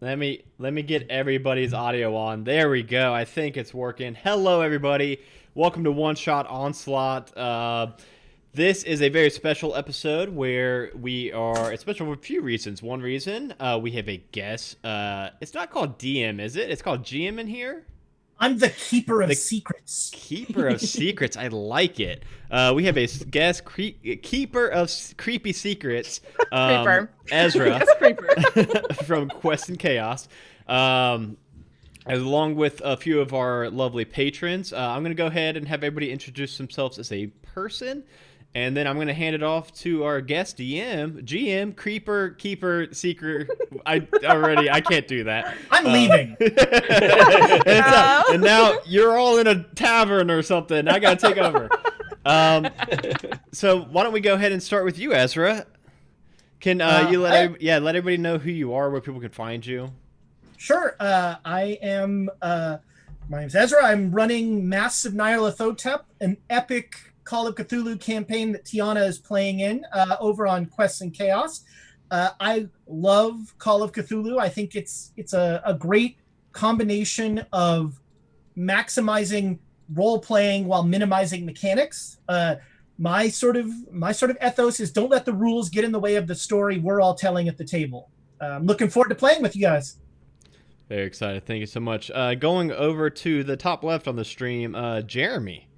Let me get everybody's audio on. There we go. I think it's working. Hello, everybody. Welcome to One Shot Onslaught. This is a very special episode where it's special for a few reasons. One reason, we have a guest. It's not called DM, is it? It's called GM in here. I'm the keeper of secrets. Keeper of secrets. I like it. We have a guest keeper of creepy secrets. Creeper. Ezra. Creeper. From Quest and Chaos. Along with a few of our lovely patrons. I'm going to go ahead and have everybody introduce themselves as a person. And then I'm going to hand it off to our guest GM, Creeper, Keeper, Seeker. I can't do that. I'm leaving. And now you're all in a tavern or something. I got to take over. So why don't we go ahead and start with you, Ezra? Can you let everybody know who you are, where people can find you? Sure. I am. My name's Ezra. I'm running Masks of Nyarlathotep, an epic Call of Cthulhu campaign that Tiana is playing in over on Quests and Chaos. I love Call of Cthulhu. I think it's a great combination of maximizing role playing while minimizing mechanics. My sort of ethos is don't let the rules get in the way of the story we're all telling at the table. I'm looking forward to playing with you guys. Very excited. Thank you so much. Going over to the top left on the stream, Jeremy.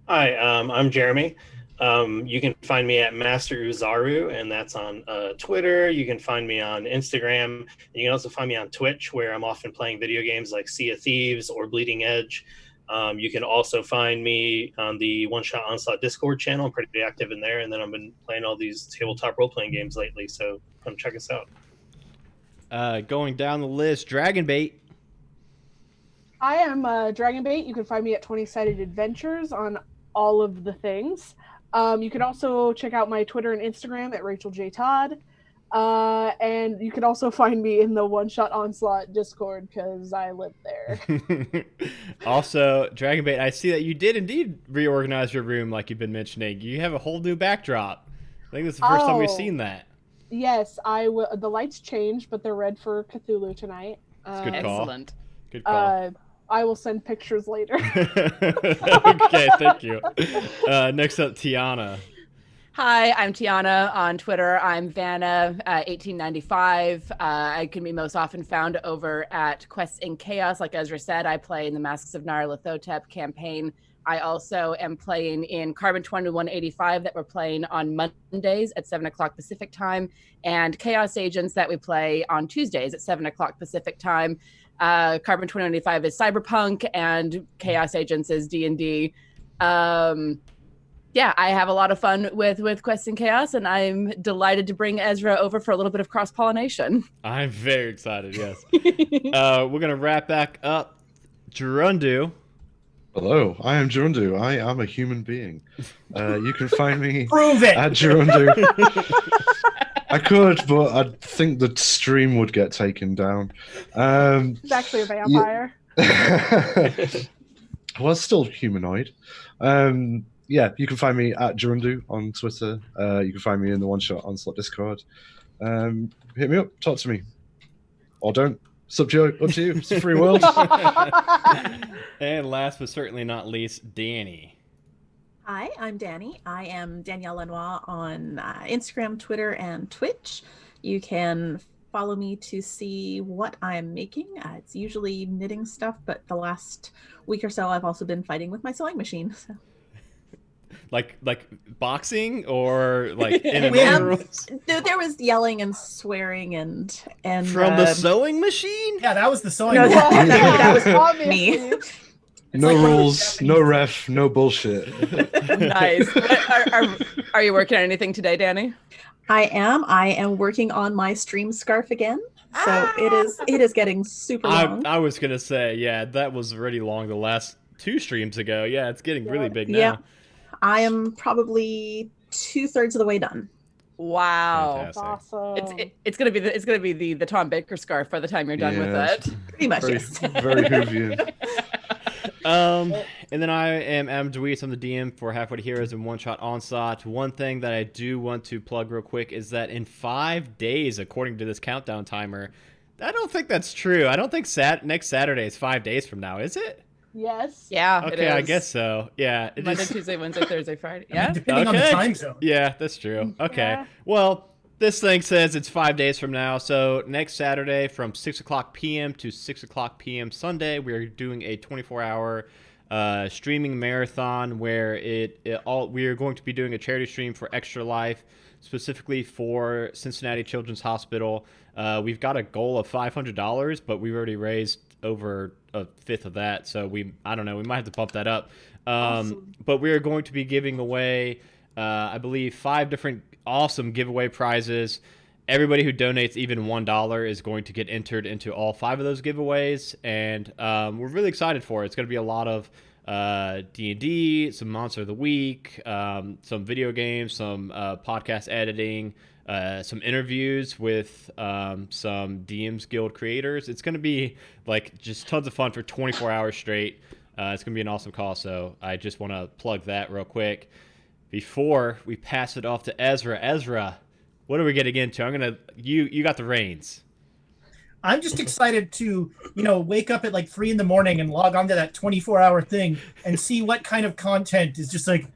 Hi, I'm Jeremy. You can find me at Master Uzaru, and that's on Twitter. You can find me on Instagram. You can also find me on Twitch, where I'm often playing video games like Sea of Thieves or Bleeding Edge. You can also find me on the One Shot Onslaught Discord channel. I'm pretty active in there, and then I've been playing all these tabletop role-playing games lately, so come check us out. Going down the list, Dragonbait. I am Dragonbait. You can find me at 20-Sided Adventures on all of the things. You can also check out my Twitter and Instagram at Rachel J. Todd. And you can also find me in the One Shot Onslaught Discord because I live there. Also, Dragonbait, I see that you did indeed reorganize your room like you've been mentioning. You have a whole new backdrop. I think this is the first time we've seen that. Yes, I will. The lights changed, but they're red for Cthulhu tonight. That's a good call. Excellent. Good call. I will send pictures later. Okay, thank you. Next up, Tiana. Hi, I'm Tiana on Twitter. I'm Vanna1895. I can be most often found over at Quests in Chaos. Like Ezra said, I play in the Masks of Nyarlathotep campaign. I also am playing in Carbon 2185 that we're playing on Mondays at 7 o'clock Pacific time, and Chaos Agents that we play on Tuesdays at 7 o'clock Pacific time. Carbon 2085 is Cyberpunk, and Chaos Agents is D&D. Yeah, I have a lot of fun with Quests and Chaos, and I'm delighted to bring Ezra over for a little bit of cross-pollination. I'm very excited, yes. We're going to wrap back up. Gerundu. Hello, I am Gerundu. I am a human being. You can find me Prove it! at Gerundu. I could, but I think the stream would get taken down. He's actually a vampire. Well, it's still humanoid. Yeah, you can find me at Gerundu on Twitter. You can find me in the One Shot Onslaught Discord. Hit me up, talk to me. Or don't. It's up to you. It's a free world. And last but certainly not least, Danny. Hi, I'm Danny. I am Danielle Lenoir on Instagram, Twitter, and Twitch. You can follow me to see what I'm making. It's usually knitting stuff, but the last week or so I've also been fighting with my sewing machine. So. Like boxing or like in rules? There was yelling and swearing and from the sewing machine. Yeah, that was the sewing. No, machine. that was me. No like rules, no ref, no bullshit. Nice. Are you working on anything today, Danny? I am working on my stream scarf again. So it is getting super long. I was gonna say, yeah, that was already long the last 2 streams ago. Yeah, it's getting really big now. Yeah. I am probably 2/3 of the way done. Wow, awesome! It's gonna be the Tom Baker scarf by the time you're done with it. Pretty much, very, yes. Very Hoovian. And then I am Adam DeWeese. I'm the DM for Halfway to Heroes and One Shot Onslaught. One thing that I do want to plug real quick is that in 5 days, according to this countdown timer, I don't think that's true. I don't think next Saturday is 5 days from now, is it? Yes. Yeah. it Okay, I is. guess so. Yeah. Monday, Tuesday, Wednesday, Thursday, Friday. Yeah. Depending on the time zone. Yeah, that's true. Okay. Yeah. Well, this thing says it's 5 days from now. So next Saturday from 6 o'clock p.m. to 6 o'clock p.m. Sunday, we are doing a 24-hour streaming marathon where we are going to be doing a charity stream for Extra Life, specifically for Cincinnati Children's Hospital. We've got a goal of $500, but we've already raised over a fifth of that. So I don't know, we might have to bump that up. Awesome. But we are going to be giving away, I believe, 5 different awesome giveaway prizes. Everybody who donates even $1 is going to get entered into all 5 of those giveaways, and we're really excited for it. It's going to be a lot of D&D, some Monster of the Week, some video games, some podcast editing, some interviews with some DMs Guild creators. It's going to be like just tons of fun for 24 hours straight. It's going to be an awesome call, so I just want to plug that real quick before we pass it off to Ezra. Ezra, what are we getting into? You got the reins. I'm just excited to, wake up at like 3 a.m. and log onto that 24-hour thing and see what kind of content is just like,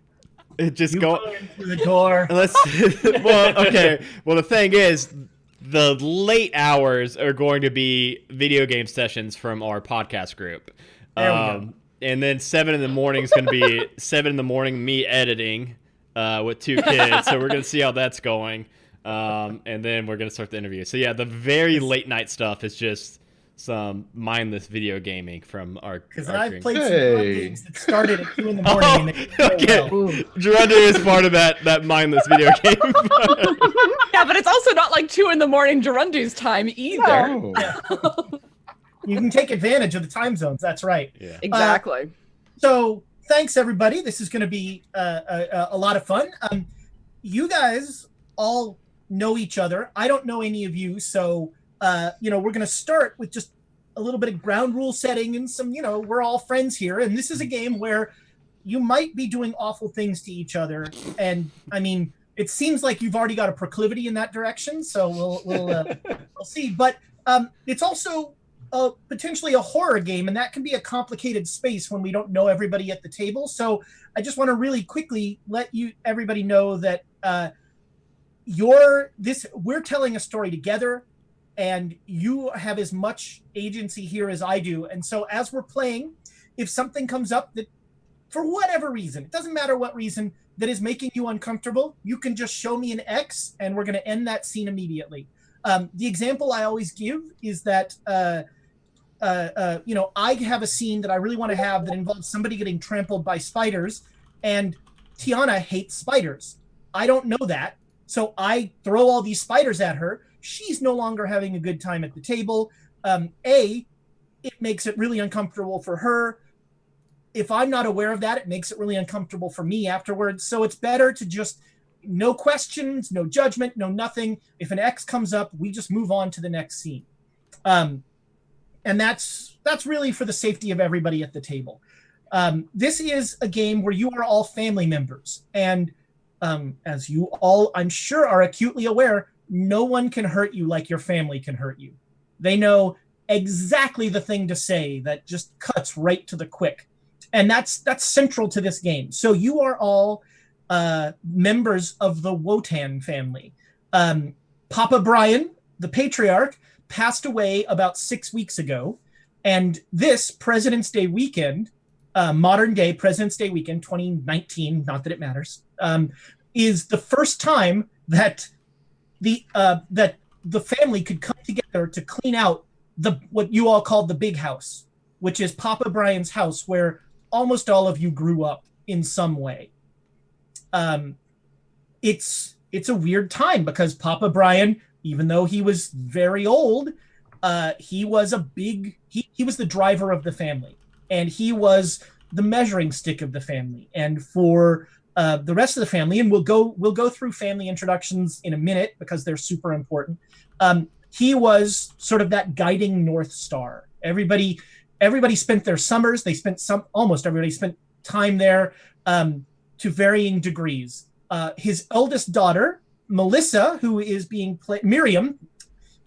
It just you go in through the door. Well, okay. Well, the thing is, the late hours are going to be video game sessions from our podcast group. There we go. And then 7 in the morning is going to be 7 in the morning, me editing with 2 kids. So we're going to see how that's going. And then we're going to start the interview. So yeah, the very late night stuff is just some mindless video gaming from our Because our I've dream. played some Hey. games that started at 2 a.m. and they go Okay. well. Gerardo is part of that mindless video game. Yeah, but it's also not like 2 a.m. Gerundu's time either. Oh. You can take advantage of the time zones. That's right. Yeah. Exactly. So thanks, everybody. This is going to be a lot of fun. You guys all know each other. I don't know any of you. So, we're going to start with just a little bit of ground rule setting and some, we're all friends here. And this is a game where you might be doing awful things to each other. And I mean, it seems like you've already got a proclivity in that direction. So we'll see. But it's also potentially a horror game, and that can be a complicated space when we don't know everybody at the table. So I just want to really quickly let everybody know that we're telling a story together, and you have as much agency here as I do. And so as we're playing, if something comes up that, for whatever reason, it doesn't matter what reason, that is making you uncomfortable, you can just show me an X, and we're going to end that scene immediately. The example I always give is that I have a scene that I really want to have that involves somebody getting trampled by spiders, and Tiana hates spiders. I don't know that, so I throw all these spiders at her. She's no longer having a good time at the table. It makes it really uncomfortable for her. If I'm not aware of that, it makes it really uncomfortable for me afterwards. So it's better to just, no questions, no judgment, no nothing. If an X comes up, we just move on to the next scene. And that's really for the safety of everybody at the table. This is a game where you are all family members. And as you all, I'm sure, are acutely aware, no one can hurt you like your family can hurt you. They know exactly the thing to say that just cuts right to the quick. And that's central to this game. So you are all members of the Wotan family. Papa Brian, the patriarch, passed away about 6 weeks ago. And this President's Day weekend, modern day President's Day weekend, 2019, not that it matters, is the first time that the family could come together to clean out what you all called the big house, which is Papa Brian's house, where almost all of you grew up in some way. It's a weird time because Papa Brian, even though he was very old, he was he was the driver of the family, and he was the measuring stick of the family. And for the rest of the family, and we'll go through family introductions in a minute because they're super important. He was sort of that guiding North Star. Everybody spent their summers. Almost everybody spent time there to varying degrees. His eldest daughter, Melissa, who is being played, Miriam,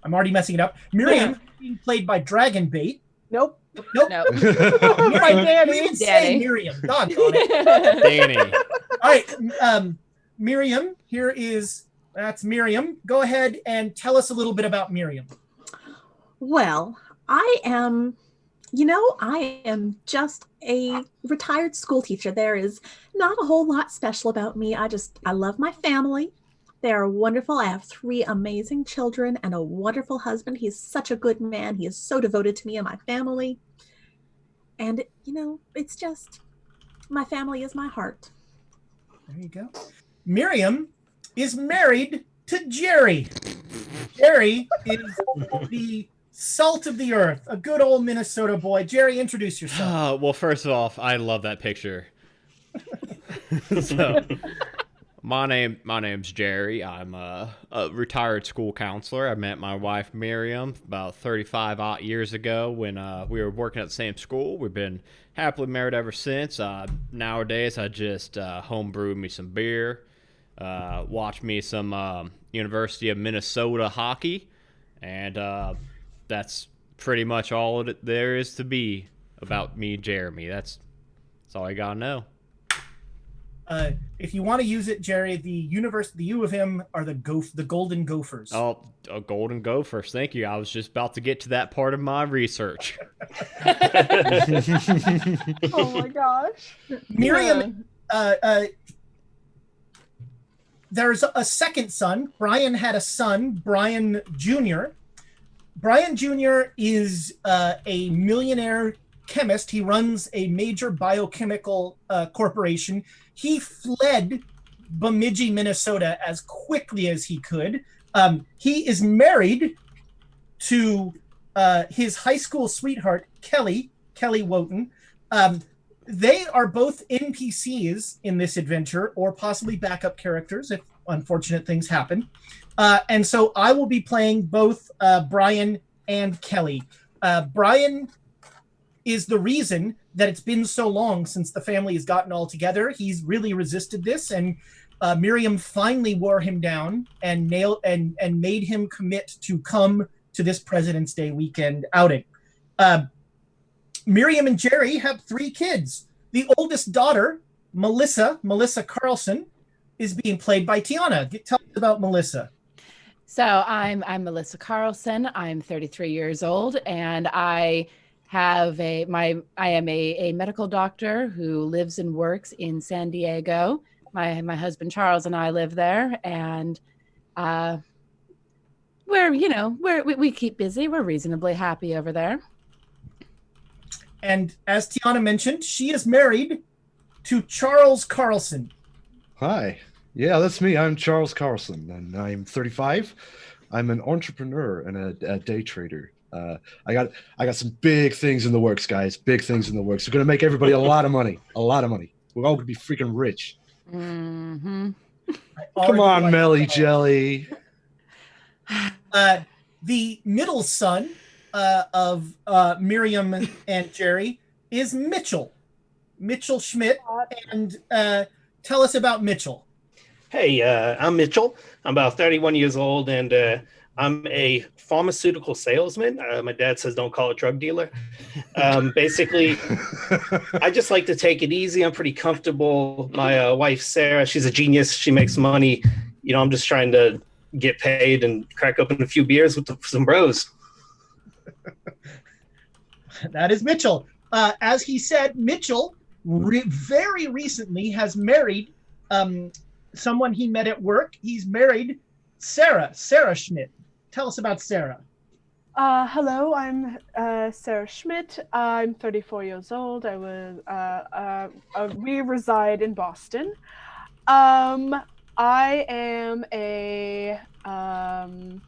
I'm already messing it up. Miriam being played by Dragonbait. Nope. Nope. No. By Danny. You even say Danny. Miriam. Doggone it. Danny. All right. Miriam, that's Miriam. Go ahead and tell us a little bit about Miriam. Well, I am just a retired school teacher. There is not a whole lot special about me. I love my family. They are wonderful. I have 3 amazing children and a wonderful husband. He's such a good man. He is so devoted to me and my family. And, it's just, my family is my heart. There you go. Miriam is married to Jerry. Jerry is the salt of the earth, a good old Minnesota boy. Jerry, introduce yourself. Well, first off, I love that picture. So, my name's Jerry. I'm a retired school counselor. I met my wife Miriam about 35 odd years ago when we were working at the same school. We've been happily married ever since. Nowadays, I just homebrew me some beer, watch me some University of Minnesota hockey, and that's pretty much all there is to be about me, Jeremy. That's all I gotta know. If you want to use it, Jerry, the U of M are the Golden Gophers. Oh, Golden Gophers. Thank you. I was just about to get to that part of my research. Oh my gosh. Miriam, there's a second son. Brian had a son, Brian Jr. Brian Jr. is a millionaire chemist. He runs a major biochemical corporation. He fled Bemidji, Minnesota as quickly as he could. He is married to his high school sweetheart, Kelly Wotan. They are both NPCs in this adventure, or possibly backup characters if unfortunate things happen. And so I will be playing both Brian and Kelly. Brian is the reason that it's been so long since the family has gotten all together. He's really resisted this, and Miriam finally wore him down and made him commit to come to this President's Day weekend outing. Miriam and Jerry have 3 kids. The oldest daughter, Melissa Carlson, is being played by Tiana. Tell us about Melissa. So I'm Melissa Carlson. I'm 33 years old, and I am a medical doctor who lives and works in San Diego. My husband Charles and I live there, and we keep busy. We're reasonably happy over there. And as Tiana mentioned, she is married to Charles Carlson. Hi. Yeah, that's me. I'm Charles Carlson, and I'm 35. I'm an entrepreneur and a day trader. I got some big things in the works, guys. Big things in the works. We're gonna make everybody a lot of money. A lot of money. We're all gonna be freaking rich. Mm-hmm. Come on, Melly Jelly. The middle son of Miriam and Jerry is Mitchell Schmidt. And tell us about Mitchell. Hey, I'm Mitchell. I'm about 31 years old, and I'm a pharmaceutical salesman. My dad says don't call it drug dealer. Basically, I just like to take it easy. I'm pretty comfortable. My wife, Sarah, she's a genius. She makes money. I'm just trying to get paid and crack open a few beers with some bros. That is Mitchell. As he said, Mitchell very recently has married someone he met at work. He's married Sarah Schmidt. Tell us about Sarah. Hello, I'm Sarah Schmidt. I'm 34 years old. We reside in Boston. I am a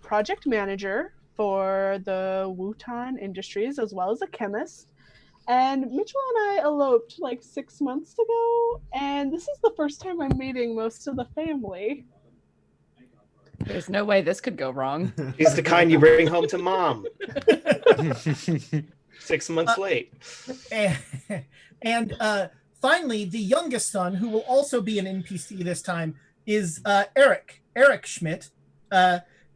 project manager for the Wutan Industries, as well as a chemist. And Mitchell and I eloped like 6 months ago, and this is the first time I'm meeting most of the family. There's no way this could go wrong. He's the kind you bring home to mom. 6 months late. And finally, the youngest son, who will also be an NPC this time, is Eric Schmidt.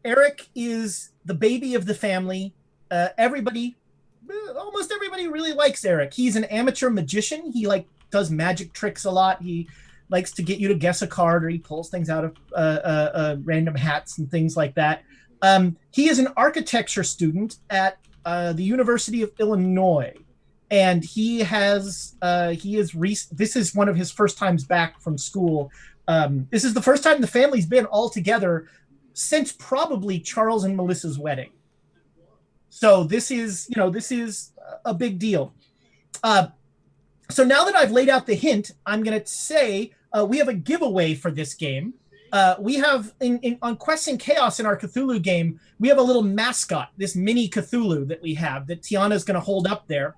Eric is the baby of the family. Almost everybody really likes Eric. He's an amateur magician. He does magic tricks a lot. He likes to get you to guess a card, or he pulls things out of random hats and things like that. He is an architecture student at the University of Illinois, and this is one of his first times back from school. This is the first time the family's been all together since probably Charles and Melissa's wedding. So this is a big deal. So now that I've laid out the hint, I'm going to say we have a giveaway for this game. We have on Quests and Chaos in our Cthulhu game, we have a little mascot, this mini Cthulhu that we have that Tiana's going to hold up there.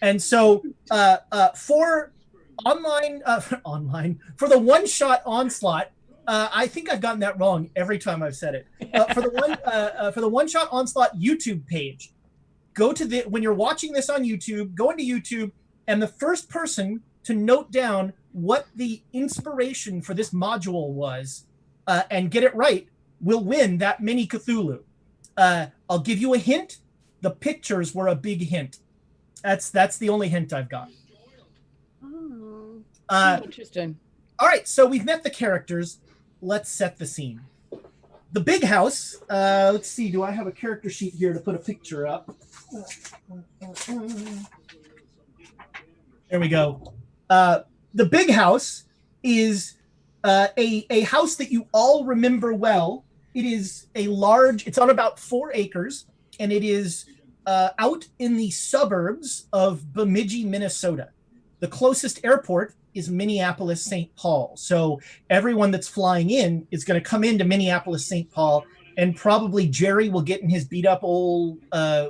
And so for the one-shot onslaught, I think I've gotten that wrong every time I've said it. For the one-shot onslaught YouTube page, when you're watching this on YouTube, go into YouTube, and the first person to note down what the inspiration for this module was and get it right will win that mini Cthulhu. I'll give you a hint. The pictures were a big hint. That's the only hint I've got. Interesting. All right, so we've met the characters. Let's set the scene. The big house. Let's see. Do I have a character sheet here to put a picture up? There we go. The big house is a house that you all remember well. It is it's on about 4 acres, and it is out in the suburbs of Bemidji, Minnesota. The closest airport is Minneapolis, St. Paul. So everyone that's flying in is going to come into Minneapolis, St. Paul, and probably Jerry will get in his beat up old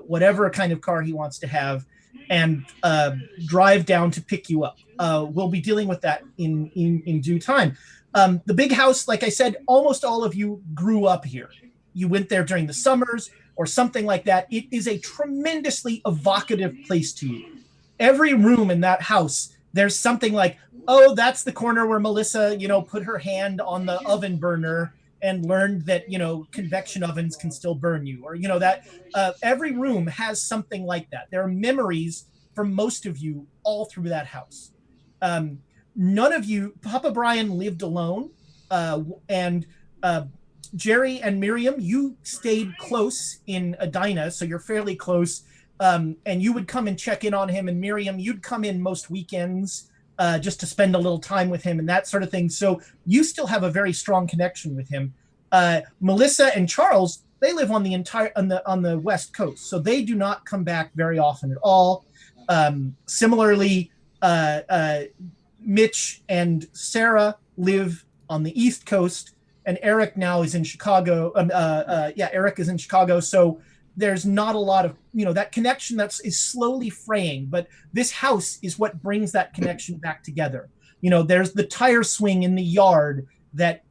whatever kind of car he wants to have and drive down to pick you up. We'll be dealing with that in due time. The big house, like I said, almost all of you grew up here. You went there during the summers or something like that. It is a tremendously evocative place to you. Every room in that house, there's something like, oh, that's the corner where Melissa, put her hand on the oven burner and learned that, convection ovens can still burn you, or, that every room has something like that. There are memories for most of you all through that house. None of you, Papa Brian lived alone, and Jerry and Miriam, you stayed close in Edina, so you're fairly close, and you would come and check in on him, and Miriam, you'd come in most weekends just to spend a little time with him and that sort of thing. So you still have a very strong connection with him. Melissa and Charles, they live on the West Coast, so they do not come back very often at all. Similarly, Mitch and Sarah live on the East Coast, and Eric now is in Chicago. Eric is in Chicago, so there's not a lot of, that connection is slowly fraying, but this house is what brings that connection back together. There's the tire swing in the yard that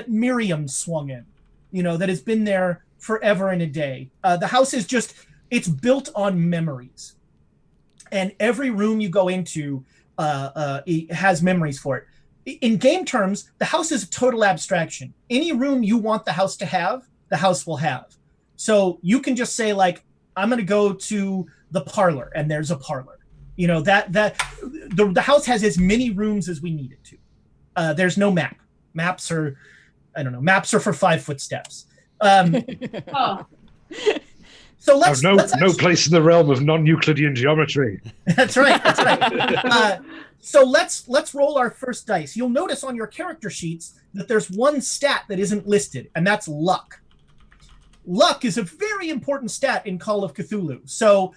Miriam swung in, that has been there forever and a day. The house is it's built on memories, and every room you go into it has memories for it. In game terms, the house is a total abstraction. Any room you want the house to have, the house will have. So you can just say, like, I'm going to go to the parlor, and there's a parlor. The house has as many rooms as we need it to. There's no map. Maps are for 5 foot steps. Oh. So let's no place in the realm of non-Euclidean geometry. That's right. So let's roll our first dice. You'll notice on your character sheets that there's one stat that isn't listed, and that's luck. Luck is a very important stat in Call of Cthulhu. So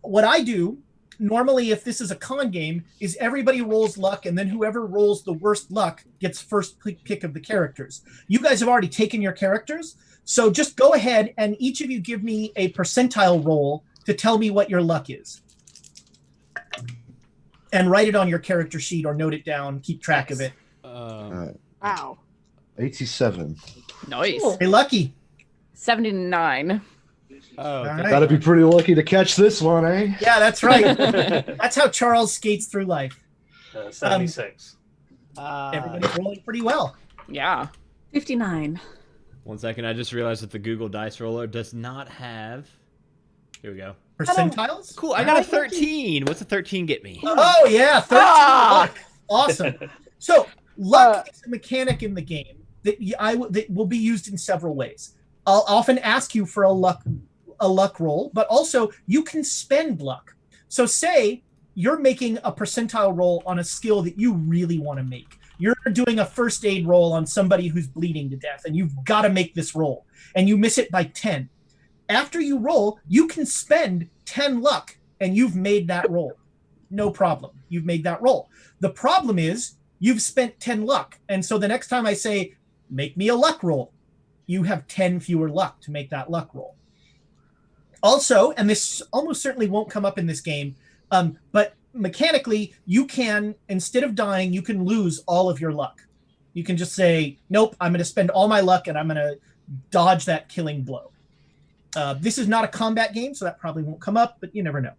what I do, normally if this is a con game, is everybody rolls luck, and then whoever rolls the worst luck gets first pick of the characters. You guys have already taken your characters, so just go ahead and each of you give me a percentile roll to tell me what your luck is. And write it on your character sheet or note it down, keep track of it. Wow. 87. Nice. Hey, lucky. 79. Oh, All okay. right. Gotta be pretty lucky to catch this one, eh? Yeah, that's right. That's how Charles skates through life. 76. Everybody's rolling pretty well. Yeah. 59. 1 second. I just realized that the Google Dice Roller does not have. Here we go. Percentiles? Cool. I got a 13. What's a 13 get me? Oh yeah, 13 luck. Awesome. So luck is a mechanic in the game that will be used in several ways. I'll often ask you for a luck roll, but also you can spend luck. So say you're making a percentile roll on a skill that you really want to make. You're doing a first aid roll on somebody who's bleeding to death, and you've got to make this roll, and you miss it by 10. After you roll, you can spend 10 luck, and you've made that roll. No problem. You've made that roll. The problem is you've spent 10 luck, and so the next time I say, make me a luck roll, you have 10 fewer luck to make that luck roll. Also, and this almost certainly won't come up in this game, but mechanically, you can, instead of dying, you can lose all of your luck. You can just say, nope, I'm going to spend all my luck and I'm going to dodge that killing blow. This is not a combat game, so that probably won't come up, but you never know.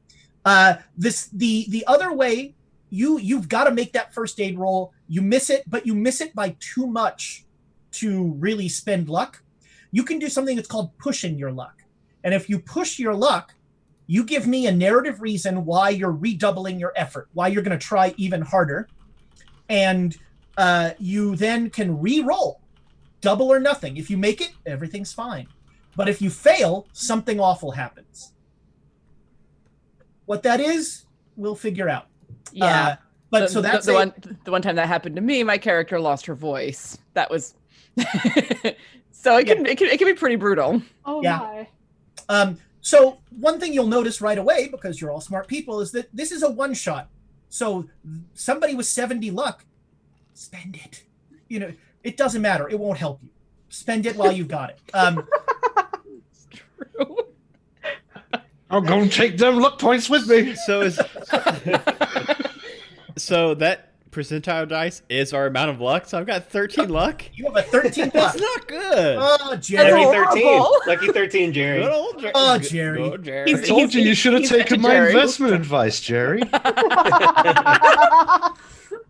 The other way, you've got to make that first aid roll. You miss it, but you miss it by too much to really spend luck. You can do something that's called pushing your luck. And if you push your luck, you give me a narrative reason why you're redoubling your effort, why you're going to try even harder. And you then can re-roll, double or nothing. If you make it, everything's fine. But if you fail, something awful happens. What that is, we'll figure out. Yeah. But so that's the one time that happened to me, my character lost her voice. That was so it can be pretty brutal. Oh yeah. my. So one thing you'll notice right away, because you're all smart people, is that this is a one shot. So somebody with 70 luck, spend it. You know, it doesn't matter. It won't help you. Spend it while you've got it. It's true. I'm going to take them luck points with me. So that percentile dice is our amount of luck. So I've got 13 luck. You have a 13 luck. That's not good. Oh, Jerry. Lucky 13. Lucky 13, Jerry. Good old Jerry. Oh, Jerry. Go, Jerry. I told you should have taken my investment advice, Jerry.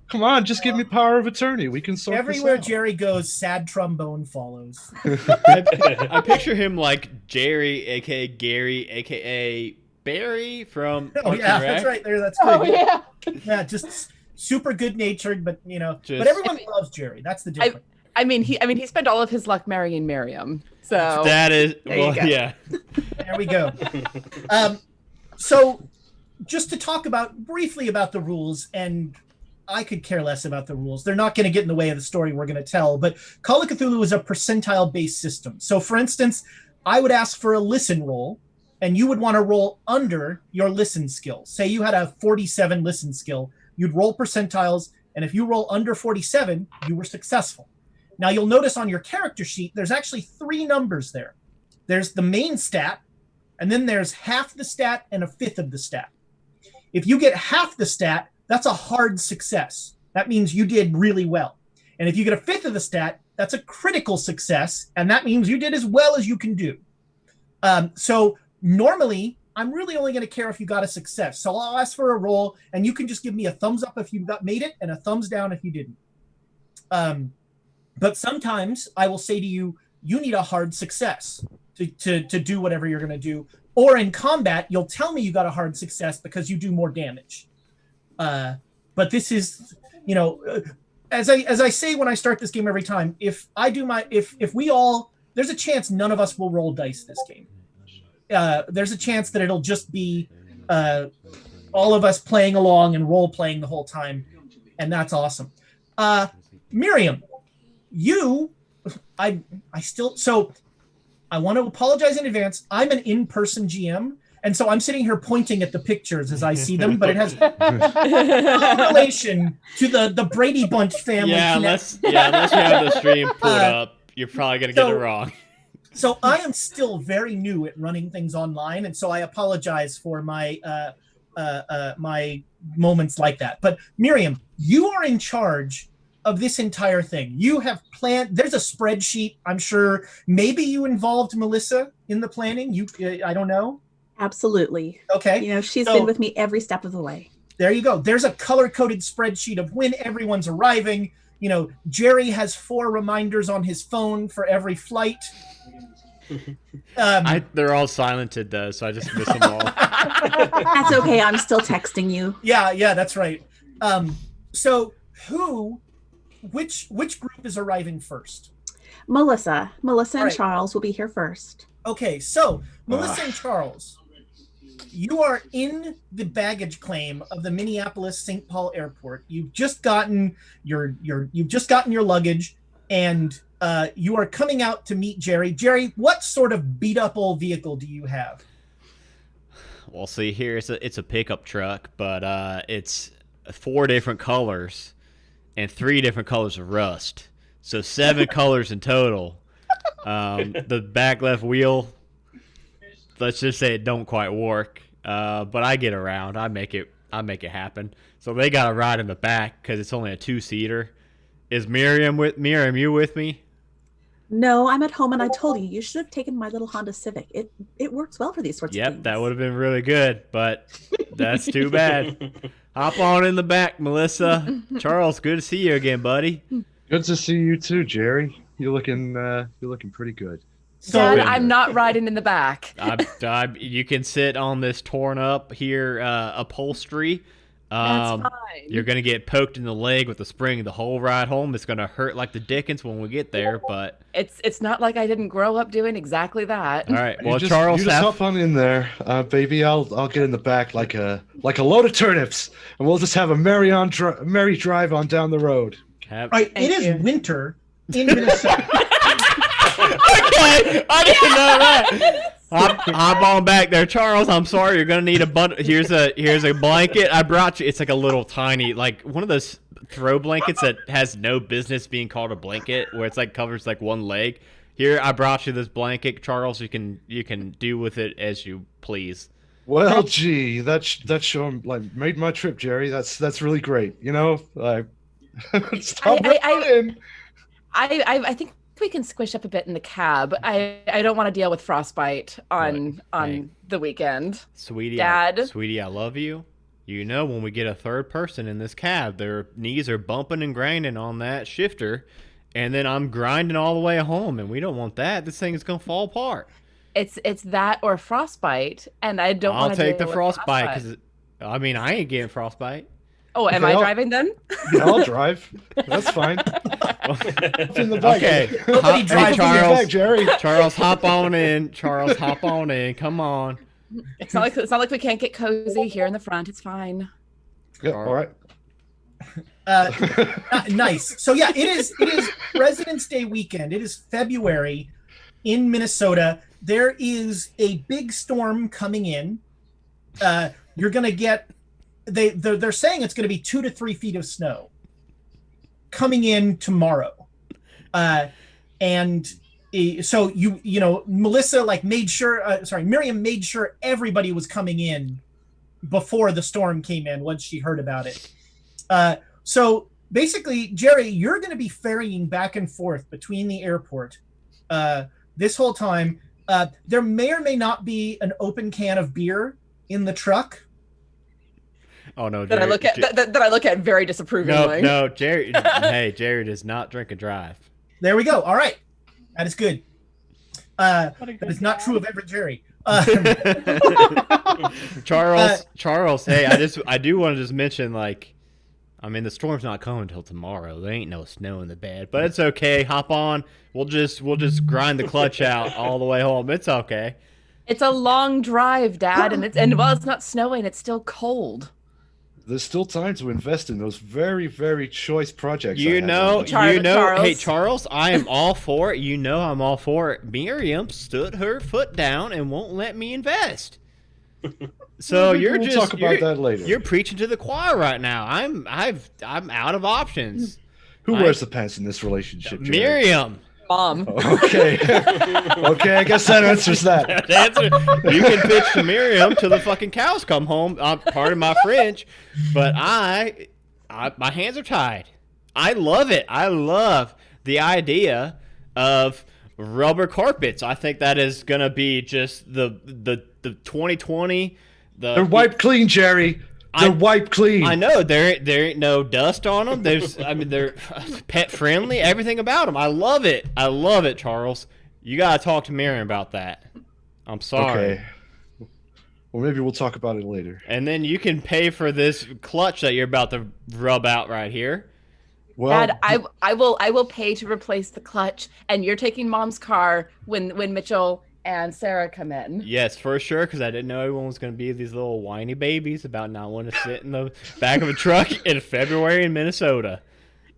Come on, just give me power of attorney. We can sort Everywhere this out. Jerry goes, sad trombone follows. I picture him like Jerry, aka Gary, aka Barry from. Oh Parks yeah, and Rec. that's right. There, that's good. Oh yeah. Yeah, just super good natured, but you know, Just- but everyone loves Jerry. That's the difference. I mean, he spent all of his luck marrying Miriam. So That is There you well, go. yeah. There we go. So just to talk briefly about the rules, and I could care less about the rules. They're not going to get in the way of the story we're going to tell, but Call of Cthulhu is a percentile-based system. So for instance, I would ask for a listen roll, and you would want to roll under your listen skill. Say you had a 47 listen skill, you'd roll percentiles, and if you roll under 47, you were successful. Now you'll notice on your character sheet, there's actually 3 numbers there. There's the main stat, and then there's half the stat and a fifth of the stat. If you get half the stat, that's a hard success. That means you did really well. And if you get a fifth of the stat, that's a critical success, and that means you did as well as you can do. So normally, I'm really only going to care if you got a success. So I'll ask for a roll, and you can just give me a thumbs up if you made it, and a thumbs down if you didn't. But sometimes I will say to you, you need a hard success to do whatever you're going to do. Or in combat, you'll tell me you got a hard success because you do more damage. But this is, you know, as I say when I start this game every time, if we all, there's a chance none of us will roll dice this game. There's a chance that it'll just be all of us playing along and role playing the whole time, and that's awesome. Miriam, I want to apologize in advance. I'm an in-person GM, and so I'm sitting here pointing at the pictures as I see them, but it has no relation to the Brady Bunch family. Yeah, unless you have the stream pulled up, you're probably gonna get it wrong. So I am still very new at running things online, and so I apologize for my my moments like that. But Miriam, you are in charge of this entire thing. You have planned. There's a spreadsheet. I'm sure maybe you involved Melissa in the planning. I don't know. Absolutely. Okay. You know, she's been with me every step of the way. There you go. There's a color-coded spreadsheet of when everyone's arriving. Jerry has 4 reminders on his phone for every flight. They're all silented though, so I just miss them all. That's okay. I'm still texting you. Yeah, that's right. So which group is arriving first? Melissa and right. Charles will be here first. Okay, so Melissa and Charles, you are in the baggage claim of the Minneapolis St. Paul Airport. You've just gotten your luggage, and you are coming out to meet Jerry. Jerry, what sort of beat up old vehicle do you have? Well, see here, it's a pickup truck, but it's 4 different colors and 3 different colors of rust. So 7 colors in total. The back left wheel, let's just say it don't quite work. But I get around. I make it happen. So they got a ride in the back because it's only a 2-seater. Is Miriam you with me? No, I'm at home, and I told you should have taken my little Honda Civic. It works well for these sorts of things. Yep, that would have been really good, but that's too bad. Hop on in the back, Melissa. Charles, good to see you again, buddy. Good to see you too, Jerry. You're looking pretty good. Dad, I'm not riding in the back. You can sit on this torn up here upholstery. That's fine. You're gonna get poked in the leg with a spring the whole ride home. It's gonna hurt like the dickens when we get there, but it's not like I didn't grow up doing exactly that. all right. Well, Charles, you just hop on in there, baby. I'll get in the back like a load of turnips, and we'll just have a merry drive on down the road. All right, it is winter in Minnesota. Okay, I didn't know that. Hop on back there, Charles. I'm sorry, you're gonna need a bundle. Here's a blanket I brought you. It's like a little tiny, like one of those throw blankets that has no business being called a blanket, where it's like covers like one leg. Here, I brought you this blanket, Charles. You can do with it as you please. Well, gee, that sure made my trip, Jerry. That's really great. Stop I think we can squish up a bit in the cab. I don't want to deal with frostbite on the weekend. Sweetie, Dad. I love you. You know, when we get a third person in this cab, their knees are bumping and grinding on that shifter, and then I'm grinding all the way home, and we don't want that. This thing is gonna fall apart. It's that or frostbite, and I don't want to I'll take the frostbite because I ain't getting frostbite. Oh, am I driving then? Yeah, I'll drive. That's fine. In the back. Okay. Nobody drives Charles, in the back, Jerry. Charles, hop on in. Charles, hop on in. Come on. It's not like we can't get cozy here in the front. It's fine. Yeah, all right. Nice. So yeah, it is President's Day weekend. It is February in Minnesota. There is a big storm coming in. You're gonna get. They're saying it's going to be 2 to 3 feet of snow coming in tomorrow, and so Melissa Miriam made sure everybody was coming in before the storm came in once she heard about it. So basically, Jerry, you're going to be ferrying back and forth between the airport this whole time. There may or may not be an open can of beer in the truck. Oh no! That I look at very disapprovingly. No, Jerry. Hey, Jerry does not drink and drive. There we go. All right, that is good. That is not true of every Jerry. Charles. Hey, I do want to just mention, the storm's not coming until tomorrow. There ain't no snow in the bed, but it's okay. Hop on. We'll just grind the clutch out all the way home. It's okay. It's a long drive, Dad, and while it's not snowing, it's still cold. There's still time to invest in those very, very choice projects. Charles. Hey, Charles, I am all for it. I'm all for it. Miriam stood her foot down and won't let me invest. So we'll talk about that later. You're preaching to the choir right now. I'm out of options. Who wears the pants in this relationship, Jerry? Miriam. Mom. Okay. Okay, I guess that answers that. You can pitch to Miriam till the fucking cows come home. Pardon my French, but my hands are tied. I love it. I love the idea of rubber carpets. I think that is gonna be just the 2020. They're wiped clean, Jerry. They're wiped clean. I know there ain't no dust on them. They're pet friendly. Everything about them. I love it. I love it, Charles. You gotta talk to Miriam about that. I'm sorry. Okay. Well, maybe we'll talk about it later. And then you can pay for this clutch that you're about to rub out right here. Well, Dad, I will pay to replace the clutch, and you're taking Mom's car when Mitchell and Sarah come in. Yes, for sure, because I didn't know everyone was going to be these little whiny babies about not wanting to sit in the back of a truck in February in Minnesota.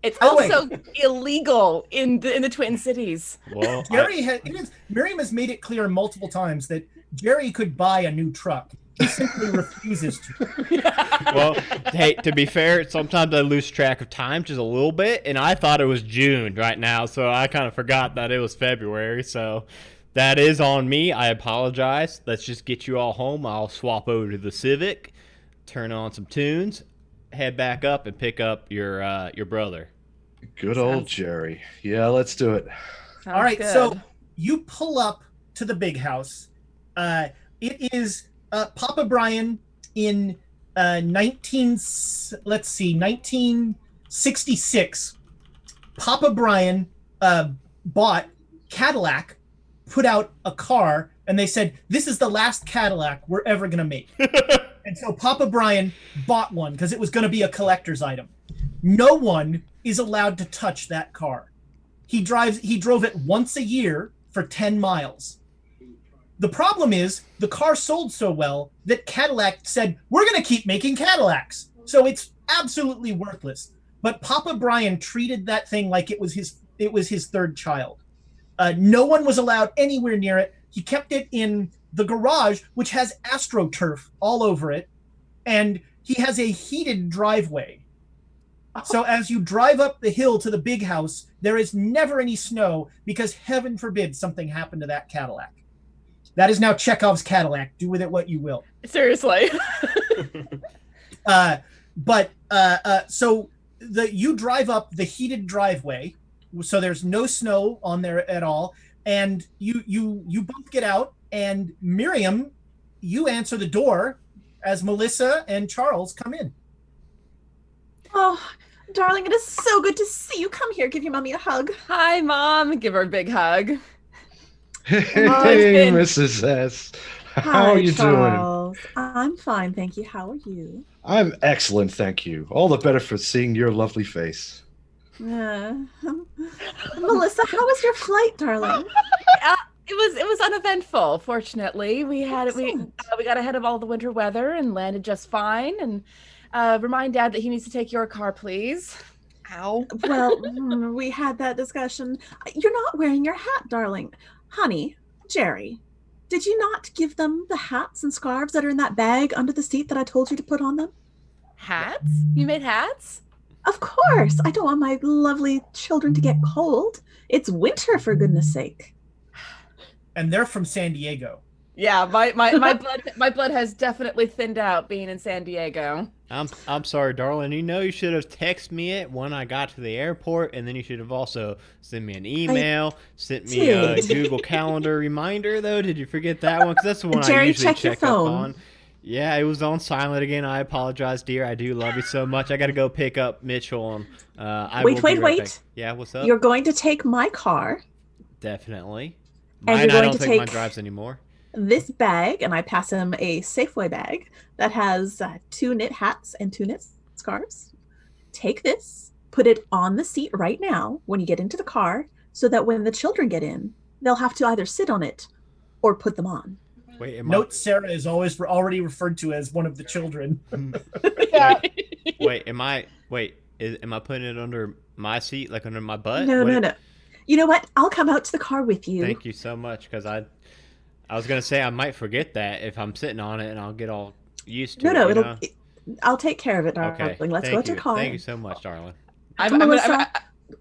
It's also illegal in the Twin Cities. Well, Miriam has made it clear multiple times that Jerry could buy a new truck. He simply refuses to. Well, hey, to be fair, sometimes I lose track of time just a little bit, and I thought it was June right now, so I kind of forgot that it was February, so that is on me. I apologize. Let's just get you all home. I'll swap over to the Civic, turn on some tunes, head back up, and pick up your brother. good old Jerry. Yeah, let's do it. All right, so you pull up to the big house. It is Papa Brian in 1966. Papa Brian bought Cadillac, put out a car, and they said, this is the last Cadillac we're ever going to make. And so Papa Brian bought one because it was going to be a collector's item. No one is allowed to touch that car. He drove it once a year for 10 miles. The problem is the car sold so well that Cadillac said, we're going to keep making Cadillacs. So it's absolutely worthless. But Papa Brian treated that thing like it was his third child. No one was allowed anywhere near it. He kept it in the garage, which has AstroTurf all over it. And he has a heated driveway. So as you drive up the hill to the big house, there is never any snow because heaven forbid something happened to that Cadillac. That is now Chekhov's Cadillac. Do with it what you will. Seriously. So you drive up the heated driveway, so there's no snow on there at all, and you both get out, and Miriam, you answer the door as Melissa and Charles come in. Oh, darling, it is so good to see you. Come here, give your mommy a hug. Hi, Mom. Give her a big hug. Hey, Mrs. S. How are you Charles. Doing? I'm fine, thank you. How are you? I'm excellent, thank you. All the better for seeing your lovely face. Melissa, how was your flight, darling? It was uneventful. Fortunately, we got ahead of all the winter weather and landed just fine. And remind Dad that he needs to take your car, please. Ow. Well, we had that discussion. You're not wearing your hat, darling. Honey, Jerry, did you not give them the hats and scarves that are in that bag under the seat that I told you to put on them? Hats? You made hats? Of course. I don't want my lovely children to get cold. It's winter, for goodness sake. And they're from San Diego. Yeah, my blood has definitely thinned out being in San Diego. I'm sorry, darling. You should have texted me it when I got to the airport, and then you should have also sent me an email, sent me a Google Calendar reminder, though. Did you forget that one? Because that's the one Jerry, I usually check up phone. on. Yeah, it was on silent again. I apologize, dear. I do love you so much. I got to go pick up Mitchell. And Wait. Yeah, what's up? You're going to take my car. Definitely. And Mine, you're I going don't to think mine take drives anymore. this bag, and I pass him a Safeway bag that has 2 knit hats and 2 knit scarves. Take this, put it on the seat right now when you get into the car, so that when the children get in, they'll have to either sit on it or put them on. Wait, Note Sarah is already referred to as one of the children. Yeah. am I putting it under my seat, like under my butt? No. You know what? I'll come out to the car with you. Thank you so much, because I was gonna say I might forget that if I'm sitting on it, and I'll get all used to it. No, I'll take care of it, darling. Okay. Let's go to the car. Thank you so much, darling. Melissa,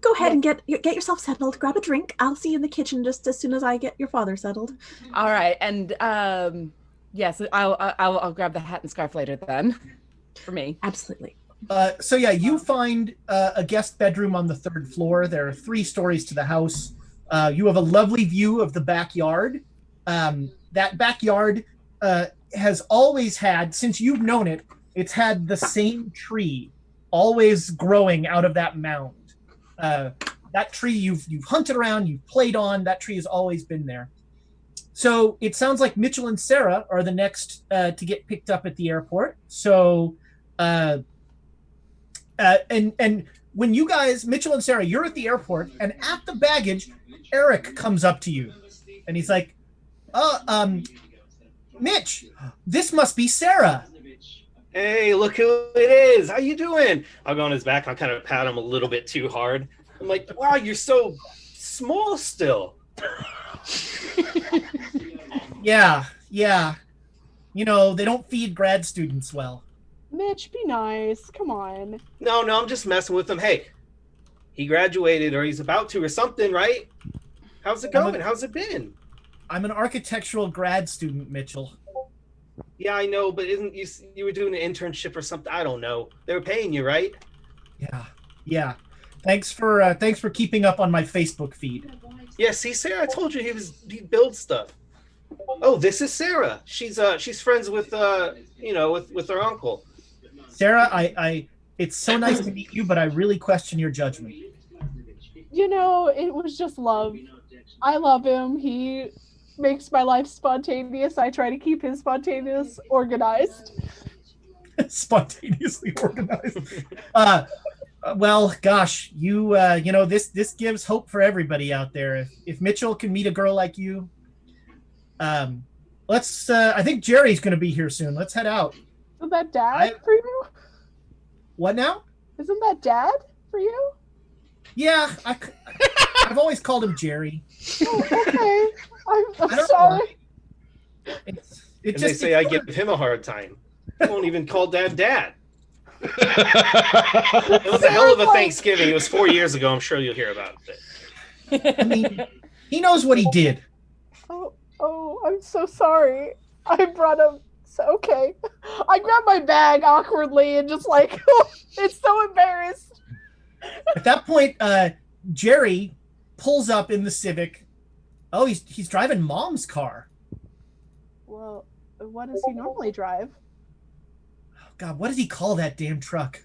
go ahead and get yourself settled. Grab a drink. I'll see you in the kitchen just as soon as I get your father settled. All right, and yes, I'll grab the hat and scarf later then, for me. Absolutely. You find a guest bedroom on the 3rd floor. There are 3 stories to the house. You have a lovely view of the backyard. That backyard has always had, since you've known it, It's had the same tree always growing out of that mound. That tree you've hunted around, you've played on, that tree has always been there. So it sounds like Mitchell and Sarah are the next to get picked up at the airport. So, and when you guys, Mitchell and Sarah, you're at the airport, and at the baggage, Eric comes up to you, and he's like, Mitch, this must be Sarah. Hey, look who it is. How you doing? I'll go on his back. I'll kind of pat him a little bit too hard. I'm like, wow, you're so small still. Yeah. You know, they don't feed grad students well. Mitch, be nice. Come on. No, I'm just messing with him. Hey, he graduated or he's about to or something, right? How's it going? How's it been? I'm an architectural grad student, Mitchell. Yeah, I know, but isn't you were doing an internship or something? I don't know. They were paying you, right? Yeah. Thanks for keeping up on my Facebook feed. Yeah, see, Sarah, I told you he builds stuff. Oh, this is Sarah. She's friends with with her uncle. Sarah, it's so nice to meet you, but I really question your judgment. You know, it was just love. I love him. He makes my life spontaneous. I try to keep his spontaneous organized. Spontaneously organized. Well, gosh, you know, this gives hope for everybody out there. If Mitchell can meet a girl like you, let's. I think Jerry's going to be here soon. Let's head out. Isn't that dad for you? What now? Isn't that dad for you? Yeah, I've always called him Jerry. Oh, okay. I'm don't sorry. They say I give him a hard time. He won't even call Dad. It was a hell of a Thanksgiving. It was 4 years ago. I'm sure you'll hear about it. I mean, he knows what he did. Oh, I'm so sorry. I brought him. Okay. I grabbed my bag awkwardly and just like, it's so embarrassed. At that point, Jerry pulls up in the Civic. Oh, he's driving Mom's car. Well, what does he normally drive? Oh, God, what does he call that damn truck?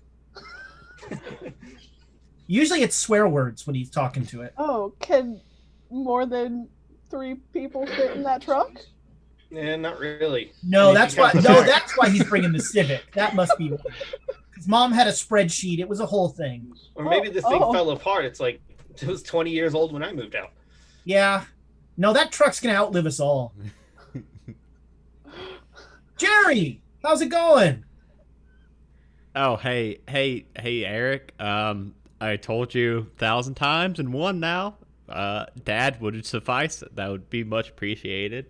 Usually it's swear words when he's talking to it. Oh, can more than 3 people fit in that truck? Yeah, not really. No, that's why he's bringing the Civic. That must be because Mom had a spreadsheet. It was a whole thing. Or maybe the thing fell apart. It's like it was 20 years old when I moved out. Yeah. No, that truck's gonna outlive us all. Jerry, how's it going? Oh, hey, Eric. I told you 1,000 times and one now. Dad would suffice. That would be much appreciated.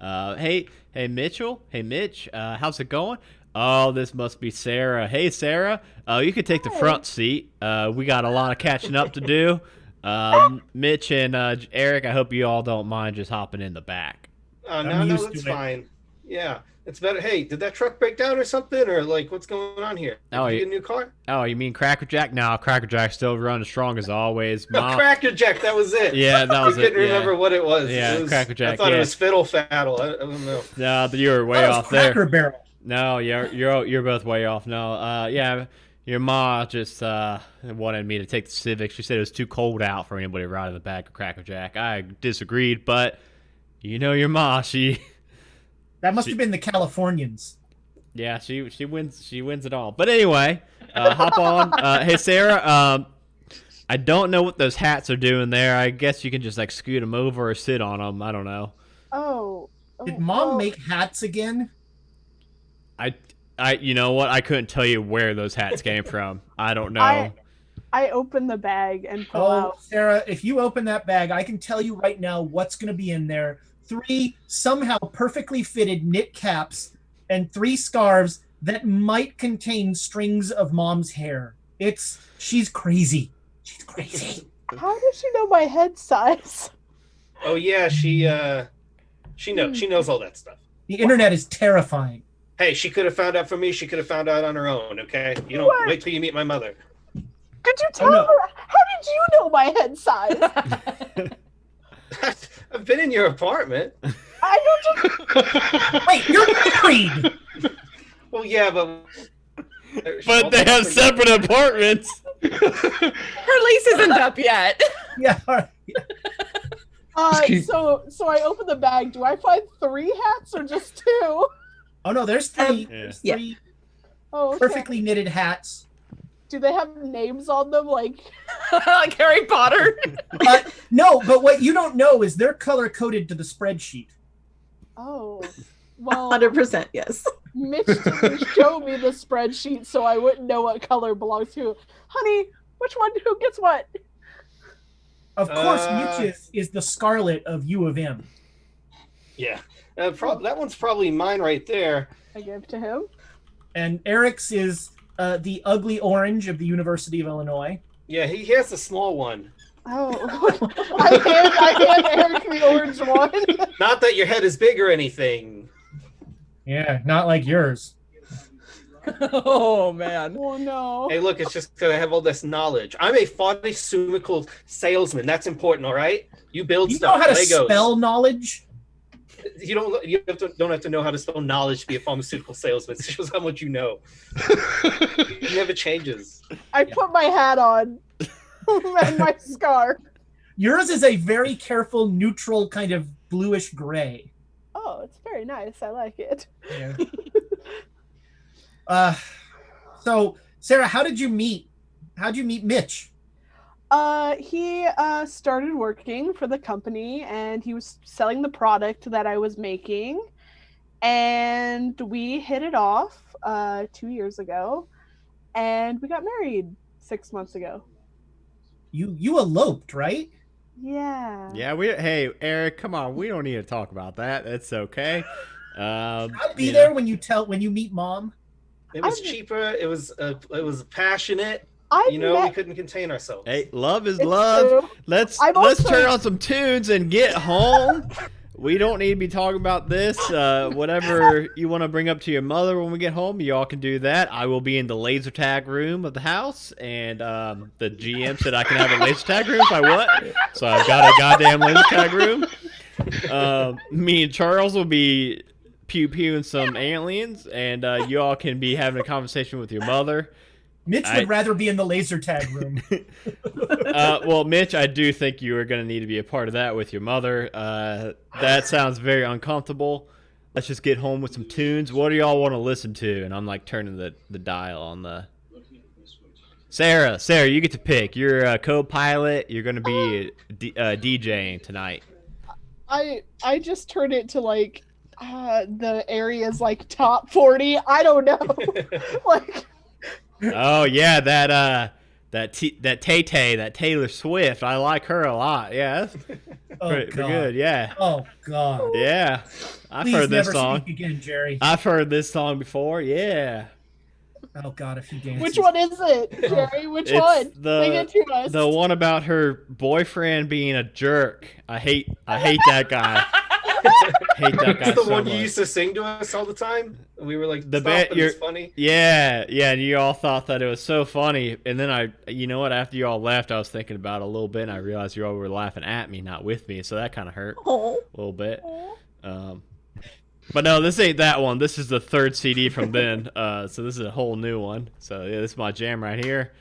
Hey, Mitchell. Hey, Mitch. How's it going? Oh, this must be Sarah. Hey, Sarah. You could take the front seat. We got a lot of catching up to do. Mitch and Eric, I hope you all don't mind just hopping in the back. No, that's fine. Yeah, it's better. Hey, did that truck break down or something? Or like, what's going on here? Did you get a new car? Oh, you mean Cracker Jack? No, Cracker Jack's still running strong as always. Cracker Jack, that was it. Yeah, that was it. I couldn't remember what it was. Yeah, Cracker Jack. I thought it was Fiddle Faddle. I don't know. No, you were way off there. Cracker Barrel. No, you're both way off. No, yeah, your ma just wanted me to take the Civic. She said it was too cold out for anybody to ride in the back of Cracker Jack. I disagreed, but you know your ma, that must have been the Californians. Yeah, she wins it all. But anyway, hop on. Hey Sarah, I don't know what those hats are doing there. I guess you can just like scoot them over or sit on them. I don't know. Did Mom make hats again? You know what? I couldn't tell you where those hats came from. I don't know. I opened the bag and pull out. Sarah, if you open that bag, I can tell you right now what's going to be in there. 3 somehow perfectly fitted knit caps and 3 scarves that might contain strings of Mom's hair. She's crazy. She's crazy. How does she know my head size? Oh yeah, she knows all that stuff. The internet is terrifying. Hey, she could have found out from me. She could have found out on her own. Okay, you don't wait till you meet my mother. Did you tell her? How did you know my head size? I've been in your apartment. I don't just... Wait, you're married. Well, yeah, but But they have separate apartments. Her lease isn't up yet. Yeah. All right. So I open the bag. Do I find 3 hats or just 2? Oh no, there's 3. Yeah. There's Yeah. 3 Oh, okay. perfectly knitted hats. Do they have names on them? Like, Like Harry Potter. No, but what you don't know is they're color coded to the spreadsheet. oh, well, 100% yes. Mitch didn't show me the spreadsheet, so I wouldn't know what color belongs to. Honey, which one? Who gets what? Of course, Mitch is the Scarlet of U of M. Yeah. That one's probably mine right there. I give to him. And Eric's is the ugly orange of the University of Illinois. Yeah, he has a small one. Oh, I hand Eric the orange one. Not that your head is big or anything. Yeah, not like yours. Oh man. Oh no. Hey, look, it's just because I have all this knowledge. I'm a pharmaceutical salesman. That's important, all right? You build You stuff. know how to Legos. spell knowledge? You don't have to know how to spell knowledge to be a pharmaceutical salesman. It shows how much you know. It never changes. I put my hat on and my scarf. Yours is a very careful, neutral kind of bluish gray. Oh, it's very nice. I like it. Yeah. So Sarah, how did you meet? How'd you meet Mitch? He started working for the company and he was selling the product that I was making, and we hit it off 2 years ago, and we got married 6 months ago. You eloped, right? Yeah. Yeah, hey, Eric, come on. We don't need to talk about that. That's okay. I'll be there when you meet Mom. It was cheaper. It was passionate. We couldn't contain ourselves. Hey, love is It's love. true. Let's also- turn on some tunes and get home. We don't need to be talking about this. Whatever you want to bring up to your mother when we get home, y'all can do that. I will be in the laser tag room of the house, and the GM said I can have a laser tag room if I want. So I've got a goddamn laser tag room. Me and Charles will be pew-pewing some aliens, and y'all can be having a conversation with your mother. Mitch would rather be in the laser tag room. Well, Mitch, I do think you are going to need to be a part of that with your mother. That sounds very uncomfortable. Let's just get home with some tunes. What do y'all want to listen to? And I'm like turning the dial on the... Sarah, you get to pick. You're a co-pilot. You're going to be DJing tonight. I just turned it to like the area's like top 40. I don't know. Like... Oh yeah, that Tay-Tay, that Taylor Swift. I like her a lot. Yeah, that's pretty good. Yeah. Oh God. Yeah, I've Please heard this never song. speak again, Jerry. I've heard this song before. Yeah. Oh God, if he dances. Which one is it, Jerry? Which one? Sing it to us. The one about her boyfriend being a jerk. I hate that guy. Hate that guy It's the so one much. you used to sing to us all the time. We were like, The "Stop bit it, it's funny." Yeah, and you all thought that it was so funny, and then you know what? After you all left, I was thinking about it a little bit, and I realized you all were laughing at me, not with me, so that kind of hurt Oh. a little bit. But no, this ain't that one. This is the third CD from then, so this is a whole new one. So yeah, this is my jam right here.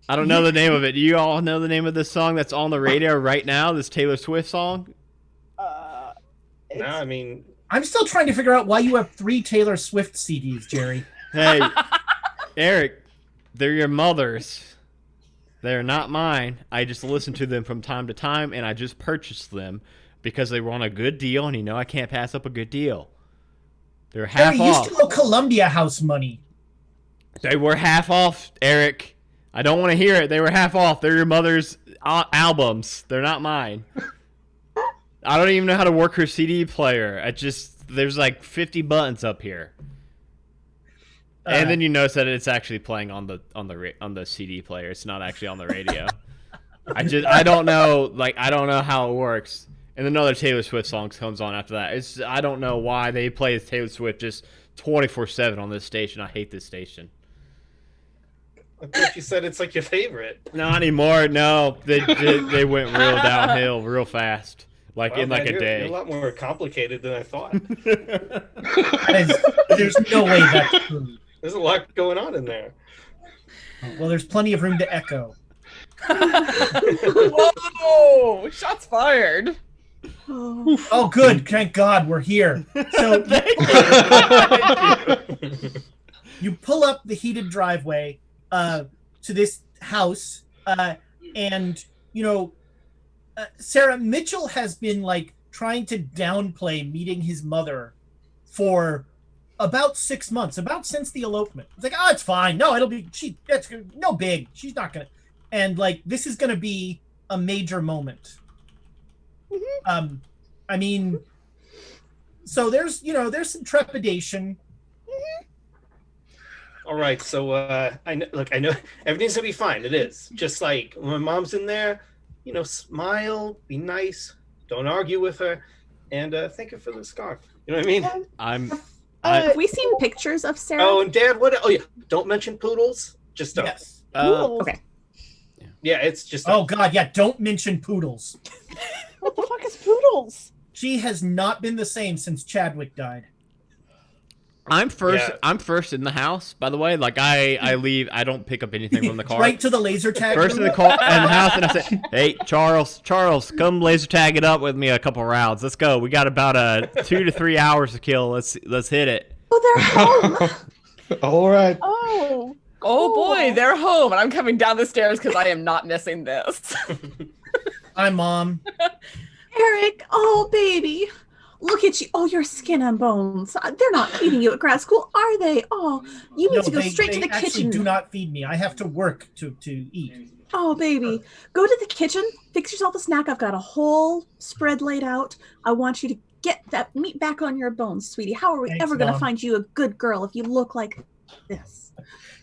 I don't know the name of it. Do you all know the name of this song that's on the radio right now? This Taylor Swift song? No, I mean, I'm still trying to figure out why you have 3 Taylor Swift CDs, Jerry. Hey, Eric, they're your mother's. They're not mine. I just listen to them from time to time, and I just purchased them because they were on a good deal, and I can't pass up a good deal. They're half Jerry, you off. still owe Columbia House money. They were half off, Eric. I don't want to hear it. They were half off. They're your mother's albums. They're not mine. I don't even know how to work her CD player. There's like 50 buttons up here. And then you notice that it's actually playing on the CD player. It's not actually on the radio. I don't know how it works. And then another Taylor Swift song comes on after that. I don't know why they play Taylor Swift just 24/7 on this station. I hate this station. I thought you said it's like your favorite. Not anymore. No, they went real downhill real fast. like Wow, in like man, a you're day. a lot more complicated than I thought. There's no way that's true. There's a lot going on in there. Well, there's plenty of room to echo. Whoa! Shots fired. Oh, good. Thank God we're here. So you pull up the heated driveway to this house, and Sarah, Mitchell has been like trying to downplay meeting his mother for about 6 months, about since the elopement. It's like, oh, it's fine. No, that's no big. She's not gonna. And like, this is gonna be a major moment. I mean, so there's some trepidation. All right, so I know everything's gonna be fine. It is just like when mom's in there, smile, be nice, don't argue with her, and thank her for the scarf. You know what I mean? Have we seen pictures of Sarah? Oh, and Dad, what? Oh yeah, don't mention poodles. Just don't. Yes. Poodles? Okay. Yeah, it's just. Oh God, yeah. Don't mention poodles. What the fuck is poodles? She has not been the same since Chadwick died. I'm first. Yeah. I'm first in the house. By the way, like I leave. I don't pick up anything from the car. Right to the laser tag. First in the car and the house, and I say, "Hey, Charles, come laser tag it up with me a couple rounds. Let's go. We got about 2 to 3 hours to kill. Let's hit it." Oh, they're home. All right. Oh. Oh boy, they're home, and I'm coming down the stairs because I am not missing this. Hi, Mom. Eric, oh baby, look at you. Oh, your skin and bones. They're not feeding you at grad school, are they? Oh, you need to go straight to the actually kitchen. do not feed me. I have to work to eat. Oh, baby, go to the kitchen, fix yourself a snack. I've got a whole spread laid out. I want you to get that meat back on your bones, sweetie. How are we Thanks, ever going to Mom. find you a good girl if you look like this?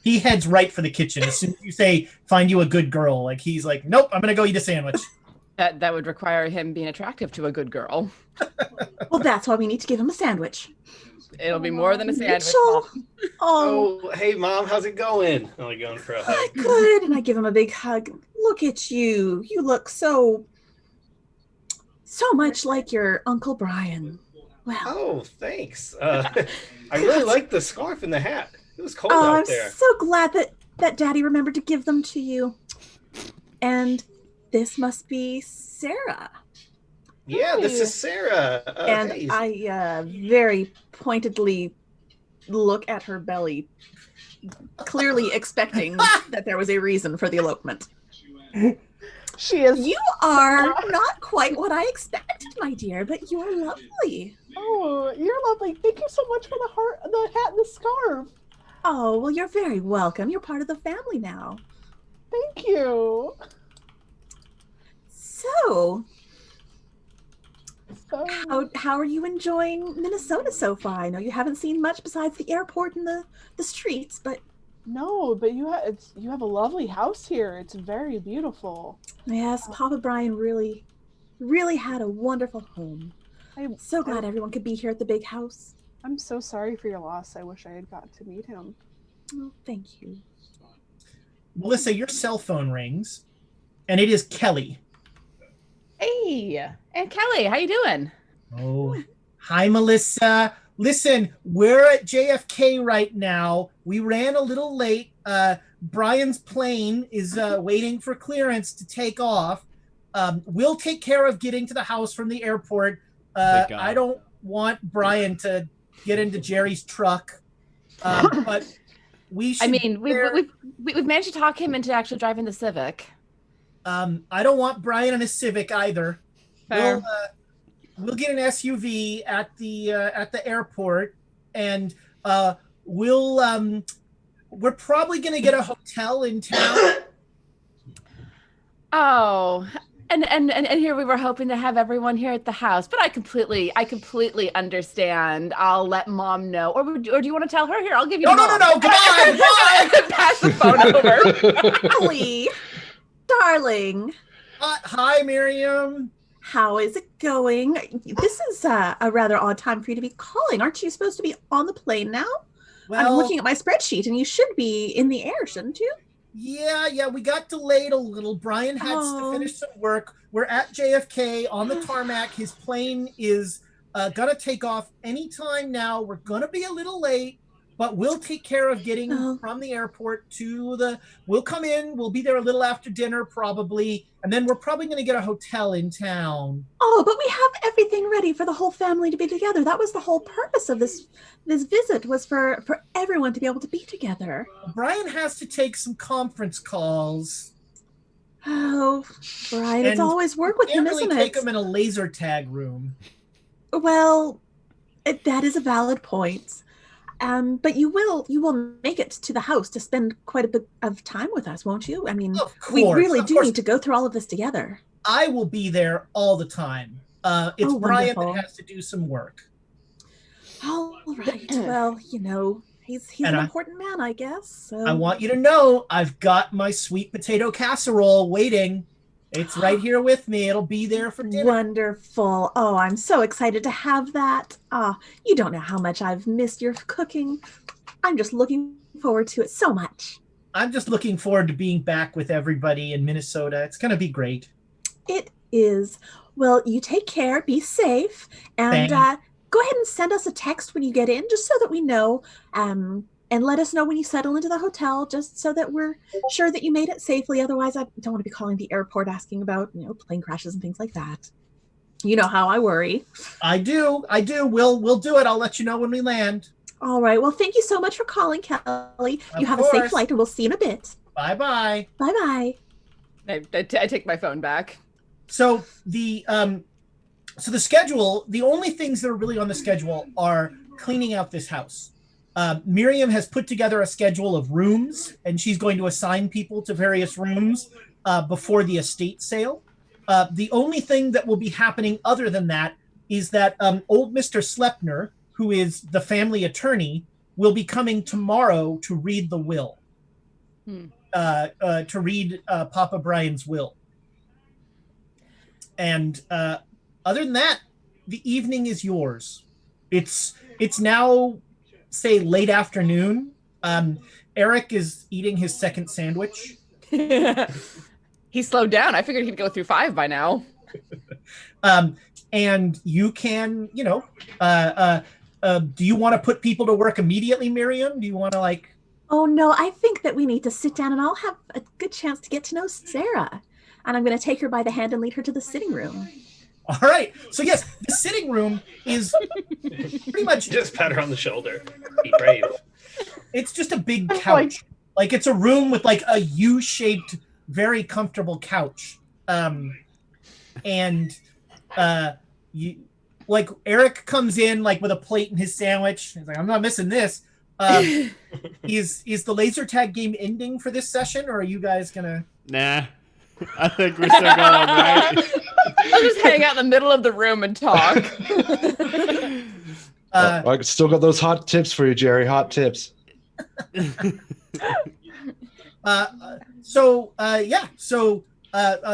He heads right for the kitchen as soon as you say, "Find you a good girl." Like he's like, "Nope, I'm gonna go eat a sandwich." That would require him being attractive to a good girl. Well, that's why we need to give him a sandwich. It'll be more than a sandwich. Mitchell. Mom. Oh, Oh, hey, Mom, how's it going? I'm like going for a hug. good. And I give him a big hug. Look at you. You look so much like your Uncle Brian. Well, Oh, thanks. I really like the scarf and the hat. It was cold oh, out I'm there. so glad that Daddy remembered to give them to you. And this must be Sarah. Yeah, this is Sarah. And hey. I very pointedly look at her belly, clearly expecting that there was a reason for the elopement. She is. You are not quite what I expected, my dear, but you are lovely. Oh, you're lovely. Thank you so much for the hat, and the scarf. Oh, well, you're very welcome. You're part of the family now. Thank you. So, So, how are you enjoying Minnesota so far? I know you haven't seen much besides the airport and the streets, but no, but you have a lovely house here. It's very beautiful. yes, Papa Brian really, really had a wonderful home. I'm so glad everyone could be here at the big house. I'm so sorry for your loss. I wish I had gotten to meet him. Oh, thank you. Melissa, your cell phone rings, and it is Kelly. Hey, and Kelly, how you doing? Oh, hi, Melissa. Listen, we're at JFK right now. We ran a little late. Brian's plane is waiting for clearance to take off. We'll take care of getting to the house from the airport. Thank God. I don't want Brian to get into Jerry's truck, but we should. I mean, we've managed to talk him into actually driving the Civic. I don't want Brian in a Civic either. Fair. We'll get an SUV at the airport, and we're probably gonna get a hotel in town. Oh, and here we were hoping to have everyone here at the house, but I completely understand. I'll let Mom know, or do you want to tell her? Here, I'll give you. No, Mom. goodbye. Pass the phone over. Kelly, darling, Hi, Miriam. how is it going? This is a rather odd time for you to be calling. Aren't you supposed to be on the plane now? I'm Well, looking at my spreadsheet, and you should be in the air, shouldn't you? Yeah, we got delayed a little. Brian had to finish some work. We're at JFK on the tarmac. His plane is gonna take off anytime now. We're gonna be a little late, but we'll take care of getting from the airport to the. We'll come in. We'll be there a little after dinner, probably, and then we're probably gonna get a hotel in town. Oh, but we have everything ready for the whole family to be together. That was the whole purpose of this visit, was for everyone to be able to be together. Brian has to take some conference calls. Oh, Brian, it's always work with him, isn't it? Take him in a laser tag room. Well, that is a valid point. But you will make it to the house to spend quite a bit of time with us, won't you? I mean, we really do need to go through all of this together. I will be there all the time. It's Brian that has to do some work. All right. Well, he's an important man, I guess. So. I want you to know I've got my sweet potato casserole waiting. It's right here with me. It'll be there for dinner. Wonderful. Oh, I'm so excited to have that. You don't know how much I've missed your cooking. I'm just looking forward to it so much. I'm just looking forward to being back with everybody in Minnesota. It's going to be great. It is. Well, you take care, be safe, and go ahead and send us a text when you get in, just so that we know, and let us know when you settle into the hotel, just so that we're sure that you made it safely. Otherwise, I don't want to be calling the airport asking about, plane crashes and things like that. You know how I worry. I do. We'll do it. I'll let you know when we land. All right. Well, thank you so much for calling, Kelly. You have a safe flight, and we'll see you in a bit. Bye-bye. Bye-bye. I take my phone back. So the schedule, the only things that are really on the schedule are cleaning out this house. Miriam has put together a schedule of rooms, and she's going to assign people to various rooms before the estate sale. The only thing that will be happening other than that is that old Mr. Slepner, who is the family attorney, will be coming tomorrow to read the will, to read Papa Brian's will. And other than that, the evening is yours. It's now, say, late afternoon. Eric is eating his second sandwich. He slowed down. I figured he'd go through 5 by now. And you can, do you want to put people to work immediately, Miriam? Do you want to Oh, no, I think that we need to sit down and I'll have a good chance to get to know Sarah. And I'm going to take her by the hand and lead her to the sitting room. All right. So, yes, the sitting room is pretty much... Just pat her on the shoulder. Be brave. It's just a big couch. It's a room with, a U-shaped, very comfortable couch. And Eric comes in, with a plate and his sandwich. He's like, I'm not missing this. Is the laser tag game ending for this session, or are you guys going to... Nah. I think we're still going, right? I'll just hang out in the middle of the room and talk. I still got those hot tips for you, Jerry. Hot tips.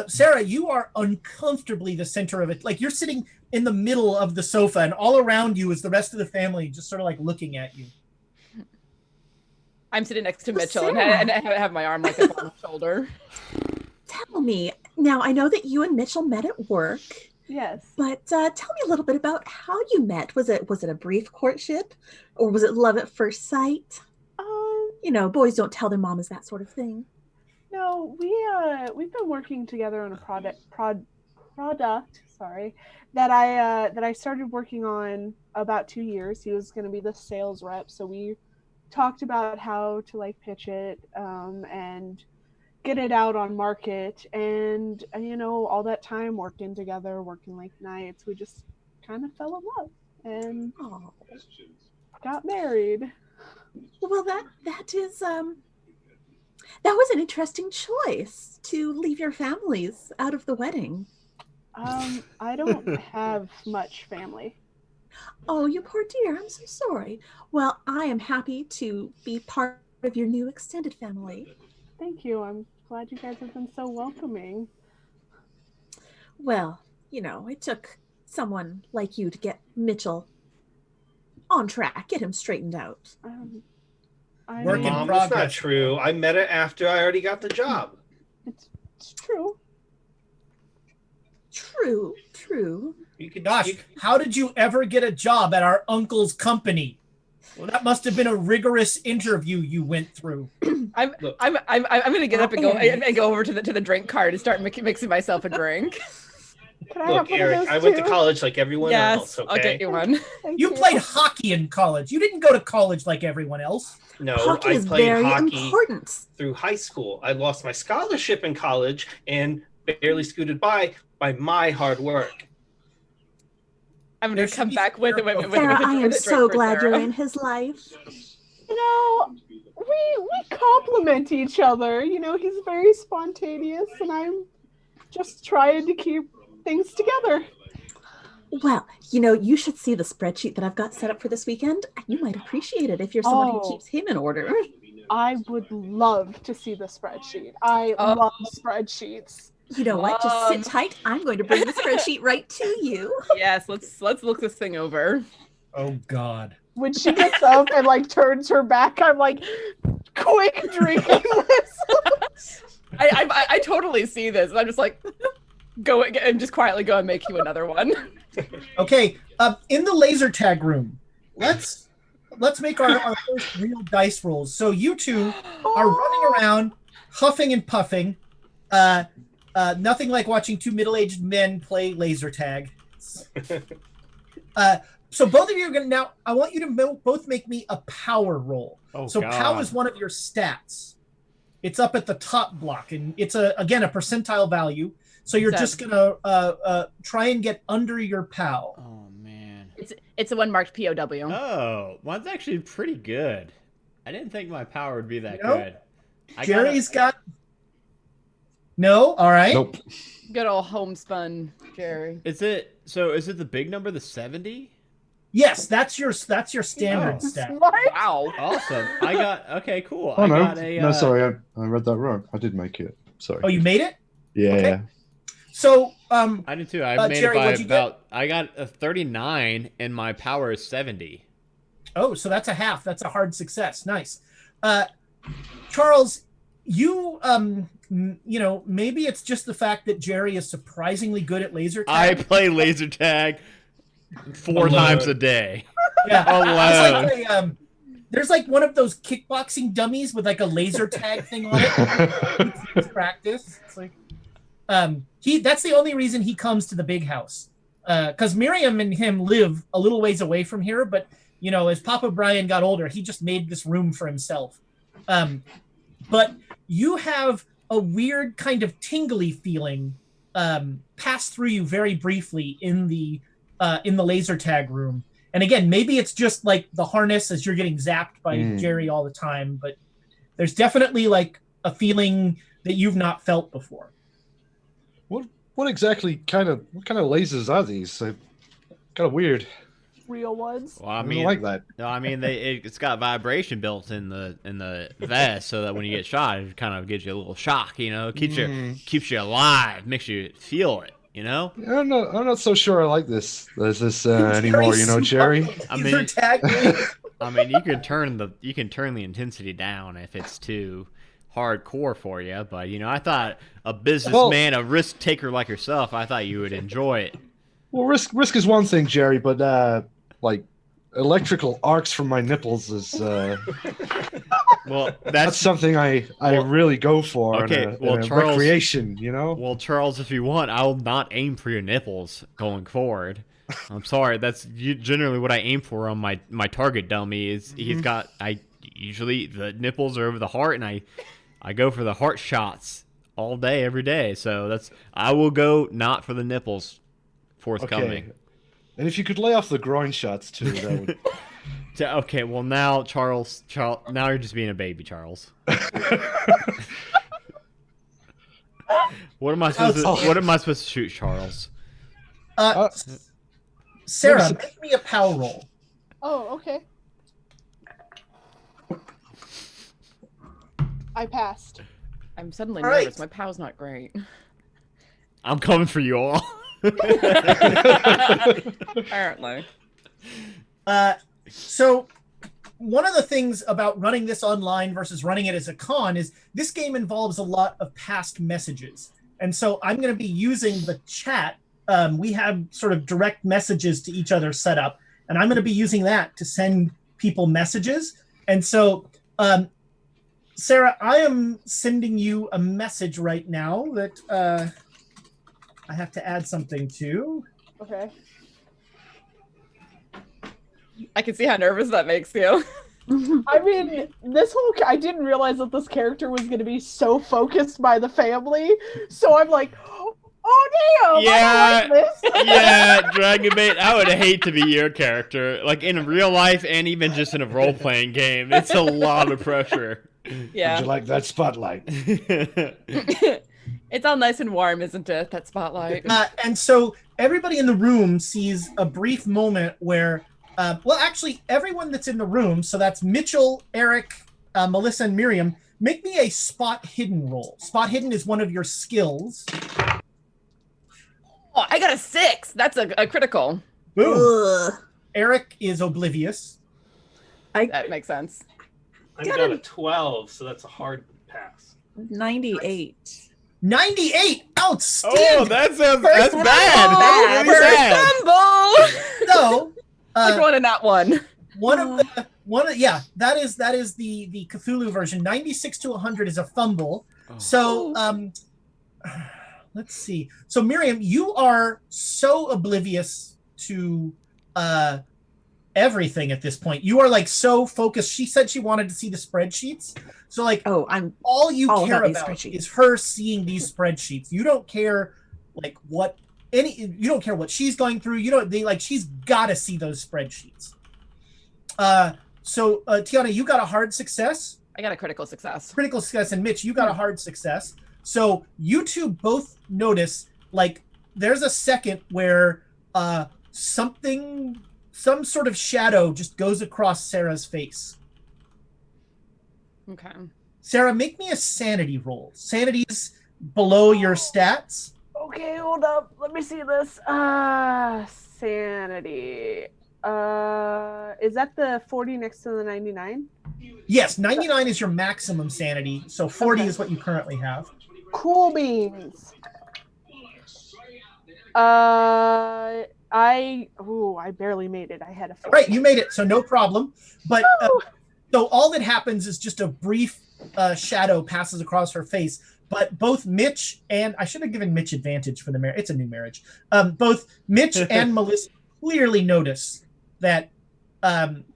Sarah, you are uncomfortably the center of it. You're sitting in the middle of the sofa, and all around you is the rest of the family just sort of looking at you. I'm sitting next to Mitchell, and I have my arm up on his shoulder. Tell me, now I know that you and Mitchell met at work. Yes. But tell me a little bit about how you met. Was it a brief courtship, or was it love at first sight? Boys don't tell their mamas that sort of thing. No, we've been working together on a product. Sorry, that I started working on about 2 years. He was going to be the sales rep, so we talked about how to pitch it and get it out on market, and all that time working together, working late nights, we just kind of fell in love and got married. Well, that was an interesting choice to leave your families out of the wedding. I don't have much family. Oh, you poor dear. I'm so sorry. Well, I am happy to be part of your new extended family. Thank you. I'm glad you guys have been so welcoming. Well, it took someone like you to get Mitchell on track, get him straightened out. Work in Mom, that's not progress. true. I met it after I already got the job. It's true. True. You could, Gosh, how did you ever get a job at our uncle's company? Well, that must have been a rigorous interview you went through. I'm gonna get up and go over to the drink cart and start mixing myself a drink. Can I Look, have one Eric, of those I went to too? college like everyone else, Yes, okay? I'll get you one. Thank You played hockey in college. You didn't go to college like everyone else. No, Hockey I is played very hockey important. through high school. I lost my scholarship in college and barely scooted by my hard work. I'm There gonna should come be back with some- with Sarah, a I am drink so for glad Sarah. you're in his life. You know, we complement each other. You know, he's very spontaneous, and I'm just trying to keep things together. Well, you should see the spreadsheet that I've got set up for this weekend. You might appreciate it if you're someone who Oh. keeps him in order. I would love to see the spreadsheet. I love spreadsheets. You know what? Just sit tight. I'm going to bring the spreadsheet right to you. Yes, let's look this thing over. Oh God. When she gets up and like turns her back, I'm like, quick drinking this. I totally see this. I'm just like, go and just quietly go and make you another one. Okay, in the laser tag room, let's make our first real dice rolls. So you two are running around, huffing and puffing. Nothing like watching two middle-aged men play laser tag. So both of you are gonna now. I want you to both make me a power roll. Oh, So God. power is one of your stats. It's up at the top block, and it's again a percentile value. So you're just gonna try and get under your POW. Oh man. It's the one marked POW. Oh, mine's actually pretty good. I didn't think my power would be that Nope. good. Jerry's got. No, all right. Nope. Good old homespun, Jerry. Is it the big number, the 70? Yes, that's your standard Oh. stat. What? Wow. Awesome. Okay, cool. Oh I no, got a no, sorry, I read that wrong. I did make it. Sorry. Oh, you made it? yeah, okay. yeah. So, I did too. I made Jerry, it by what'd you get? about. I got a 39, and my power is 70. oh, so that's a half. That's a hard success. Nice. Charles, you maybe it's just the fact that Jerry is surprisingly good at laser I tag. play laser tag 4 Alone. times a day. Yeah. Alone. It's like there's like one of those kickboxing dummies with like a laser tag thing on it. It's practice. It's like that's the only reason he comes to the big house. Because Miriam and him live a little ways away from here, but as Papa Brian got older, he just made this room for himself. But you have a weird kind of tingly feeling pass through you very briefly in the laser tag room. And again, maybe it's just like the harness as you're getting zapped by Jerry all the time, but there's definitely like a feeling that you've not felt before. What exactly kind of lasers are these? They're kind of weird. Real ones. Well, I I mean, don't like that. no, I mean it's got vibration built in the vest, so that when you get shot, it kind of gives you a little shock. Keeps you alive, makes you feel it. I'm not so sure I like this anymore. Jerry. I Laser mean- tag room. I mean, you can turn the intensity down if it's too hardcore for you. But I thought a businessman, a risk taker like yourself, I thought you would enjoy it. Well, risk is one thing, Jerry, but like electrical arcs from my nipples is Well, that's something I really go for. Okay, in a Charles, recreation, Well, Charles, if you want, I'll not aim for your nipples going forward. I'm sorry, that's generally what I aim for on my target dummy. Is he's got usually the nipples are over the heart, and I go for the heart shots all day, every day. So I will go not for the nipples forthcoming. Okay. And if you could lay off the groin shots too, that would. Okay, well now, Charles, now you're just being a baby, Charles. What am I supposed to shoot, Charles? Sarah, make me a POW roll. Oh, okay. I passed. I'm suddenly All right. nervous. My POW's not great. I'm coming for you all. Apparently. So one of the things about running this online versus running it as a con is this game involves a lot of past messages. And so I'm going to be using the chat. We have sort of direct messages to each other set up, and I'm going to be using that to send people messages. And so, Sarah, I am sending you a message right now that I have to add something to. Okay. I can see how nervous that makes you. I mean, I didn't realize that this character was going to be so focused by the family. So I'm like, oh damn! Yeah, I don't like this. yeah, Dragonbait. I would hate to be your character, like in real life and even just in a role-playing game. It's a lot of pressure. Yeah. Would you like that spotlight? It's all nice and warm, isn't it? That spotlight. And so everybody in the room sees a brief moment where, well, actually, everyone that's in the room, so that's Mitchell, Eric, Melissa, and Miriam, make me a spot hidden roll. Spot hidden is one of your skills. Oh, I got a 6. That's a critical. Boom. Eric is oblivious. That makes sense. I got a 12, so that's a hard pass. 98. 98! Outstanding! Oh, that's bad. Bad. Look at that. Fumble! So, Like one in that one. that is the Cthulhu version. 96 to 100 is a fumble. So let's see. So Miriam, you are so oblivious to everything at this point. You are like so focused. She said she wanted to see the spreadsheets. So like all you care about is her seeing these spreadsheets. You don't care like you don't care what she's going through. She's got to see those spreadsheets. So Tiana, you got a hard success. I got a critical success. Critical success, and Mitch, you got a hard success. So you two both notice like there's a second where some sort of shadow just goes across Sarah's face. Okay. Sarah, make me a sanity roll. Sanity's below your stats. Okay, hold up. Let me see this. Sanity. Is that the 40 next to the 99? Yes, 99 is your maximum sanity, so 40 is what you currently have. Cool beans. I barely made it. I had a 40. Right, you made it, so no problem. But so all that happens is just a brief shadow passes across her face. But both Mitch and I should have given Mitch advantage for the marriage. It's a new marriage. Both Mitch and Melissa clearly notice that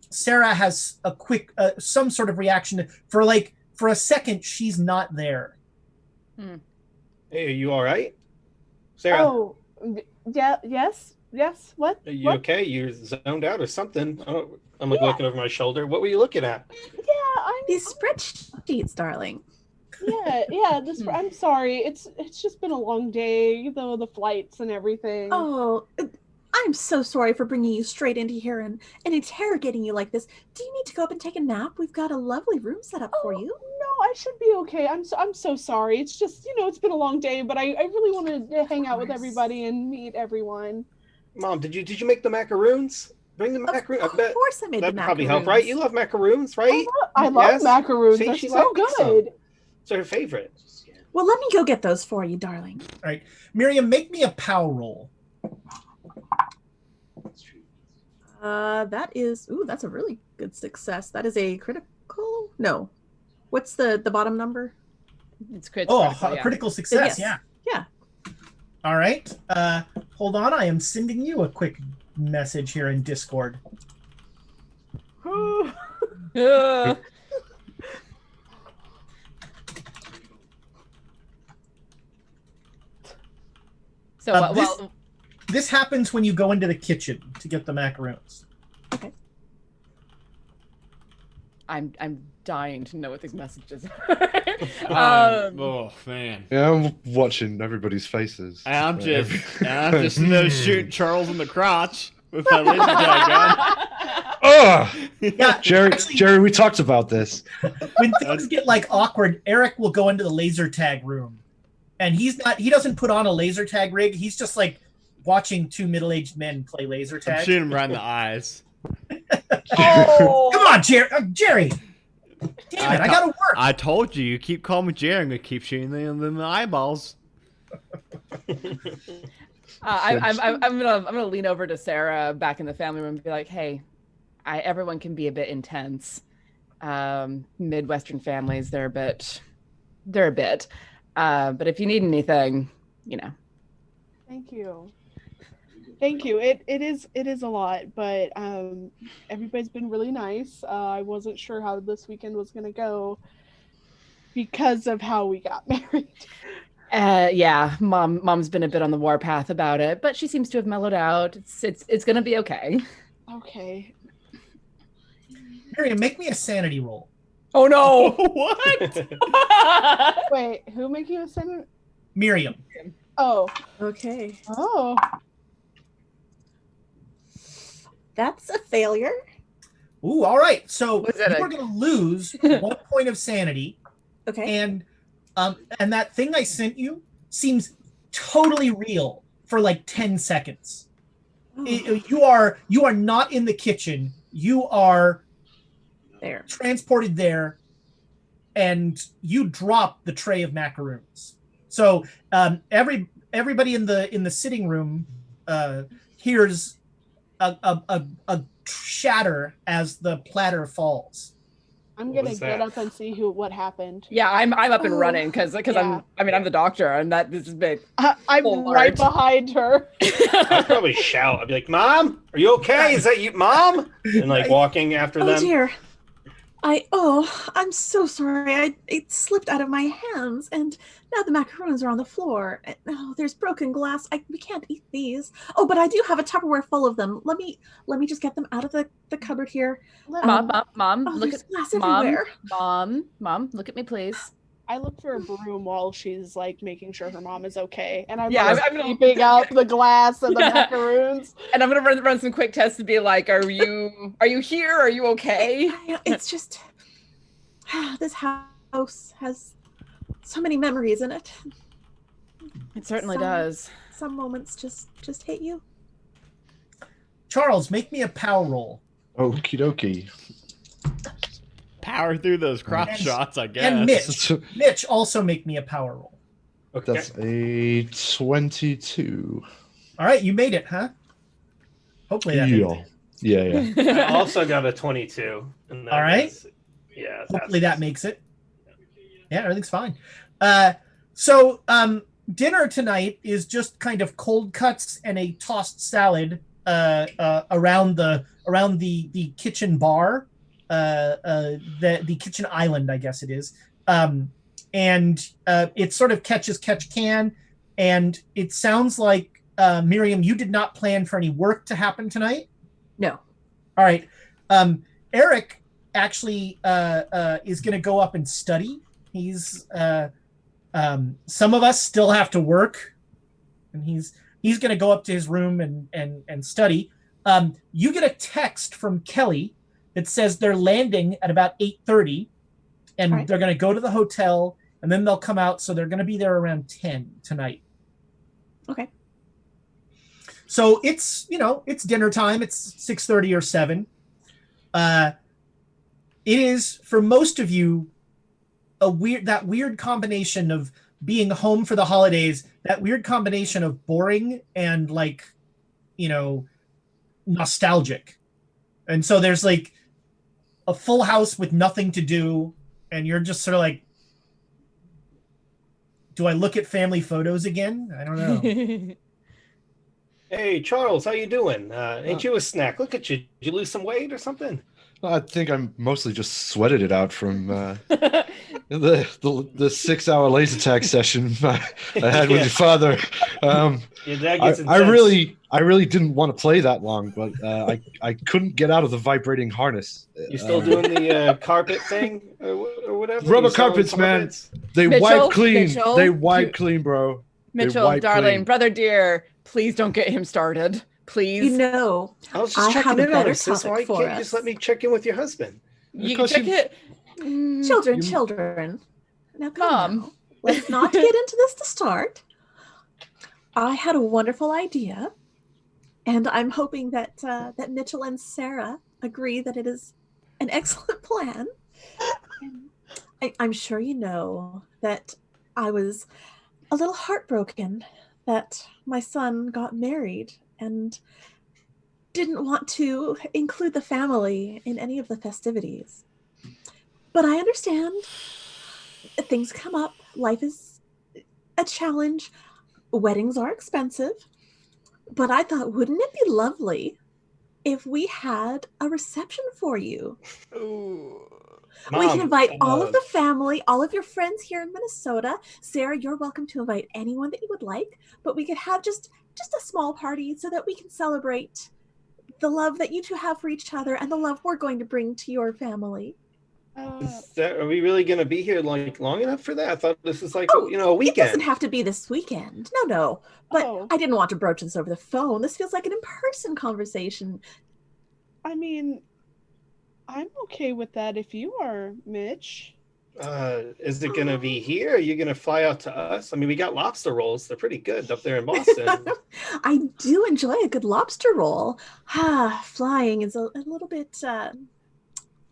Sarah has a quick, some sort of reaction for a second. She's not there. Hey, are you all right, Sarah? Oh, yeah. Yes. What? Are you what? okay? You're zoned out or something. I'm looking over my shoulder. What were you looking at? Yeah, These spreadsheets, darling. Yeah. I'm sorry. It's just been a long day, though, the flights and everything. Oh, I'm so sorry for bringing you straight into here and interrogating you like this. Do you need to go up and take a nap? We've got a lovely room set up for you. No, I should be okay. I'm so sorry. It's just, it's been a long day, but I really wanted to hang out with everybody and meet everyone. Mom, did you make the macaroons? Bring the macaroons. Of course I made the macaroons. That'd probably help, right? You love macaroons, right? I love macaroons. See, They're she so likes good. them. It's her favorite. Well, let me go get those for you, darling. All right, Miriam, make me a POW roll. That's a really good success. That is a critical. No, what's the bottom number? It's critical. Critical success. Yes. Yeah. All right. Hold on. I am sending you a quick message here in Discord. This happens when you go into the kitchen to get the macaroons. Okay. I'm dying to know what these messages Oh man. Yeah, I'm watching everybody's faces. I'm just shooting Charles in the crotch with my laser tag gun. Oh, Yeah, Jerry, we talked about this. when things get awkward, Eric will go into the laser tag room, and he doesn't put on a laser tag rig. He's just watching two middle-aged men play laser I'm tag. shooting him right in the eyes. Oh, Come on, Jerry. Damn it, I gotta work. I told you keep calling me Jerry. I'm gonna keep shooting them in the eyeballs. I'm gonna lean over to Sarah back in the family room and be like, hey, everyone can be a bit intense. Midwestern families, they're a bit. But if you need anything, thank you. It is a lot, but everybody's been really nice. I wasn't sure how this weekend was gonna go because of how we got married. Yeah, mom's been a bit on the warpath about it, but she seems to have mellowed out. It's gonna be okay. Okay. Miriam, make me a sanity roll. Oh no! What? Wait, who making a sentence? Miriam. Oh. Okay. Oh. That's a failure. Ooh, all right. So Was that you are going to lose 1 point of sanity, Okay. and that thing I sent you seems totally real for like 10 seconds. Oh, You are not in the kitchen. You are there. transported there, and you drop the tray of macaroons. So everybody in the sitting room hears a shatter as the platter falls. I'm What gonna was get that? up and see what happened. Yeah, I'm up and Oh, running because yeah. I'm the doctor and this is big. I'm Full right art. behind her. I'd probably shout. I'd be like, "Mom, are you okay? Is that you, Mom?" And like walking after Oh them. dear. I'm so sorry. It slipped out of my hands, and now the macaroons are on the floor. Oh, there's broken glass. We can't eat these. Oh, but I do have a Tupperware full of them. Let me just get them out of the cupboard here. Mom, Oh, look there's at glass mom, everywhere. mom, look at me, please. I look for a broom while she's like making sure her mom is okay, and I'm Yeah, like, I'm gonna- keeping out the glass and the Yeah. macaroons. And I'm gonna run some quick tests to be like, are you here? Are you okay? It's just this house has so many memories in it. It certainly Some- does. Some moments just hit you. Charles, make me a power roll. Okie dokie. Power through those crotch And- shots, I guess. And Mitch, also make me a power roll. Okay. That's a 22. All right, you made it, huh? Hopefully that makes it. Yeah. I also got a 22. And that All right. is- yeah. Hopefully that makes it. Yeah, everything's fine. So dinner tonight is just kind of cold cuts and a tossed salad around the kitchen bar, the kitchen island, I guess it is. And it sort of catch can, and it sounds like Miriam, you did not plan for any work to happen tonight. No. All right. Eric actually is going to go up and study. He's some of us still have to work, and he's going to go up to his room and study. You get a text from Kelly that says they're landing at about 8:30, and All right. they're going to go to the hotel, and then they'll come out. So they're going to be there around 10 tonight. Okay. So it's dinner time. It's 6:30 or 7. It is for most of you that weird combination of being home for the holidays, that weird combination of boring and nostalgic. And so there's like a full house with nothing to do, and you're just sort of like, do I look at family photos again? I don't know. Hey, Charles, how you doing? Ain't you a snack? Look at you. Did you lose some weight or something? I think I'm mostly just sweated it out from the 6-hour laser tag session I had with Yeah. your father. Yeah, that gets I intense. really didn't want to play that long, but I couldn't get out of the vibrating harness. You still doing the carpet thing or whatever? Rubber You selling carpets, man. carpets? They Mitchell, wipe clean. Mitchell, They wipe clean, bro. Mitchell, wipe darling, clean. brother dear, please don't get him started. Please. You know, I was I just have checking a in on better him, sis. Why topic can't for you just us. let me check in with your husband? You can Because check you- it. children. Now come Mom. now. Let's not get into this to start. I had a wonderful idea, and I'm hoping that Mitchell and Sarah agree that it is an excellent plan. I'm sure you know that I was a little heartbroken that my son got married and didn't want to include the family in any of the festivities. But I understand things come up. Life is a challenge. Weddings are expensive. But I thought, wouldn't it be lovely if we had a reception for you? Mom, We can invite all of the family, all of your friends here in Minnesota. Sarah, you're welcome to invite anyone that you would like, but we could have just a small party so that we can celebrate the love that you two have for each other and the love we're going to bring to your family. Are we really going to be here like long enough for that? I thought this was like, a It weekend. doesn't have to be this weekend. No. But I didn't want to broach this over the phone. This feels like an in-person conversation. I mean, I'm okay with that if you are, Mitch. Is it going to be here? Are you going to fly out to us? I mean, we got lobster rolls. They're pretty good up there in Boston. I do enjoy a good lobster roll. Flying is a little bit...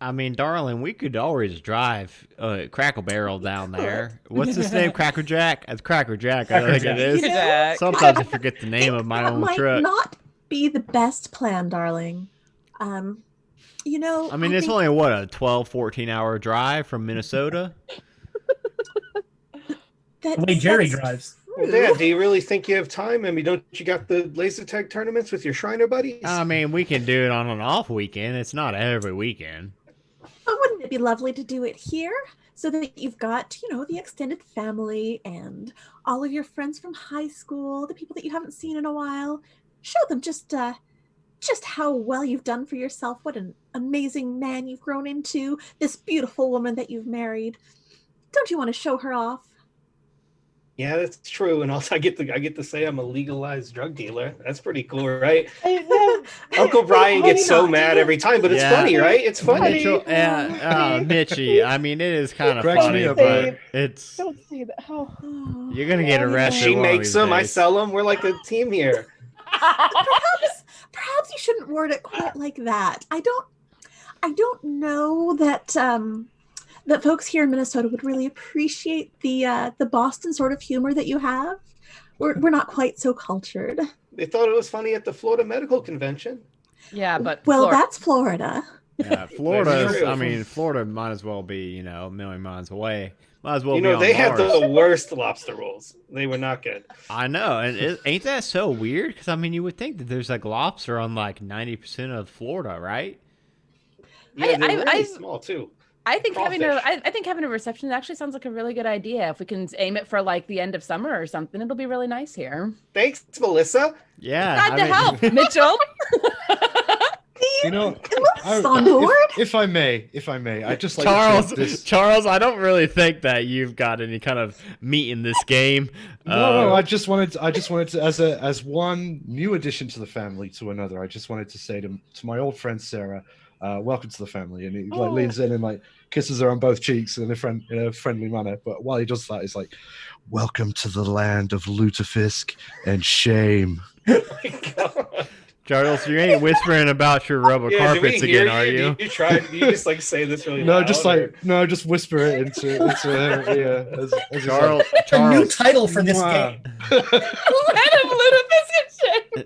I mean, darling, we could always drive Crackle Barrel down there. What's his name? Cracker Jack? It's Cracker Jack, I think it is. Jack. Sometimes I forget the name of my own might truck. not be the best plan, darling. I mean, it's only, a 12, 14-hour drive from Minnesota? The way Jerry drives. Well, Dad, do you really think you have time? I mean, don't you got the laser tag tournaments with your Shriner buddies? I mean, we can do it on an off weekend. It's not every weekend. But wouldn't it be lovely to do it here so that you've got, the extended family and all of your friends from high school, the people that you haven't seen in a while? Show them just how well you've done for yourself, what an amazing man you've grown into, this beautiful woman that you've married. Don't you want to show her off? Yeah, that's true. And also I get to say I'm a legalized drug dealer. That's pretty cool, right? Uncle Brian gets so mad every time, but it's funny, right? It's funny. Mitchie, I mean, it is kind of Cracks funny, me up, but it's... Don't say that. You're going to get arrested. She one of makes these them, I days. sell them. We're like a team here. Perhaps you shouldn't word it quite like that. I don't know that that folks here in Minnesota would really appreciate the Boston sort of humor that you have. We're not quite so cultured. They thought it was funny at the Florida Medical Convention. Yeah, but That's Florida. Yeah, Florida might as well be, a million miles away. Might as well be on they Mars. had the worst lobster rolls. They were not good. I know, and ain't that so weird? Because, I mean, you would think that there's, lobster on, 90% of Florida, right? Yeah, they're really small, too. I think having a reception actually sounds like a really good idea. If we can aim it for the end of summer or something, it'll be really nice here. Thanks, Melissa. Yeah. Glad to help, Mitchell. On board? If I may, I'd just like Charles, to this. Charles, I don't really think that you've got any kind of meat in this game. No, I just wanted to, as one new addition to the family to another, I just wanted to say to my old friend Sarah, welcome to the family, and he leans in and kisses her on both cheeks in a friendly manner. But while he does that, he's like, "Welcome to the land of lutefisk and shame." Oh my God. Charles, you ain't whispering about your rubber carpets again, are you? You tried. You just say this really No, loud, just whisper it into her ear. As Charles, A new title for this game.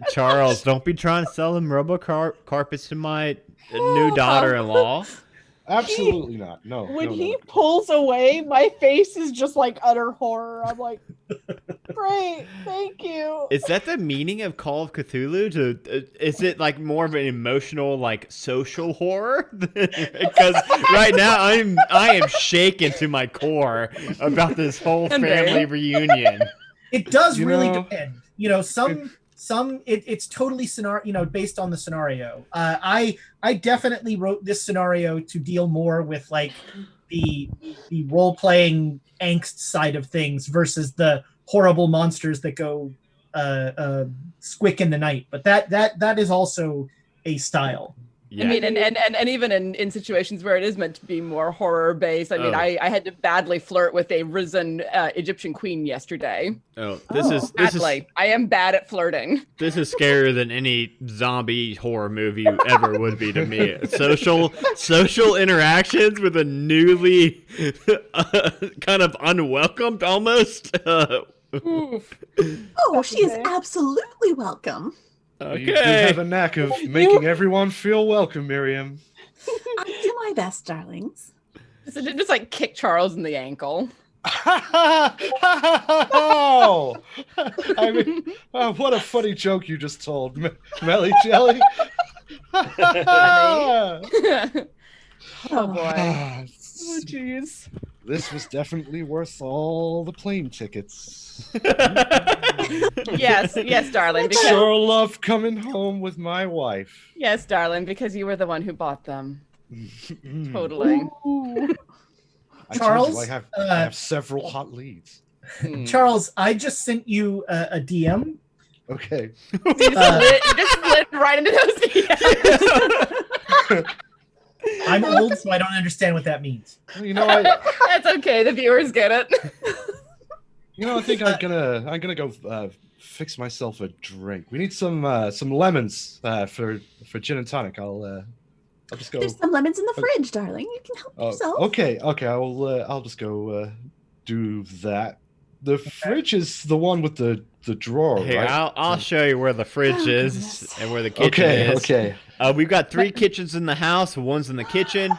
Charles, don't be trying to sell them rubber carpets to my new daughter-in-law. Absolutely not. No. When no, he no. pulls away, my face is just utter horror. I'm like, great, thank you. Is that the meaning of Call of Cthulhu? Is it more of an emotional, social horror? Because right now I am shaken to my core about this whole family reunion. It does really depend. It's totally scenario, based on the scenario. I definitely wrote this scenario to deal more with the role playing angst side of things versus the horrible monsters that go squick in the night. But that is also a style. Yeah. I mean, and even in situations where it is meant to be more horror based. I mean, Oh. I had to badly flirt with a risen Egyptian queen yesterday. This is Badly. I am bad at flirting. this is scarier than any zombie horror movie ever would be to me. Social interactions with a newly kind of unwelcomed almost. Oof. Oh, she is Okay. absolutely welcome. You do have a knack of making everyone feel welcome, Miriam. I do my best, darlings. Just like kick Charles in the ankle. Oh! I mean, what a funny joke you just told, Melly Jelly. Oh boy. Ah, Oh jeez. this was definitely worth all the plane tickets. Yes, darling. Because, Sure love coming home with my wife. yes, darling, because you were the one who bought them. Mm. Totally. Ooh. I told Charles, you I have several hot leads. Mm. Charles, I just sent you a DM. Okay. You just slid right into those DMs. I'm old, so I don't understand what that means. Well, That's okay. The viewers get it. I think I'm gonna go fix myself a drink. We need some lemons for gin and tonic. I'll just go. There's some lemons in the fridge, darling. You can help Oh, yourself. okay. I'll just go do that. The fridge is the one with the drawer, Here, right? I'll show you where the fridge Oh, is goodness. and where the kitchen is. Okay. We've got 3 kitchens in the house. One's in the kitchen.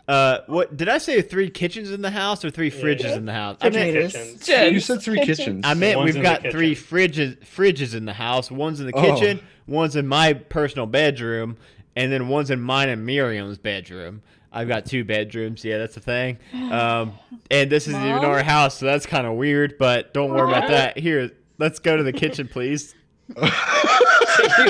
What did I say? 3 kitchens in the house or 3 fridges in the house? I meant, Refrigerators. You said 3 Kitchen. kitchens. I meant One's we've in got the 3 fridges in the house. One's in the Oh. kitchen. One's in my personal bedroom, and then one's in mine and Miriam's bedroom. I've got 2 bedrooms. Yeah, that's the thing. And this isn't even Mom? our house, so that's kind of weird. But don't worry about that. Here, let's go to the kitchen, please. You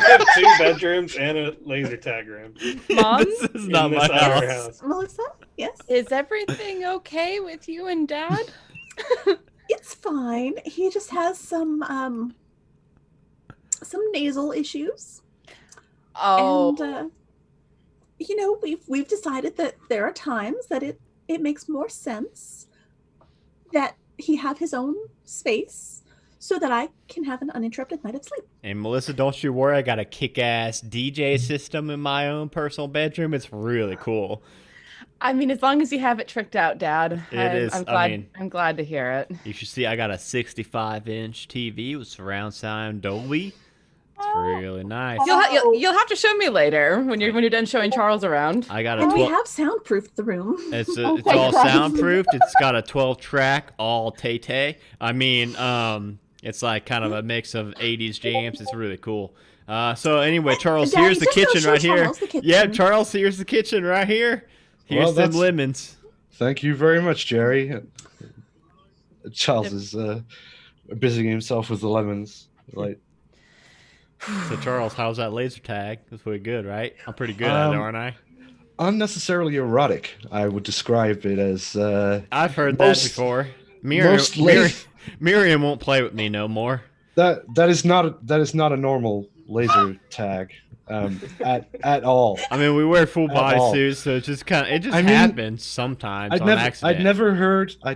have 2 bedrooms and a laser tag room. Mom, This is not in my this other house. Melissa? Yes? is everything okay with you and Dad? It's fine. He just has some nasal issues. Oh, And we've decided that there are times that it makes more sense that he have his own space so that I can have an uninterrupted night of sleep. And Melissa, don't you worry. I got a kick-ass DJ system in my own personal bedroom. It's really cool. I mean, as long as you have it tricked out, Dad. It is, I'm I glad. mean- I'm glad to hear it. You should see I got a 65-inch TV with surround sound Dolby. It's really nice. You'll have to show me later when you're done showing Charles around. I got a And we 12. have soundproofed the room. It's Oh it's my all God. soundproofed. It's got a 12-track, all Tay-Tay. I mean, it's like kind of a mix of 80s jams. It's really cool. So anyway, Charles, Daddy, here's the just go kitchen show right here. Charles the kitchen. Yeah, Charles, here's the kitchen right here. Here's Well, some that's- lemons. Thank you very much, Jerry. Charles is busying himself with the lemons. Like, So Charles, how's that laser tag? That's pretty good, right? I'm pretty good at it, aren't I? unnecessarily erotic, I would describe it as. I've heard most- that before. most la- Miriam won't play with me no more. That is not a normal laser tag at all. I mean, we wear full At all. bodysuits, so it just I mean, happens sometimes on accident. I'd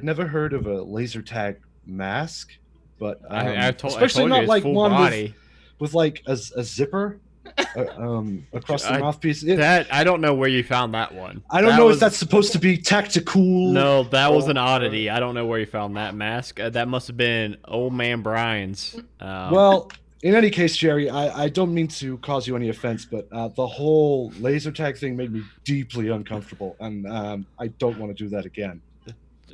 never heard of a laser tag mask, but I especially told not you, it's like full one body. with like a zipper across the mouthpiece. That I don't know where you found that one. I don't That know was- if that's supposed to be tactical. No, that was an or- oddity. I don't know where you found that mask. That must have been old man Brian's. Well, in any case, Jerry, I don't mean to cause you any offense, but the whole laser tag thing made me deeply uncomfortable, and I don't want to do that again.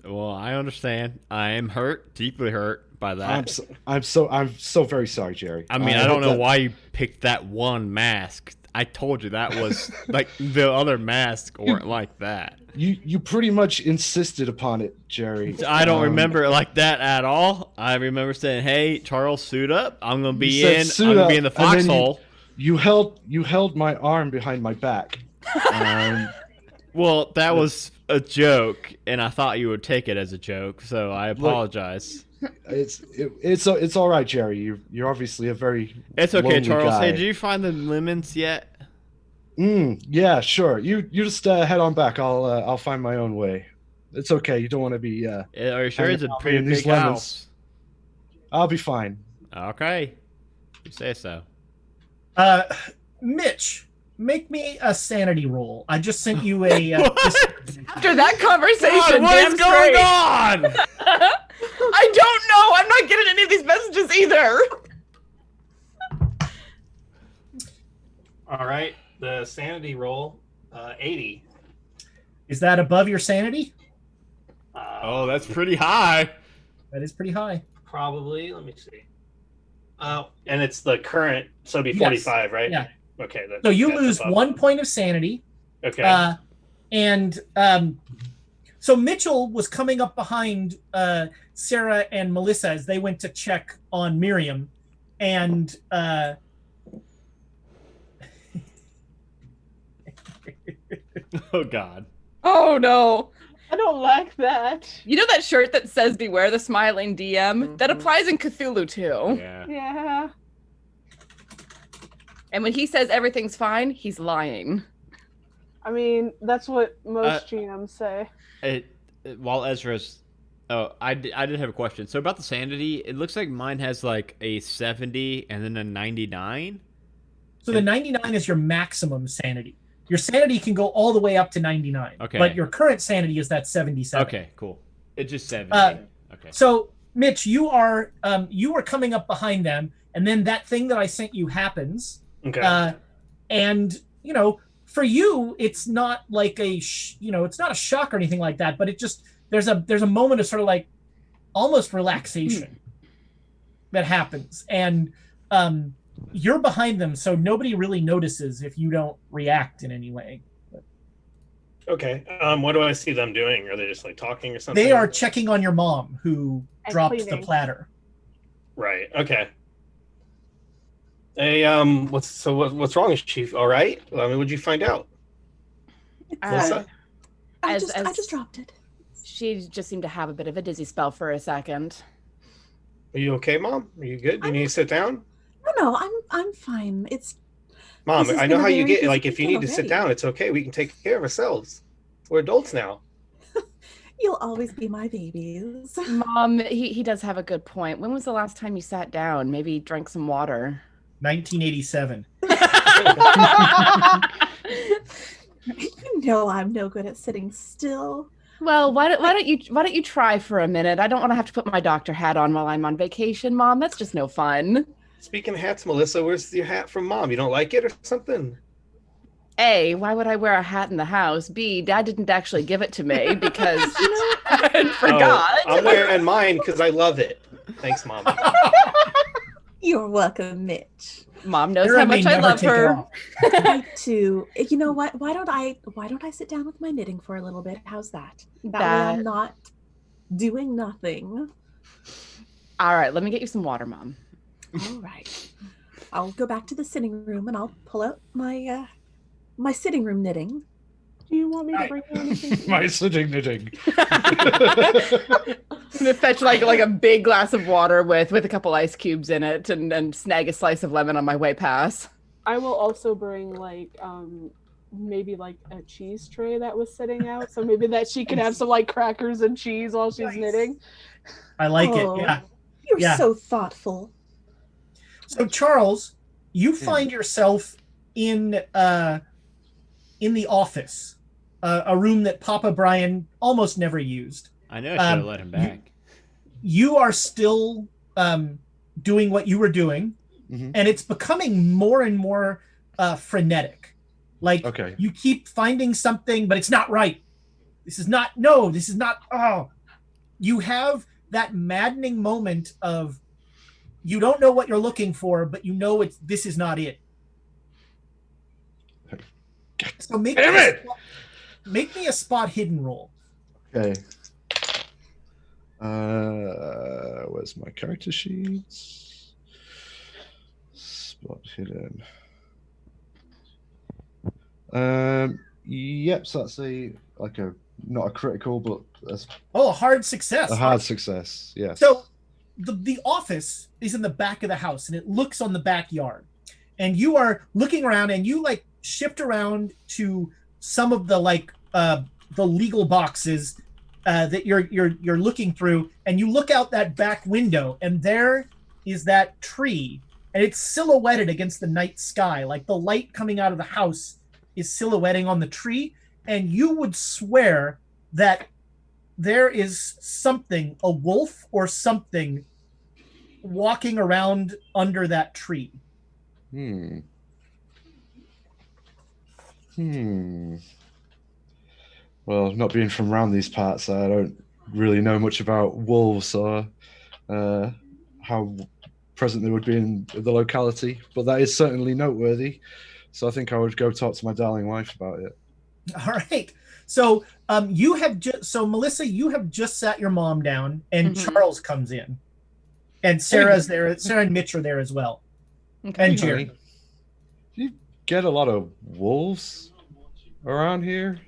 well, I understand. I am hurt, deeply hurt by that. I'm so very sorry, Jerry. I mean, I don't hope know that- why you picked that one mask. I told you that was like the other masks weren't like that. You pretty much insisted upon it, Jerry. I don't Um, remember it like that at all. I remember saying, "Hey, Charles, suit up. I'm gonna be You said in. suit I'm gonna up, be in the and then foxhole." You held my arm behind my back. Well, that was a joke, and I thought you would take it as a joke, so I apologize. It's all right, Jerry. You're obviously a very It's okay, lonely Charles. guy. Hey, did you find the lemons yet? Yeah, sure. You just head on back. I'll find my own way. It's okay. You don't want to be. Are you sure hanging it's a out pretty in these big lemons. house? I'll be fine. Okay. You say so. Mitch, make me a sanity roll. I just sent you a. After that conversation, God, what damn is going straight. on? I don't know. I'm not getting any of these messages either. All right, the sanity roll, 80. Is that above your sanity? Oh, that's pretty high. That is pretty high. Probably. Let me see. And it's the current, so it'd be Yes. 45, right? Yeah. Okay. So you that's lose above. 1 point of sanity. Okay. So Mitchell was coming up behind Sarah and Melissa as they went to check on Miriam, and Oh God. Oh no. I don't like that. You know that shirt that says "Beware the Smiling DM"? That applies in Cthulhu too. Yeah. Yeah. And when he says everything's fine, he's lying. I mean, that's what most GMs say. While Ezra's, I did have a question. So about the sanity, it looks like mine has like a 70 and then a 99. so the 99 is your maximum sanity. Your sanity can go all the way up to 99. Okay. But your current sanity is that 77. Okay, cool. It's just 70. Okay. So Mitch, you are coming up behind them, and then that thing that I sent you happens. Okay. And for you, it's not like it's not a shock or anything like that, but it just there's a moment of sort of like almost relaxation that happens, and you're behind them, so nobody really notices if you don't react in any way. Okay. What do I see them doing? Are they just like talking or something? They are checking on your mom, who And dropped the cleaning. platter. Right. Okay. Hey, what's wrong? Is she all right? I mean, what'd you find out? Melissa? I As- just dropped it. She just seemed to have a bit of a dizzy spell for a second. Are you okay, Mom? Are you good? Do you need to sit down? No, I'm fine. It's Mom, This has I know been a how you very get. Like, busy if you need to weekend sit already. down, it's okay. We can take care of ourselves. We're adults now. you'll always be my babies. Mom, he does have a good point. When was the last time you sat down? Maybe drank some water. 1987. You know I'm no good at sitting still. Well, why don't you try for a minute? I don't want to have to put my doctor hat on while I'm on vacation, Mom. That's just no fun. Speaking of hats, Melissa, where's your hat from Mom? You don't like it or something? A, why would I wear a hat in the house? B, Dad didn't actually give it to me because I forgot. Oh, I'm wearing mine because I love it. Thanks, Mom. You're welcome, Mitch. Mom knows Sarah how may much I never love take it her. off. I too. You know what? Why don't I sit down with my knitting for a little bit? How's that? That way I'm not doing nothing. All right, let me get you some water, Mom. All right. I'll go back to the sitting room and I'll pull out my my sitting room knitting. Do you want me to bring you anything? My sitting knitting. I'm gonna fetch like a big glass of water with a couple ice cubes in it and snag a slice of lemon on my way past. I will also bring maybe like a cheese tray that was sitting out, so maybe that she could have some like crackers and cheese while she's Nice. knitting. I like Oh. it. Yeah. You're Yeah. so thoughtful. So Charles, you find yourself in the office, a room that Papa Brian almost never used. I know I should have let him back. You are still doing what you were doing, Mhm. and it's becoming more and more frenetic. Like Okay. you keep finding something, but it's not right. This is not. No, this is not. Oh, you have that maddening moment of you don't know what you're looking for, but you know this is not it. So make Damn me a it! make me a spot hidden roll. Okay. Where's my character sheets? Spot hidden. Yep. So that's not a critical, but that's Oh, a hard success. a hard success. Yes. So the office is in the back of the house, and it looks on the backyard. and you are looking around, and you like shift around to some of the the legal boxes that you're looking through, and you look out that back window, and there is that tree, and it's silhouetted against the night sky, like the light coming out of the house is silhouetting on the tree, and you would swear that there is something, a wolf or something, walking around under that tree. Well, not being from around these parts, I don't really know much about wolves or how present they would be in the locality, but that is certainly noteworthy. So I think I would go talk to my darling wife about it. All right. So you have so Melissa, you have just sat your mom down, and Charles comes in, and Sarah's there. Sarah and Mitch are there as well, and Jerry. Do you get a lot of wolves around here?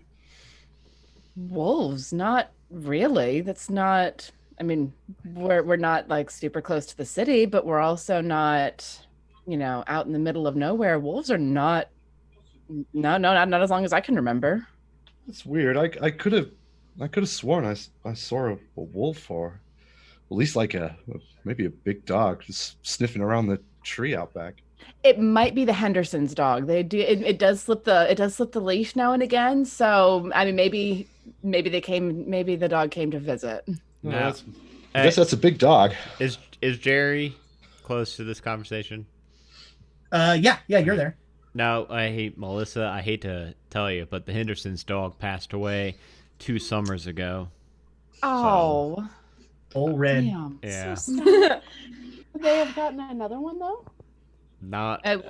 Wolves? Not really. That's not. I mean, we're not like super close to the city, but we're also not, out in the middle of nowhere. Wolves are not. No, not as long as I can remember. That's weird. I could have sworn I saw a wolf, or at least like maybe a big dog just sniffing around the tree out back. It might be the Henderson's dog. They do. It does slip the leash now and again. So I mean, maybe the dog came to visit. No, I guess that's a big dog. Is Jerry close to this conversation? Yeah, you're there. No, Melissa, I hate to tell you, but the Henderson's dog passed away 2 summers ago. Oh. Old Red. Damn. Yeah. So sad. Would they have gotten another one though?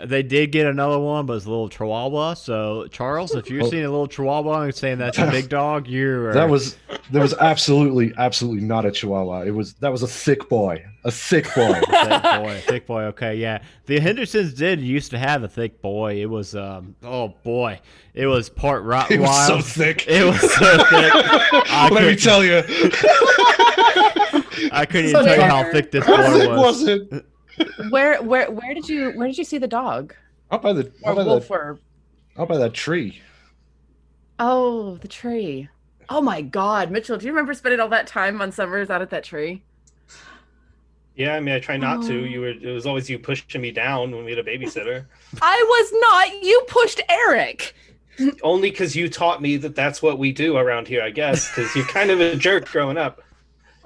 They did get another one, but it's a little Chihuahua. So Charles, if you're seeing a little Chihuahua and saying that's a big dog, there was absolutely not a Chihuahua. That was a thick boy. Thick boy. Okay, yeah. The Hendersons did used to have a thick boy. It was it was part Rottweiler. It was so thick. Let me tell you. I couldn't even tell you how thick this boy was. It? Where did you see the dog? Out by that tree. Oh, the tree. Oh my God, Mitchell, do you remember spending all that time on summers out at that tree? Yeah, I mean, I try not to. It was always you pushing me down when we had a babysitter. I was not. You pushed Eric. Only because you taught me that that's what we do around here, I guess, because you're kind of a jerk growing up.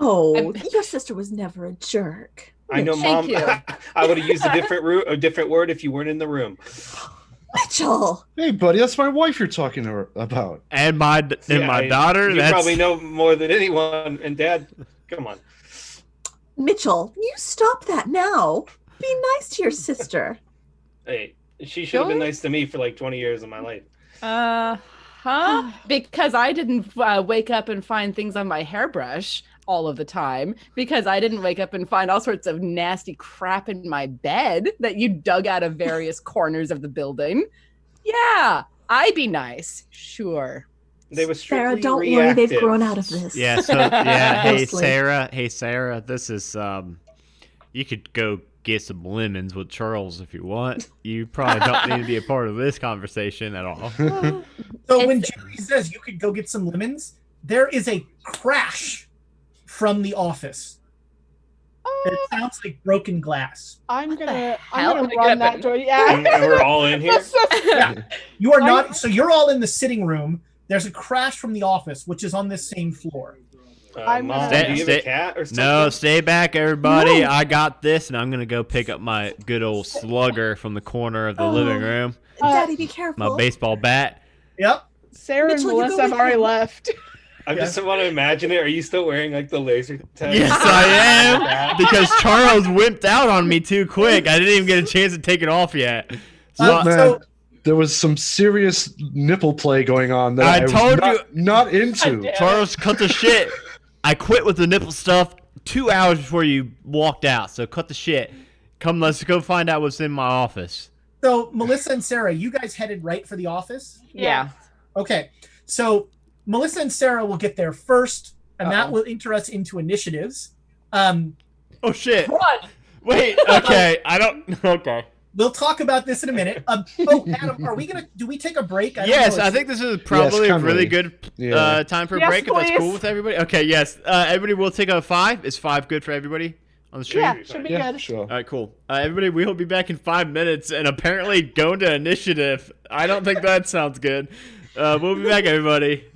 Oh, your sister was never a jerk. I know, Mom. I would have used a different word if you weren't in the room. Mitchell. Hey, buddy, that's my wife you're talking about. And my daughter. You probably know more than anyone. And Dad, come on. Mitchell, you stop that now. Be nice to your sister. Hey, she should have been nice to me for like 20 years of my life. Because I didn't wake up and find things on my hairbrush all of the time, because I didn't wake up and find all sorts of nasty crap in my bed that you dug out of various corners of the building. Yeah, I'd be nice. Sure. They were Sarah, strictly don't reactive. worry, they've grown out of this. Yeah, so yeah, hey Mostly. Sarah, this is you could go get some lemons with Charles if you want. You probably don't need to be a part of this conversation at all. So when Jerry says you could go get some lemons, there is a crash from the office. It sounds like broken glass. I'm gonna hell run did it that happen? door. Yeah. And we're all in here. Yeah. You are not. So you're all in the sitting room. There's a crash from the office, which is on this same floor. I'm Mom, gonna- do you have a cat or something? No, stay back, everybody. No. I got this, and I'm gonna go pick up my good old slugger from the corner of the living room. Daddy, be careful. My baseball bat. Yep. Sarah Mitchell, and you Melissa go have with already him. left. I just want to imagine it. Are you still wearing like the laser tag? Yes, I am. Because Charles wimped out on me too quick. I didn't even get a chance to take it off yet. So, Man, there was some serious nipple play going on that I was told not into. Charles, cut the shit. I quit with the nipple stuff 2 hours before you walked out. So cut the shit. Come, let's go find out what's in my office. So Melissa and Sarah, you guys headed right for the office? Yeah. Okay. So Melissa and Sarah will get there first, and that will enter us into initiatives. Oh shit. What? Wait, okay. I don't. Okay. We'll talk about this in a minute. Adam, do we take a break? Yes, I think this is probably a really good time for a Yes, break. If that's please. cool with everybody. Okay, yes. Everybody will take a 5. Is 5 good for everybody on the stream? Yeah, should be good. Sure. All right, cool. Everybody, we'll be back in 5 minutes, and apparently going to initiative. I don't think that sounds good. We'll be back, everybody.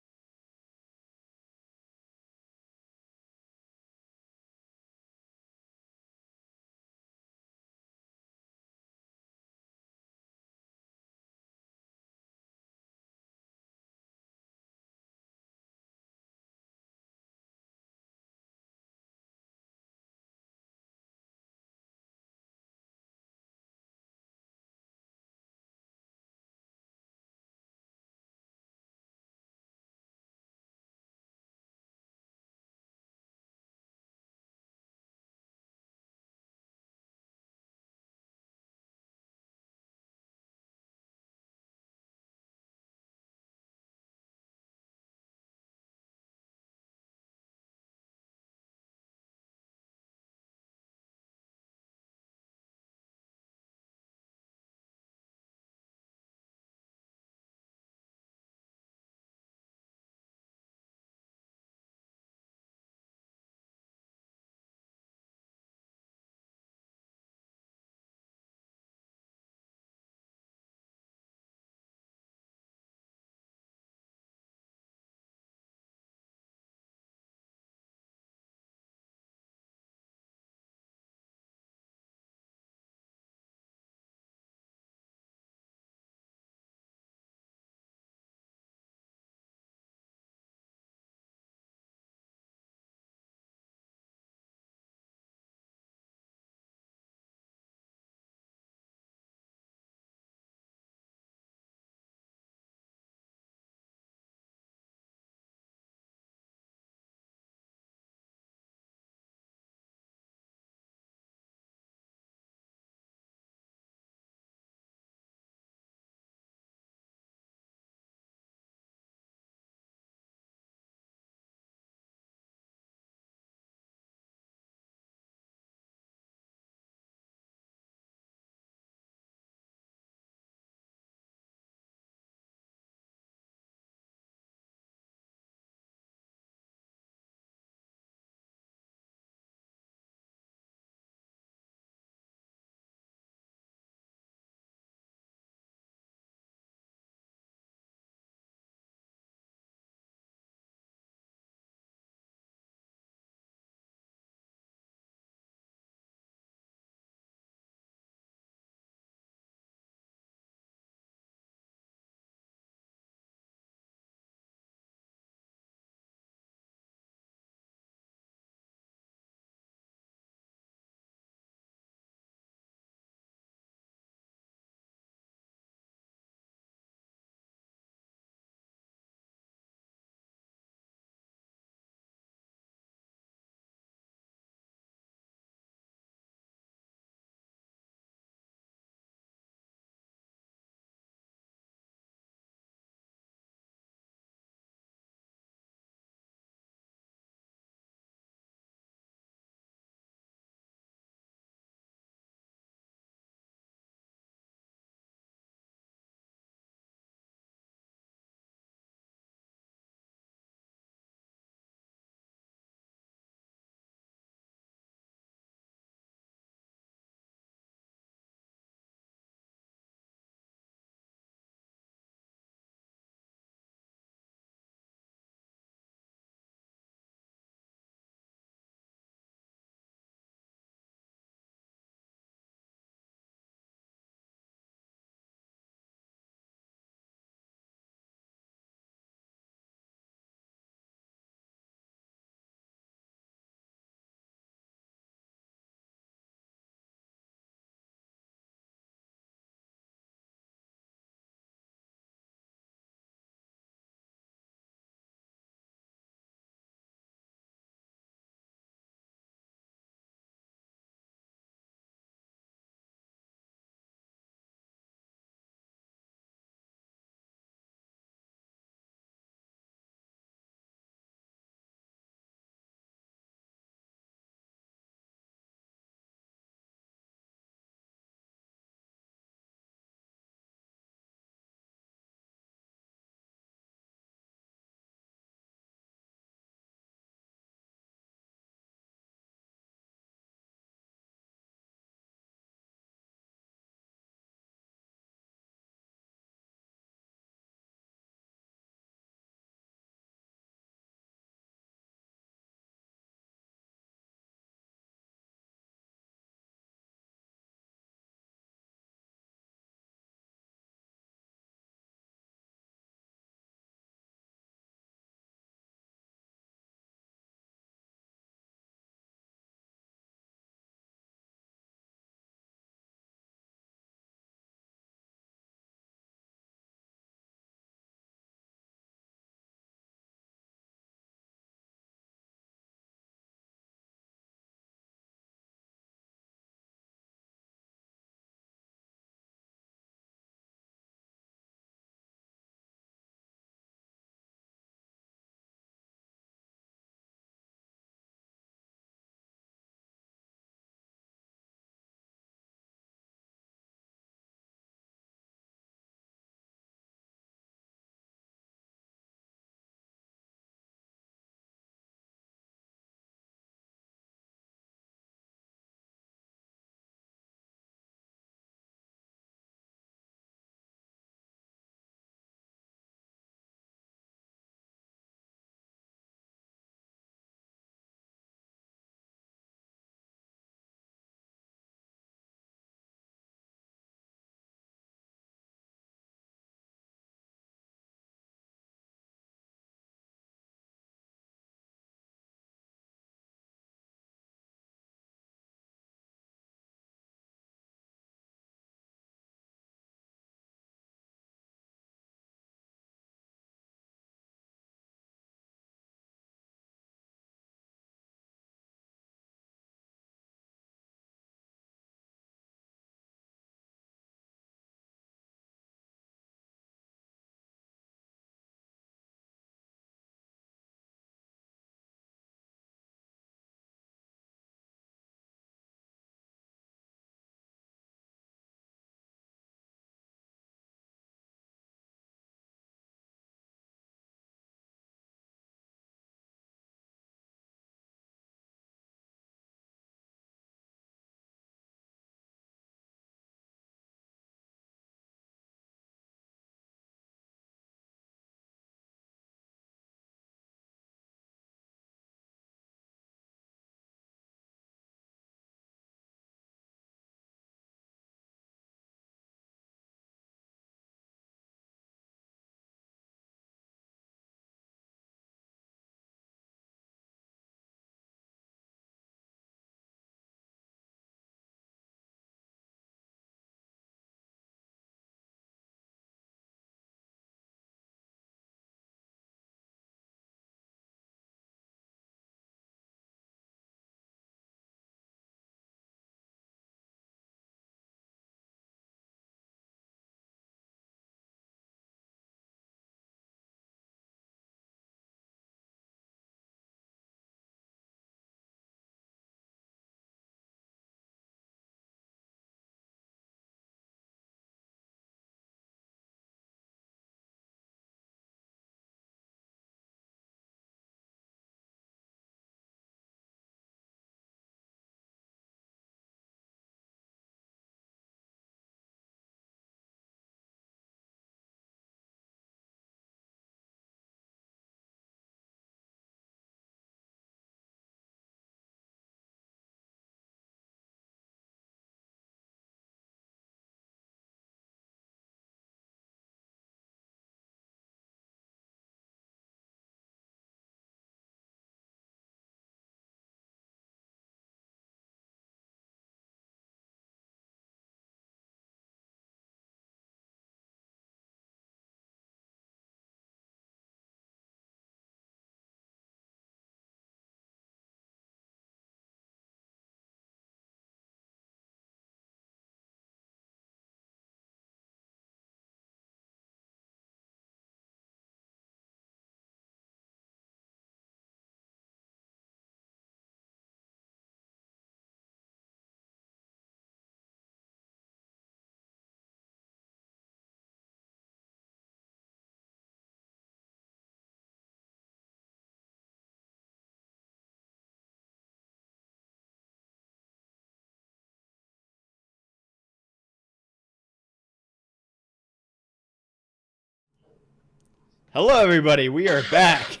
Hello, everybody. We are back.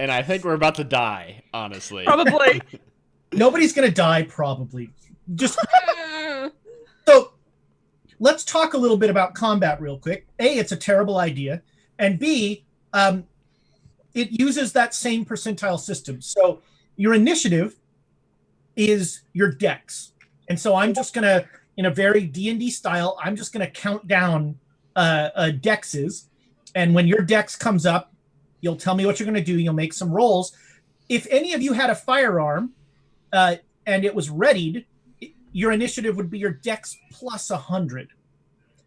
And I think we're about to die, honestly. Probably. Nobody's going to die, probably. Just so let's talk a little bit about combat real quick. A, it's a terrible idea. And B, it uses that same percentile system. So your initiative is your dex. And so I'm just going to, in a very D&D style, I'm just going to count down dexes. And when your dex comes up, you'll tell me what you're going to do. You'll make some rolls. If any of you had a firearm and it was readied, your initiative would be your dex plus 100.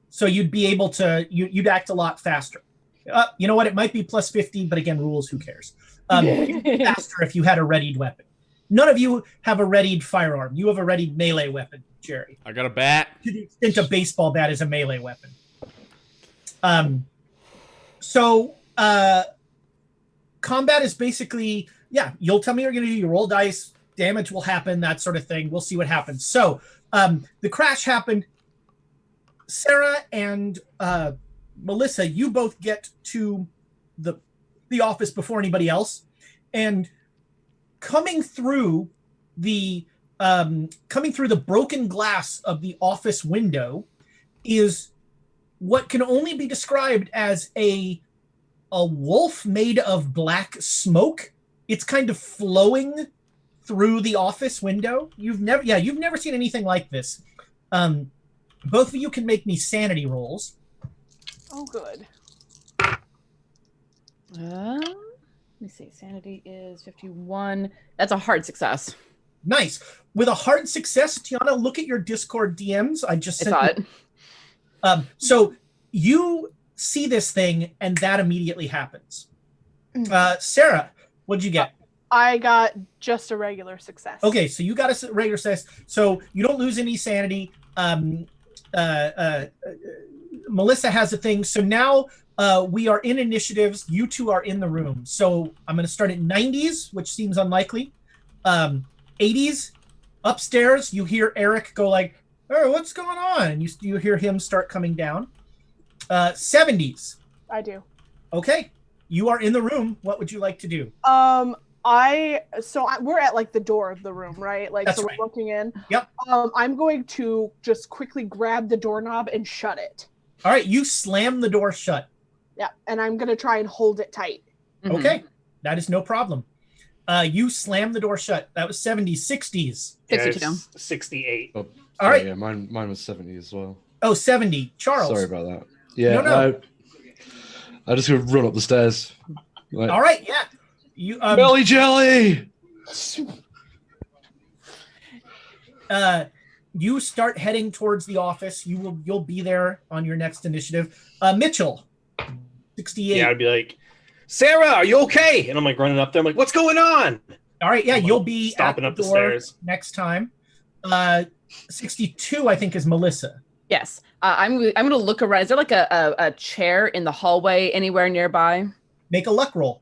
So you'd be able to, you'd act a lot faster. You know what? It might be plus 50, but again, rules, who cares? You'd be faster if you had a readied weapon. None of you have a readied firearm. You have a readied melee weapon, Jerry. I got a bat. To the extent a baseball bat is a melee weapon. So combat is basically, you'll tell me what you're going to do. You roll dice, damage will happen, that sort of thing. We'll see what happens. So the crash happened. Sarah and Melissa, you both get to the office before anybody else. And coming through the broken glass of the office window is what can only be described as a wolf made of black smoke. It's kind of flowing through the office window. You've never seen anything like this. Both of you can make me sanity rolls. Oh, good. Let me see. Sanity is 51. That's a hard success. Nice. With a hard success, Tiana, look at your Discord DMs. I just sent I thought. So you see this thing, and that immediately happens. Sarah, what'd you get? I got just a regular success. Okay, so you got a regular success. So you don't lose any sanity. Melissa has a thing. So now we are in initiatives. You two are in the room. So I'm going to start at 90s, which seems unlikely. 80s, upstairs, you hear Eric go like, "Oh, what's going on?" And you hear him start coming down. 70s. I do. Okay, you are in the room. What would you like to do? We're at like the door of the room, right? Like, That's so right. we're looking in. Yep. I'm going to just quickly grab the doorknob and shut it. All right, you slam the door shut. Yeah, and I'm going to try and hold it tight. Mhm. Okay, that is no problem. You slam the door shut. That was 70s, 60s. 62. 68. Oh, All right. Yeah, mine was 70 as well. Oh, 70. Charles. Sorry about that. Yeah, No. I just gonna run up the stairs. Like, All right, yeah. You Belly jelly. you start heading towards the office. You'll be there on your next initiative. Mitchell, 68. Yeah, I'd be like, Sarah, are you okay? And I'm like running up there. I'm like, what's going on? All right, yeah, you'll be Stopping at up the the door stairs. next time. 62, I think, is Melissa. Yes. I'm going to look around. Is there like a chair in the hallway anywhere nearby? Make a luck roll.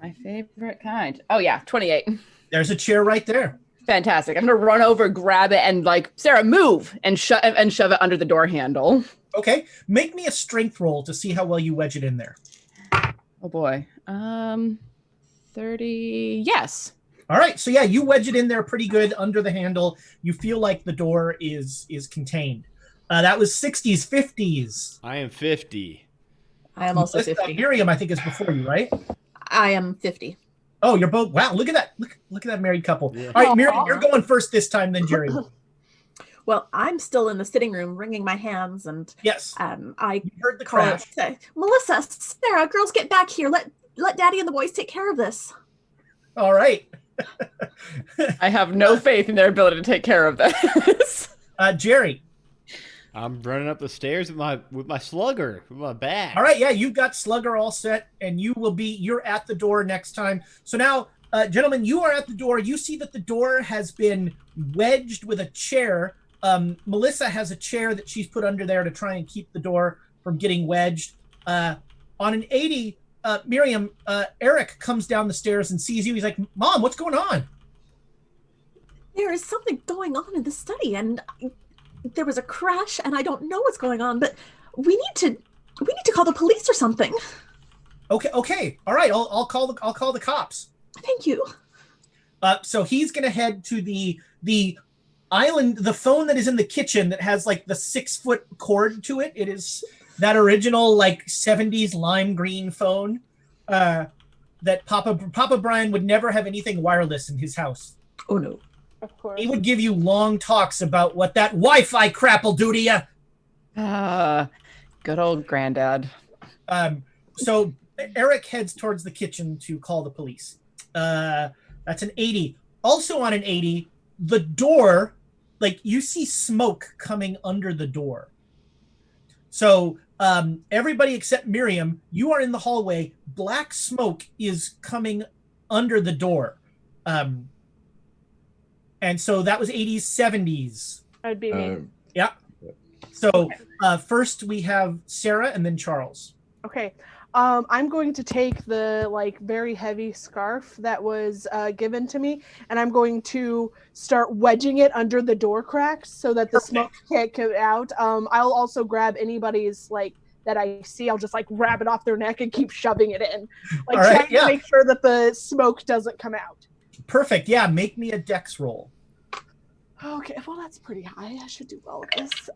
My favorite kind. Oh, yeah. 28. There's a chair right there. Fantastic. I'm going to run over, grab it, and like, Sarah, move, and shove it under the door handle. Okay, make me a strength roll to see how well you wedge it in there. Oh, boy. 30. Yes. All right, so yeah, you wedge it in there pretty good under the handle. You feel like the door is contained. That was 60s, 50s. I am 50. I am also 50. Miriam, I think, is before you, right? I am 50. Oh, you're both. Wow, look at that. Look at that married couple. Yeah. All right, Miriam, you're going first this time, then Jerry. Well, I'm still in the sitting room wringing my hands, and Yes, I you heard the call crash. it, say, Melissa, Sarah, girls, get back here. Let Daddy and the boys take care of this. All right. I have no faith in their ability to take care of this. Jerry. I'm running up the stairs with my slugger, with my bat. All right, yeah, you've got Slugger all set, and you're at the door next time. So now, gentlemen, you are at the door. You see that the door has been wedged with a chair. Melissa has a chair that she's put under there to try and keep the door from getting wedged. On an 80, Miriam, Eric comes down the stairs and sees you. He's like, "Mom, what's going on?" There is something going on in the study, and there was a crash, and I don't know what's going on, but we need to We need to call the police or something. Okay. All right. I'll call the cops. Thank you. So he's gonna head to the island, the phone that is in the kitchen that has like the 6-foot cord to it. It is that original like 70s lime green phone that Papa Brian would never have anything wireless in his house. Oh no. Of course. He would give you long talks about what that Wi-Fi crap will do to you. Good old granddad. So Eric heads towards the kitchen to call the police. That's an 80. Also on an 80, the door, like you see smoke coming under the door. So everybody except Miriam, you are in the hallway. Black smoke is coming under the door. And so that was 80s, 70s. That'd be me. Yeah. So first we have Sarah and then Charles. Okay. I'm going to take the like very heavy scarf that was given to me, and I'm going to start wedging it under the door cracks so that the smoke can't get out. I'll also grab anybody's like that I see. I'll just like grab it off their neck and keep shoving it in, like trying to make sure that the smoke doesn't come out. Perfect. Yeah, make me a dex roll. Okay, well that's pretty high. I should do well at this.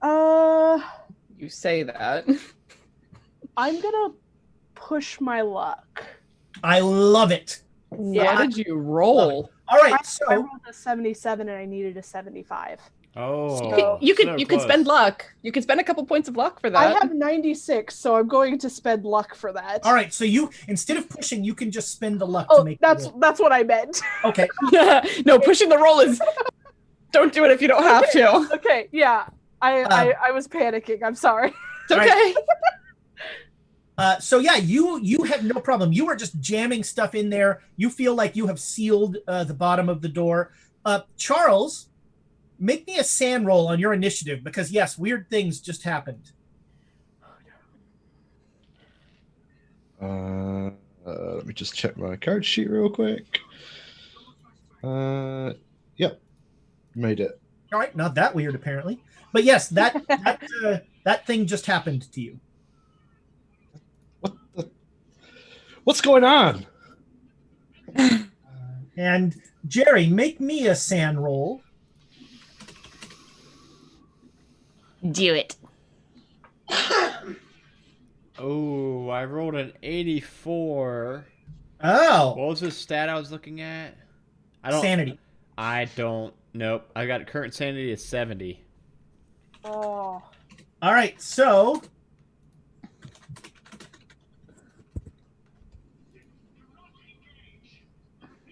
You say that. I'm gonna push my luck. I love it. Yeah. What did you roll? All right, I rolled a 77 and I needed a 75. Oh, So- You so could close. spend luck. You could spend a couple points of luck for that. I have 96, so I'm going to spend luck for that. All right, so you instead of pushing, you can just spend the luck Oh, to make. that's what I meant. Okay. No, pushing the roll is. Don't do it if you don't have to. Okay, yeah. I was panicking. I'm sorry. It's okay. So yeah, you have no problem. You are just jamming stuff in there. You feel like you have sealed the bottom of the door. Charles, make me a sand roll on your initiative because yes, weird things just happened. Let me just check my card sheet real quick. Yep, made it. All right, not that weird apparently, but yes, that thing just happened to you. What's going on? And Jerry, make me a sand roll. Do it. Oh, I rolled an 84. Oh, What was the stat I was looking at? sanity. I don't. Nope. I got current sanity is 70. Oh. All right, so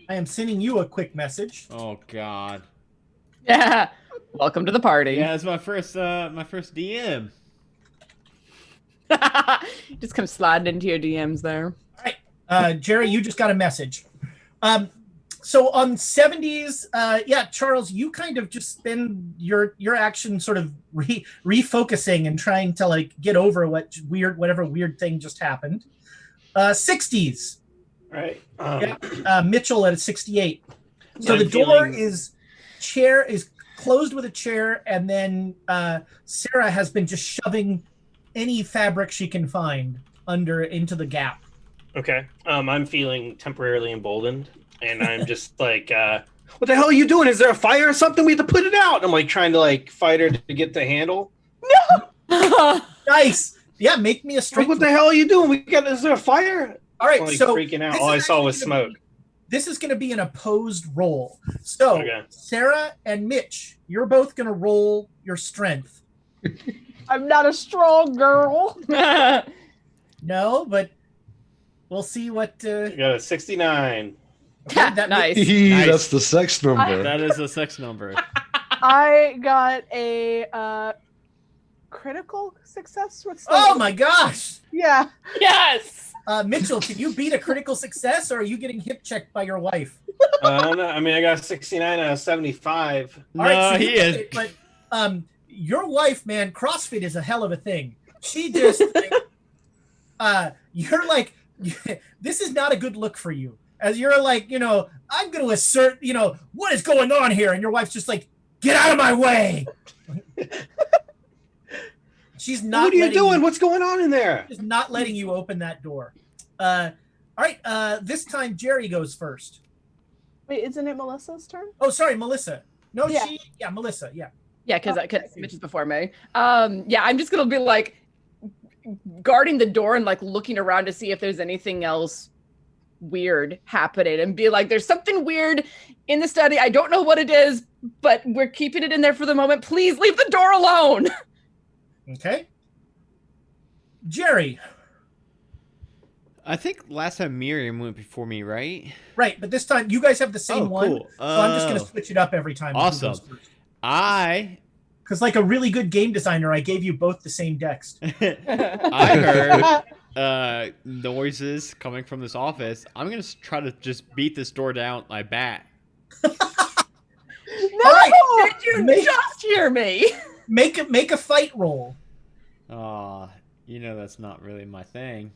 I am sending you a quick message. Oh God. Yeah. Welcome to the party. Yeah, it's my first DM. Just come sliding into your DMs there. Jerry, you just got a message. So on 70s, yeah, Charles, you kind of just spend your action sort of refocusing and trying to like get over whatever weird thing just happened. 60s, Right. Mitchell at a 68. So I'm the door feeling- is closed with a chair, and then Sarah has been just shoving any fabric she can find into the gap. Okay. I'm feeling temporarily emboldened, and I'm just like, "What the hell are you doing? Is there a fire or something? We have to put it out." I'm like trying to like fight her to get the handle. Nice. Yeah, make me a Like, strength. what the hell are you doing? Is there a fire? All right, I'm like so freaking out. this All I is saw was actually gonna smoke. This is going to be an opposed roll. So, Okay. Sarah and Mitch, you're both going to roll your strength. I'm not a strong girl. No, but we'll see what. I got a 69. Nice. Nice. That's the sex number. That is a sex number. I got a critical success. What's that? Oh my gosh! Yeah. Yes. Mitchell, can you beat a critical success, or are you getting hip checked by your wife? No, I mean, I got a 69 out of 75. All right, No, so he you is. did it, but your wife, man, CrossFit is a hell of a thing. She just, you're like, this is not a good look for you. As you're like, I'm going to assert, what is going on here? And your wife's just like, get out of my way. She's not. What are you letting doing? What's going on in there? She's not letting you open that door. All right. This time Jerry goes first. Wait, isn't it Melissa's turn? Oh, sorry, Melissa. No, Yeah. Melissa. Yeah. Yeah, because Mitch is before me. Yeah, I'm just gonna be like guarding the door and like looking around to see if there's anything else weird happening, and be like, "There's something weird in the study. I don't know what it is, but we're keeping it in there for the moment. Please leave the door alone." Okay. Jerry. I think last time Miriam went before me, right? Right, but this time you guys have the same one, Cool. so I'm just gonna switch it up every time. Awesome. Because like a really good game designer, I gave you both the same decks. I heard noises coming from this office. I'm gonna try to just beat this door down with my bat. No! All right, Did you just hear me? make a fight roll. That's not really my thing.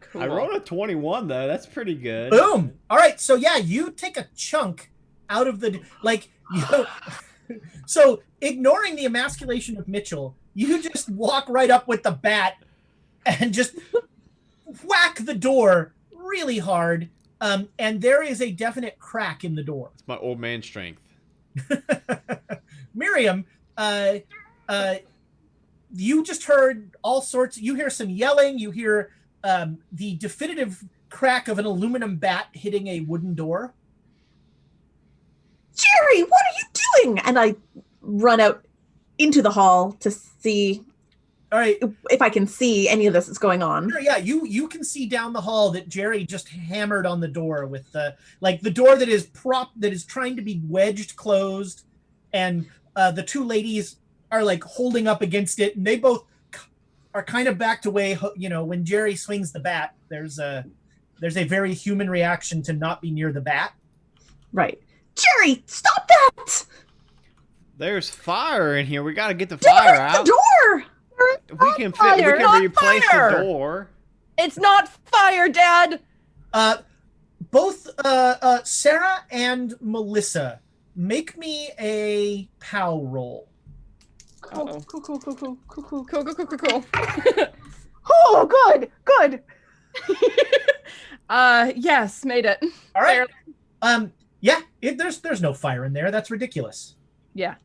Cool. I rolled a 21 though. That's pretty good. Boom. All right, so yeah, you take a chunk out of the So ignoring the emasculation of Mitchell, you just walk right up with the bat and just whack the door really hard. And there is a definite crack in the door. It's my old man strength. Miriam, you just heard all sorts. You hear some yelling. You hear the definitive crack of an aluminum bat hitting a wooden door. Jerry, what are you doing? And I run out into the hall to see All right. if I can see any of this that's going on. Sure, yeah, you can see down the hall that Jerry just hammered on the door with the door that is trying to be wedged closed, and the two ladies are like holding up against it, and they both are kind of backed away. When Jerry swings the bat, there's a very human reaction to not be near the bat. Right. Jerry, stop that! There's fire in here. We gotta get the fire out. The door! We can replace the door. It's not fire, Dad. Both Sarah and Melissa, make me a POW roll. Cool. Cool. Oh, good. Yes, made it. All right. There's no fire in there. That's ridiculous. Yeah.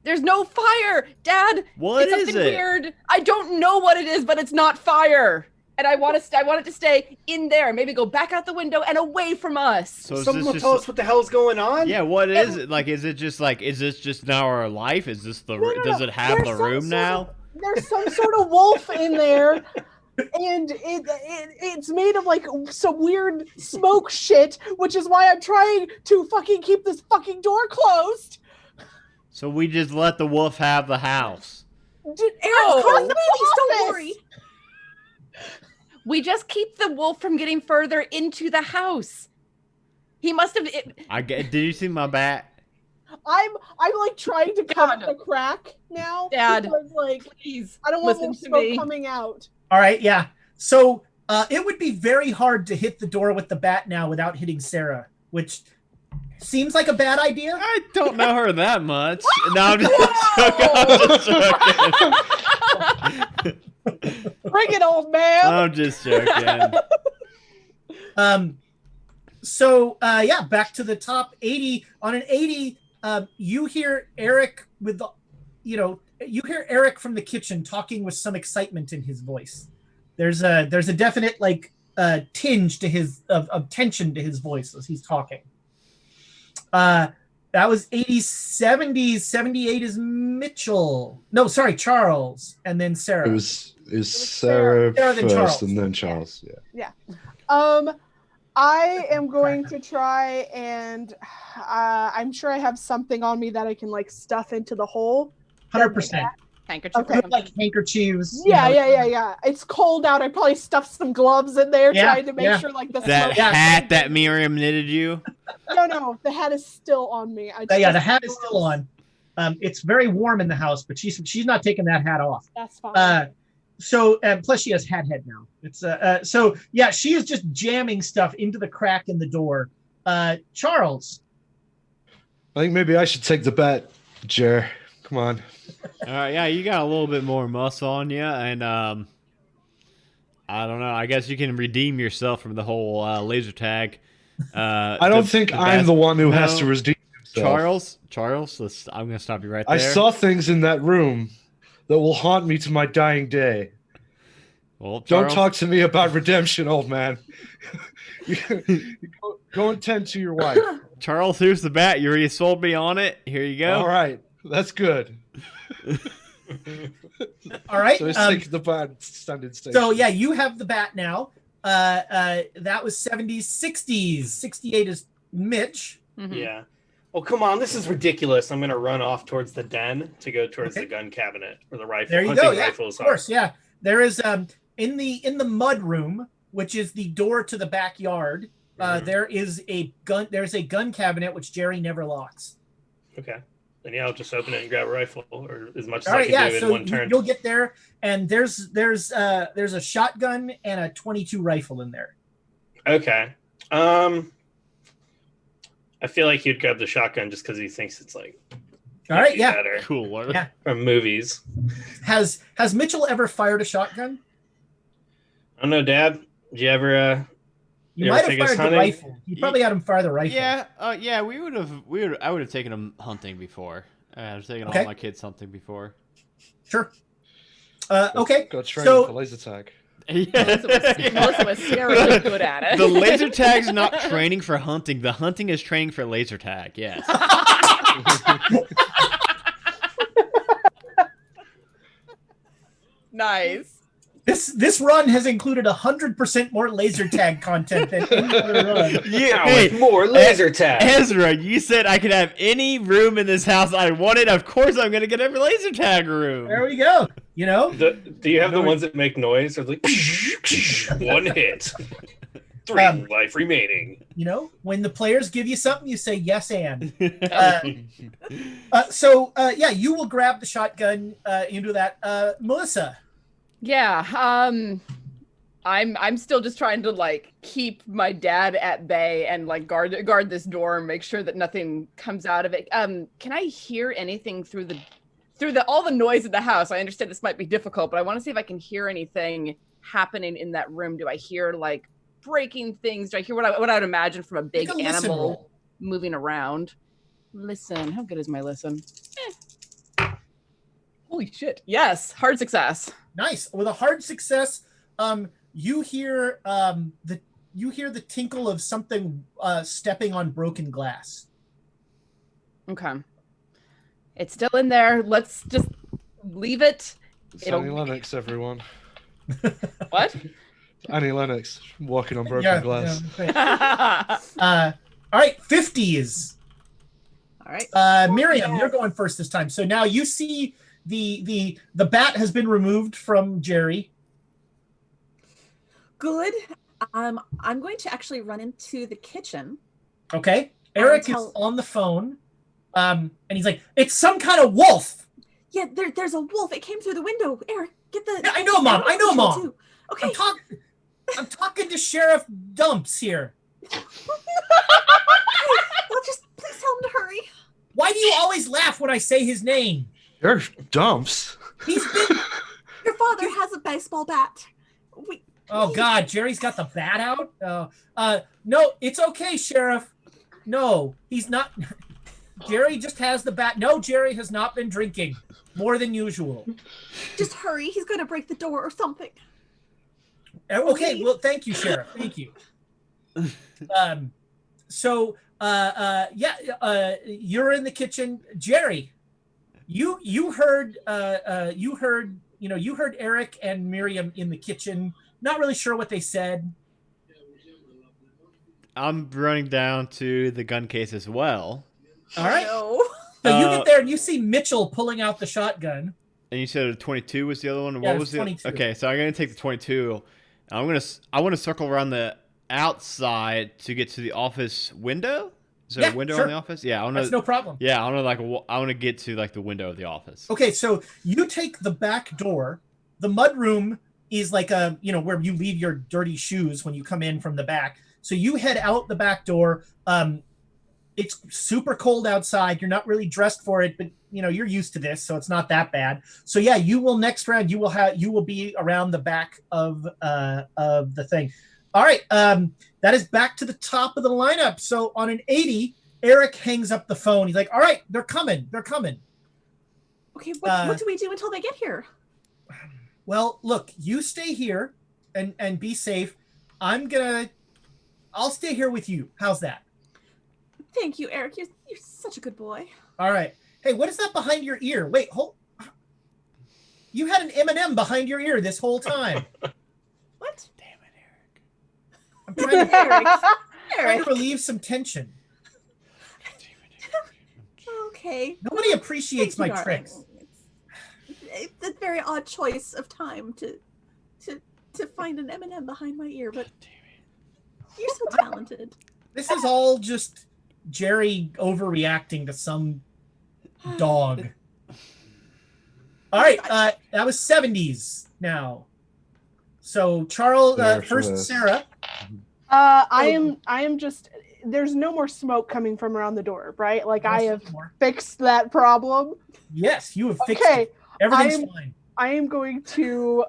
There's no fire, Dad. What it's is something it? weird. I don't know what it is, but it's not fire. And I want it to stay in there. Maybe go back out the window and away from us. So is Someone this will tell us what the hell's going on. Yeah, what is it? Like, is this just now our life? Is this does it have the room now? There's some sort of wolf in there, and it's made of like some weird smoke shit, which is why I'm trying to fucking keep this fucking door closed. So we just let the wolf have the house. Aaron's calling the police, don't worry. We just keep the wolf from getting further into the house. He must have. Did you see my bat? I'm like trying to cover the crack now. Dad, because, like, please, I don't want listen more to smoke me. coming out. All right, yeah. So it would be very hard to hit the door with the bat now without hitting Sarah, which seems like a bad idea. I don't know her that much. No, I'm just joking. Bring it, old man. I'm just joking. Back to the top 80. On an 80, you hear Eric you hear Eric from the kitchen talking with some excitement in his voice. There's a definite tinge to his of tension to his voice as he's talking. That was 80s, 70s, 78 is Mitchell. No, sorry, Charles, and then Sarah. It was Sarah Sarah, then first, Charles. and then Charles. Yeah. I am going to try and I'm sure I have something on me that I can like stuff into the hole. 100%. Handkerchief. Okay. Like handkerchiefs. Yeah. It's cold out. I probably stuffed some gloves in there Yeah, trying to make sure like the That smoke- hat that Miriam knitted you. No, the hat is still on me. The hat is still on. It's very warm in the house, but she's not taking that hat off. That's fine. Plus she has hat head now. It's she is just jamming stuff into the crack in the door. Charles. I think maybe I should take the bet, Jer. Come on. All right, yeah, you got a little bit more muscle on you, and I don't know. I guess you can redeem yourself from the whole laser tag. I don't think I'm the one who has to redeem himself. Charles, I'm going to stop you right there. I saw things in that room that will haunt me to my dying day. Well, Don't talk to me about redemption, old man. Go and tend to your wife. Charles, here's the bat. You already sold me on it. Here you go. All right. That's good. All right. So let's take the bat standing station. So yeah, you have the bat now. That was 70s, 60s. 68 is Mitch. Mhm. Yeah. Well, come on. This is ridiculous. I'm going to run off towards the den to go towards the gun cabinet or the rifle. There you hunting go. Yeah, rifles of course. Yeah. There is in the mud room, which is the door to the backyard. There is a gun. There's a gun cabinet which Jerry never locks. Okay. Then yeah, I'll just open it and grab a rifle, or as much as All I right. can Yeah. do in So one turn. you'll get there, and there's a shotgun and a .22 rifle in there. Okay. I feel like he'd grab the shotgun just because he thinks it's like All right. Yeah. better Cool. Yeah. from movies. Has Mitchell ever fired a shotgun? I don't know, Dad. Did you ever? You You might ever have take us fired the hunting? rifle. You probably had him fire the rifle. Yeah, I would have taken him hunting before. I've taken Okay. all my kids hunting before. Sure. Okay. Got training So- for laser tag. Melissa was really good at it. The laser tag's not training for hunting. The hunting is training for laser tag. Yes. Nice. This run has included 100% more laser tag content than any other run. Yeah. Now Hey, with more laser tag. Ezra, you said I could have any room in this house I wanted. Of course, I'm gonna get a laser tag room. There we go. You know, Do you have the ones that make noise? Or like one hit, 3 life remaining. when the players give you something, you say yes and. So you will grab the shotgun into that. Melissa. Yeah. I'm still just trying to like keep my dad at bay and like guard this door and make sure that nothing comes out of it. Can I hear anything through all the noise in the house? I understand this might be difficult, but I want to see if I can hear anything happening in that room. Do I hear like breaking things? Do I hear what I would imagine from a big Make a listen animal roll. moving around? Listen. How good is my listen? Holy shit. Yes. Hard success. Nice. With a hard success, you hear the tinkle of something stepping on broken glass. Okay. It's still in there. Let's just leave it. It's Annie Lennox, everyone. What? Annie Lennox walking on broken glass. Yeah. All right, 50s. All right. Miriam, you're going first this time. So now you see the bat has been removed from Jerry. Good. I'm going to actually run into the kitchen. Okay. Eric is on the phone. And he's like, it's some kind of wolf. Yeah, there's a wolf. It came through the window. Eric, get the. Yeah, I know, Mom. I know, Mom. Too. Okay. I'm talking to Sheriff Dumps here. Well, just please tell him to hurry. Why do you always laugh when I say his name? You're dumps. He's been. Your father has a baseball bat. Oh God, Jerry's got the bat out. No, it's okay, Sheriff. No, he's not. Jerry just has the bat. No, Jerry has not been drinking more than usual. Just hurry. He's going to break the door or something. Okay, well, thank you, Sheriff. Thank you. You're in the kitchen, Jerry. You heard Eric and Miriam in the kitchen. Not really sure what they said. I'm running down to the gun case as well. All right. No. So you get there and you see Mitchell pulling out the shotgun. And you said a 22 was the other one. Yeah, What it was was 22. Okay, so I'm gonna take the 22. I want to circle around the outside to get to the office window. Is there a window sure. on the office? Yeah, I want to. That's no problem. Yeah, I want to get to like the window of the office. Okay, so you take the back door. The mudroom is like where you leave your dirty shoes when you come in from the back. So you head out the back door. It's super cold outside. You're not really dressed for it, but you're used to this, so it's not that bad. So yeah, you will next round. You will be around the back of the thing. All right, that is back to the top of the lineup. So on an 80, Eric hangs up the phone. He's like, "All right, they're coming. They're coming." Okay, what do we do until they get here? Well, look, you stay here and be safe. I'll stay here with you. How's that? Thank you, Eric. You're such a good boy. All right. Hey, what is that behind your ear? Wait, hold. You had an M&M behind your ear this whole time. What? Damn it, Eric. I'm trying to Eric. relieve some tension. Okay. Nobody appreciates Thank my you, tricks. darling. It's a very odd choice of time to find an M&M behind my ear, but you're so talented. This is all just Jerry overreacting to some dog. All right, that was 70s now. So Charles, first Sarah. I am just. There's no more smoke coming from around the door, right? Like I have fixed that problem. Yes, you have fixed it. Everything's fine. I am going to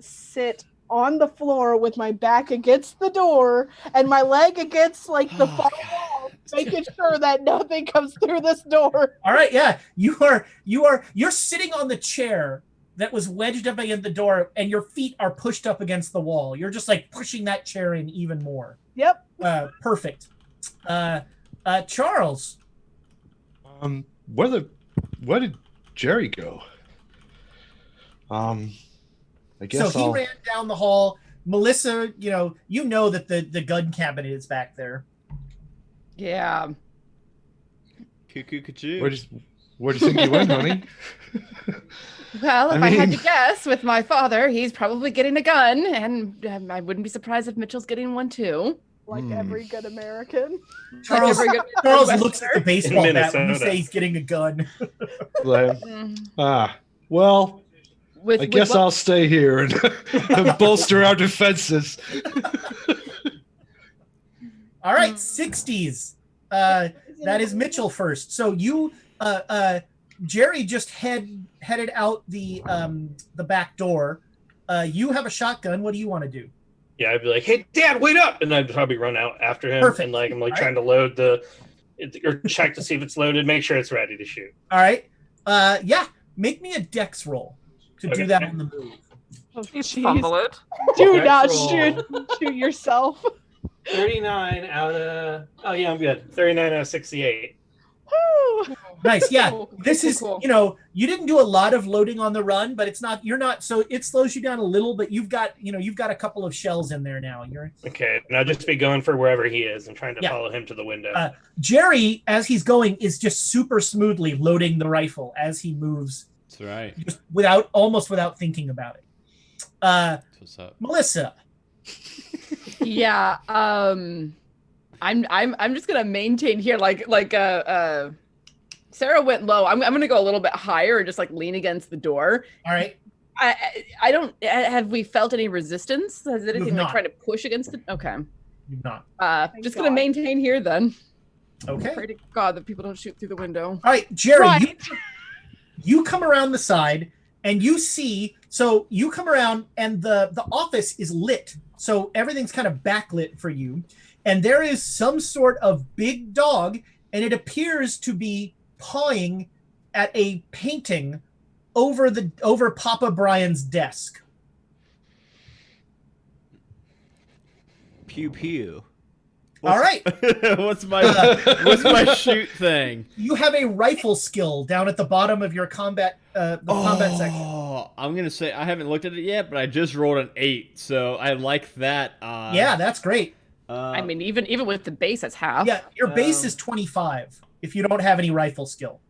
sit on the floor with my back against the door and my leg against like the far wall, making sure that nothing comes through this door. All right, yeah, you're sitting on the chair that was wedged up against the door, and your feet are pushed up against the wall. You're just like pushing that chair in even more. Yep. Perfect. Charles. Where did Jerry go? I guess so he ran down the hall. Melissa, you know that the gun cabinet is back there. Yeah. Cuckoo, cuckoo. Where do you think you went, honey? Well, if I had to guess, with my father, he's probably getting a gun, and I wouldn't be surprised if Mitchell's getting one too. Like every good American. Charles looks at the baseball bat when you say he's getting a gun. Well, I guess I'll stay here and bolster our defenses. All right, 60s. That is Mitchell first. So you, Jerry just headed out the back door. You have a shotgun. What do you want to do? Yeah, I'd be like, "Hey, Dad, wait up!" And I'd probably run out after him. Perfect. And I'm trying to load or check to see if it's loaded, make sure it's ready to shoot. All right. Yeah, make me a dex roll to do that on the move. Oh, Fumble it. Do not shoot yourself. 39 out of... Oh, yeah, I'm good. 39 out of 68. Nice, yeah. Cool. This is, you didn't do a lot of loading on the run, but so it slows you down a little, but you've got a couple of shells in there now. Okay, and I'll just be going for wherever he is and trying to follow him to the window. Jerry, as he's going, is just super smoothly loading the rifle as he moves. That's right. Just almost without thinking about it. What's up? Melissa. Yeah, I'm just gonna maintain here, Sarah went low. I'm gonna go a little bit higher and just lean against the door. All right. I don't. Have we felt any resistance? Has anything trying to push against it? Okay. You've not. Just gonna maintain here then. Okay. Pray to God that people don't shoot through the window. All right, Jerry. You come around the side and you see. So you come around and the office is lit. So everything's kind of backlit for you. And there is some sort of big dog, and it appears to be pawing at a painting over Papa Brian's desk. Pew pew. All right. What's my shoot thing? You have a rifle skill down at the bottom of your combat combat section. Oh, I'm gonna say I haven't looked at it yet, but I just rolled an 8, so I like that. Yeah, that's great. I mean, even with the base, that's half. Yeah, your base is 25 if you don't have any rifle skill.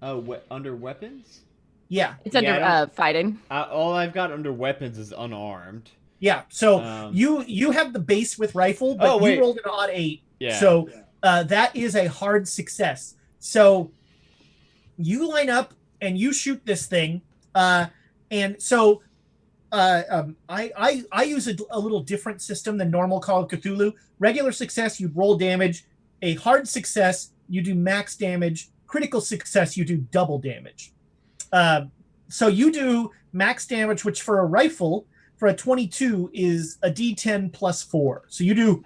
Under weapons? Yeah. It's under fighting. All I've got under weapons is unarmed. Yeah, so you have the base with rifle, but you rolled an odd 8. Yeah. So that is a hard success. So you line up and you shoot this thing, and so I use a little different system than normal Call of Cthulhu. Regular success, you roll damage. A hard success, you do max damage. Critical success, you do double damage. So you do max damage, which for a rifle, for a 22, is a D10 plus 4. So you do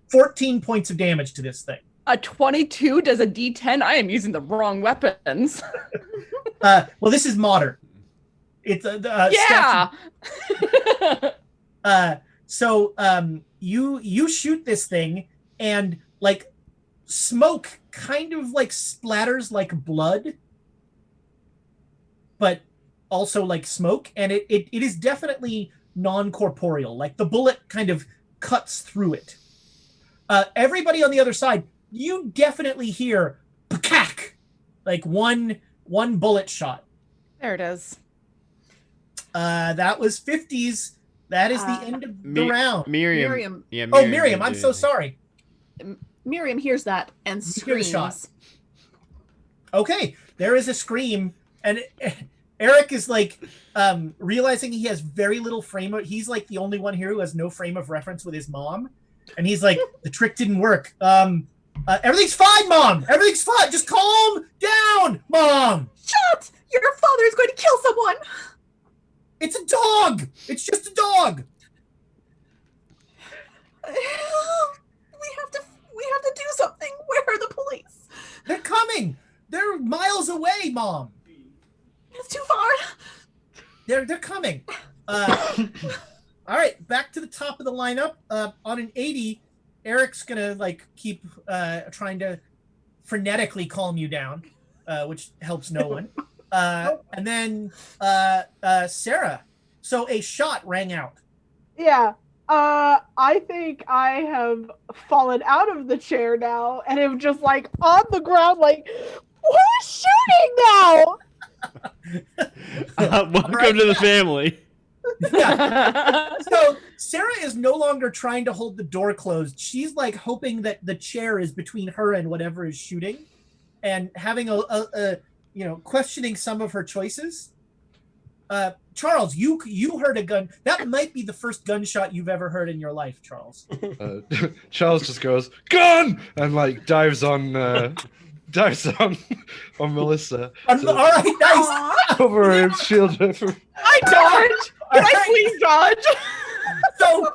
14 points of damage to this thing. A 22 does a D10? I am using the wrong weapons. Well, this is modern. It's yeah. So you shoot this thing, and like smoke kind of like splatters like blood, but also like smoke, and it is definitely non-corporeal. Like the bullet kind of cuts through it. Everybody on the other side, you definitely hear "pakack," like one bullet shot. There it is. That was 50s. That is the end of the round. Miriam. Yeah, Oh, Miriam, I'm so sorry. Miriam hears that and You hear the shot. screams. Okay, there is a scream, and Eric is like realizing he has very little frame of. He's like the only one here who has no frame of reference with his mom, and he's like, the trick didn't work. Everything's fine, Mom. Everything's fine. Just calm down, Mom. Shut! Your father is going to kill someone. It's a dog. It's just a dog. We have to do something. Where are the police? They're coming. They're miles away, Mom. It's too far. They're coming. All right, back to the top of the lineup. On an 80, Eric's gonna like keep trying to frenetically calm you down, which helps no one. And then Sarah. So a shot rang out. Yeah. I think I have fallen out of the chair now and am just like on the ground, like, who's shooting now? Welcome to the family. Yeah. So Sarah is no longer trying to hold the door closed. She's like hoping that the chair is between her and whatever is shooting, and having a questioning some of her choices. Charles, you heard a gun. That might be the first gunshot you've ever heard in your life, Charles. Charles just goes, "Gun!" and like dives on Melissa. All right, nice. Cover her and shield her. I dodge! Can I please dodge? So,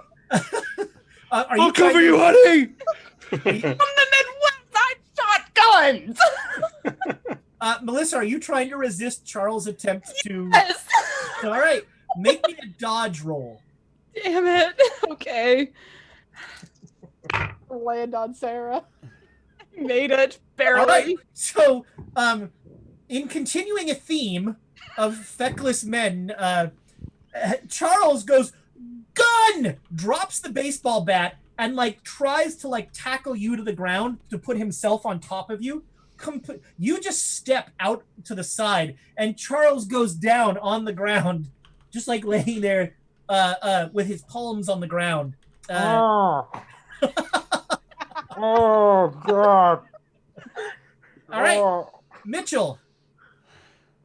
I'll cover you, honey. From the Midwest, I shot guns! Melissa, are you trying to resist Charles' attempt to? Yes. All right, make me a dodge roll. Damn it. Okay. Land on Sarah. Made it. Barely. All right. So, in continuing a theme of feckless men, Charles goes, "Gun!" drops the baseball bat and like tries to like tackle you to the ground to put himself on top of you. You just step out to the side, and Charles goes down on the ground, just like laying there with his palms on the ground. Oh God! All right, Mitchell.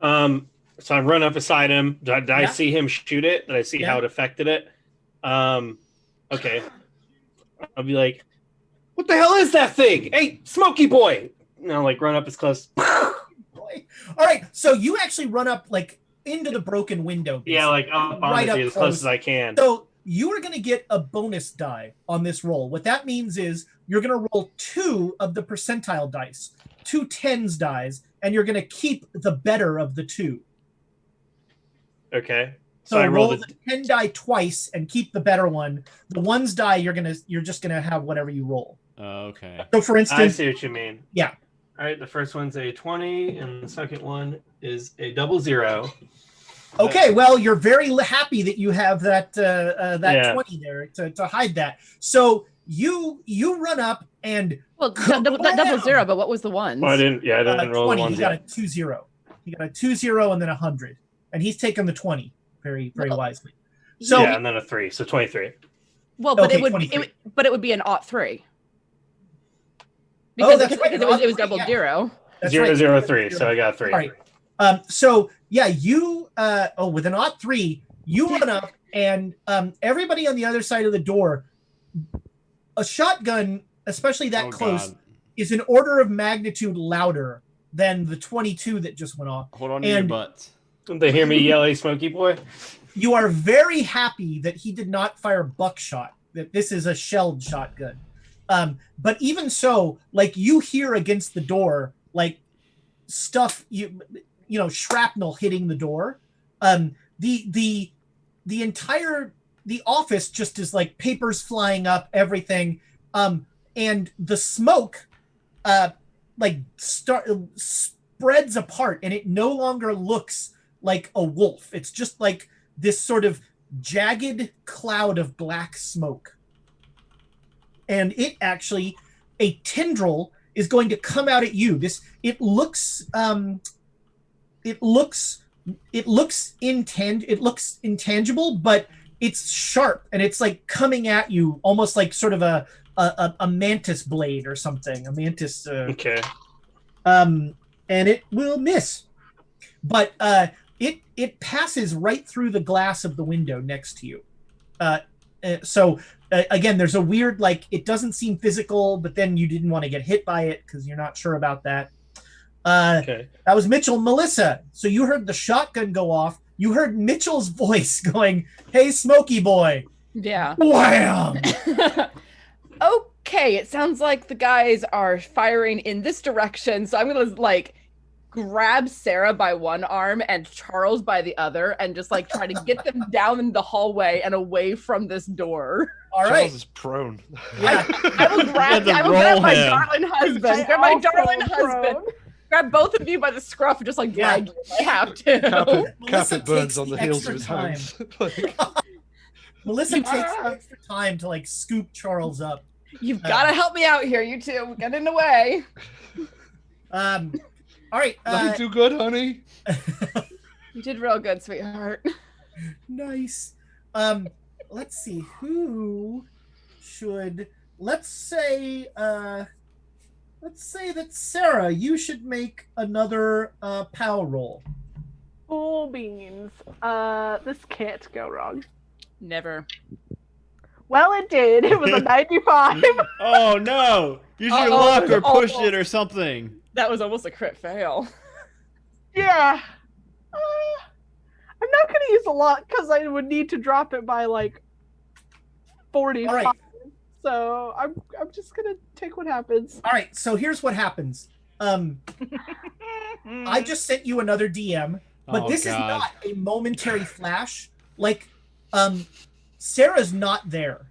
So I run up beside him. Did I see him shoot it? Did I see how it affected it? Okay. I'll be like, "What the hell is that thing? Hey, Smokey boy!" And I'll like run up as close. All right, so you actually run up like into the broken window. Basically. Yeah, like up right onto up it as close as I can. So you are going to get a bonus die on this roll. What that means is you're going to roll 2 of the percentile dice, 2 tens dice, and you're going to keep the better of the 2. Okay. So I roll rolled the 10 die twice and keep the better one. The ones die you're just gonna have whatever you roll. Okay. So for I instance, see what you mean. Yeah. All right. The first one's a 20, and the second one is a 00. Okay, well, you're very happy that you have that 20 there to hide that. So you run up and double zero, but what was the ones? Well, I didn't roll 20. the ones He got yet. a 2-0. He got a 2-0 and then 100, and he's taken the 20 very wisely. So yeah, and then a 3, so 23. Well, but Okay, it would be an 03. Oh, Because, that's right, because it was an double 03, yeah. zero. That's 0, right. 0, 3, so I got a 3. All right. So yeah, you with an 03, you run up and everybody on the other side of the door, a shotgun, especially that close, God. is an order of magnitude louder than the 22 that just went off. Hold on to your butts. They hear me yell, "Hey, Smokey boy!" You are very happy that he did not fire buckshot, that this is a shelled shotgun. But even so, like, you hear against the door, like, stuff, you know, shrapnel hitting the door. The office just is like papers flying up, everything. And the smoke, spreads apart, and it no longer looks like a wolf. It's just like this sort of jagged cloud of black smoke. And it actually, a tendril is going to come out at you. It looks intangible, but it's sharp, and it's like coming at you almost like sort of a mantis blade or something. A mantis. Okay. And it will miss, but it passes right through the glass of the window next to you. So again, there's a weird, like, it doesn't seem physical, but then you didn't want to get hit by it because you're not sure about that. Okay. That was Mitchell. Melissa, so you heard the shotgun go off. You heard Mitchell's voice going, "Hey, Smokey boy." Yeah. Wham! Okay, it sounds like the guys are firing in this direction, so I'm gonna like grab Sarah by one arm and Charles by the other and just like try to get them down the hallway and away from this door. All Charles right. is prone. Yeah. I will grab my darling husband. I Grab my also darling prone. husband. Grab both of you by the scruff and just like drag you if I have to. Capit Melissa burns takes on the the heels of extra his hands. Like, Melissa takes the extra time to like scoop Charles up. You've got to help me out here, you two. We're getting in the way. All right. nothing too good, honey. You did real good, sweetheart. Nice. Let's see. Who should? Let's say that Sarah, you should make another POW roll. Cool beans. This can't go wrong. Never. Well, it did. It was a 95. Oh no! Use your Uh-oh, luck or it's push awful. it or something. That was almost a crit fail. Yeah. I'm not going to use a lot because I would need to drop it by like 45. All right. So I'm just going to take what happens. All right. So here's what happens. I just sent you another DM, but Oh, this is God. not a momentary flash. Like, Sarah's not there.